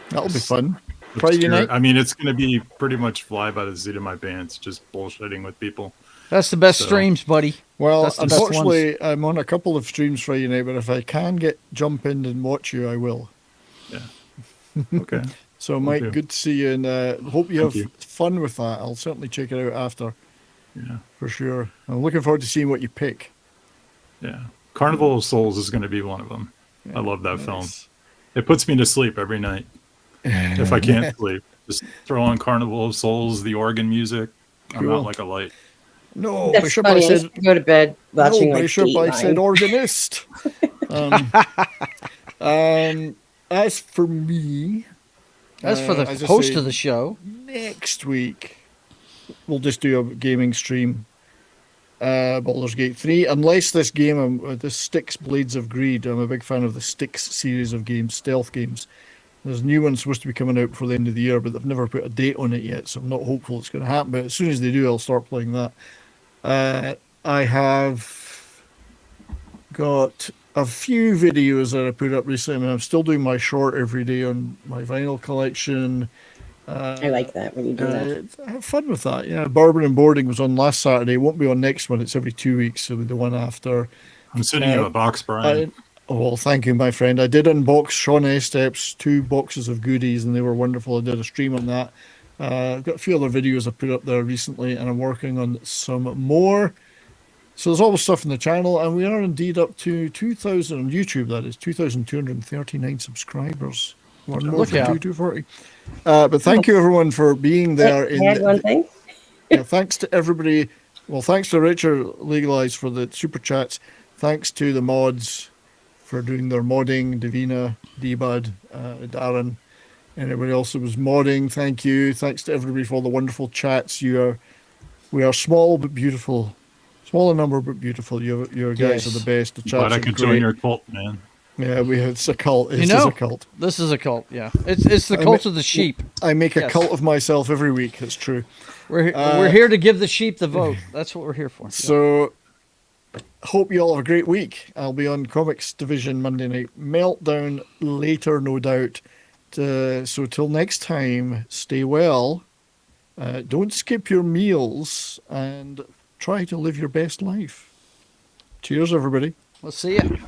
That'll be fun. Friday night? I mean, it's going to be pretty much fly by the seat of my pants, just bullshitting with people. That's the best streams, buddy. Well, unfortunately, I'm on a couple of streams Friday night, but if I can jump in and watch you, I will. Yeah. Okay. So, Mike, good to see you, and hope you have fun with that. I'll certainly check it out after. Yeah. For sure. I'm looking forward to seeing what you pick. Yeah. Carnival of Souls is going to be one of them. Yeah, I love that film. It puts me to sleep every night. If I can't sleep, just throw on Carnival of Souls, the organ music. I'm out like a light. No, that's funny. I used to go to bed watching I said organist. As for me, as for the host of the show, next week we'll just do a gaming stream. Baldur's Gate 3, unless this game, the Styx Blades of Greed. I'm a big fan of the Styx series of games, stealth games. There's a new one supposed to be coming out before the end of the year, but they've never put a date on it yet, so I'm not hopeful it's going to happen. But as soon as they do, I'll start playing that. I have got a few videos that I put up recently. I mean, I'm still doing my short every day on my vinyl collection. I like that when you do that. Have fun with that. Yeah, Bourbon and Boarding was on last Saturday. It won't be on next one. It's every 2 weeks, so the one after. I'm sending you a box, Brian. Oh, well, thank you, my friend. I did unbox Sean Estep's 2 boxes of goodies, and they were wonderful. I did a stream on that. I've got a few other videos I put up there recently, and I'm working on some more. So there's always stuff on the channel, and we are indeed up to 2,000 on YouTube. That is 2,239 subscribers. One more for 240. But thank you, everyone, for being there. Add one thing. Yeah, thanks to everybody. Well, thanks to Richard Legalize for the super chats. Thanks to the mods for doing their modding. Davina, D-Bud, Darren, and everybody else that was modding. Thank you. Thanks to everybody for all the wonderful chats. We are small but beautiful. Small in number but beautiful. Your guys are the best. The chats Glad I could join your cult, man. Yeah, it's a cult. It's a cult. This is a cult. Yeah, it's the cult of the sheep. I make a cult of myself every week. It's true. We're here to give the sheep the vote. That's what we're here for. So, hope you all have a great week. I'll be on Comics Division Monday Night Meltdown later, no doubt. So till next time, stay well. Don't skip your meals and try to live your best life. Cheers, everybody. We'll see you.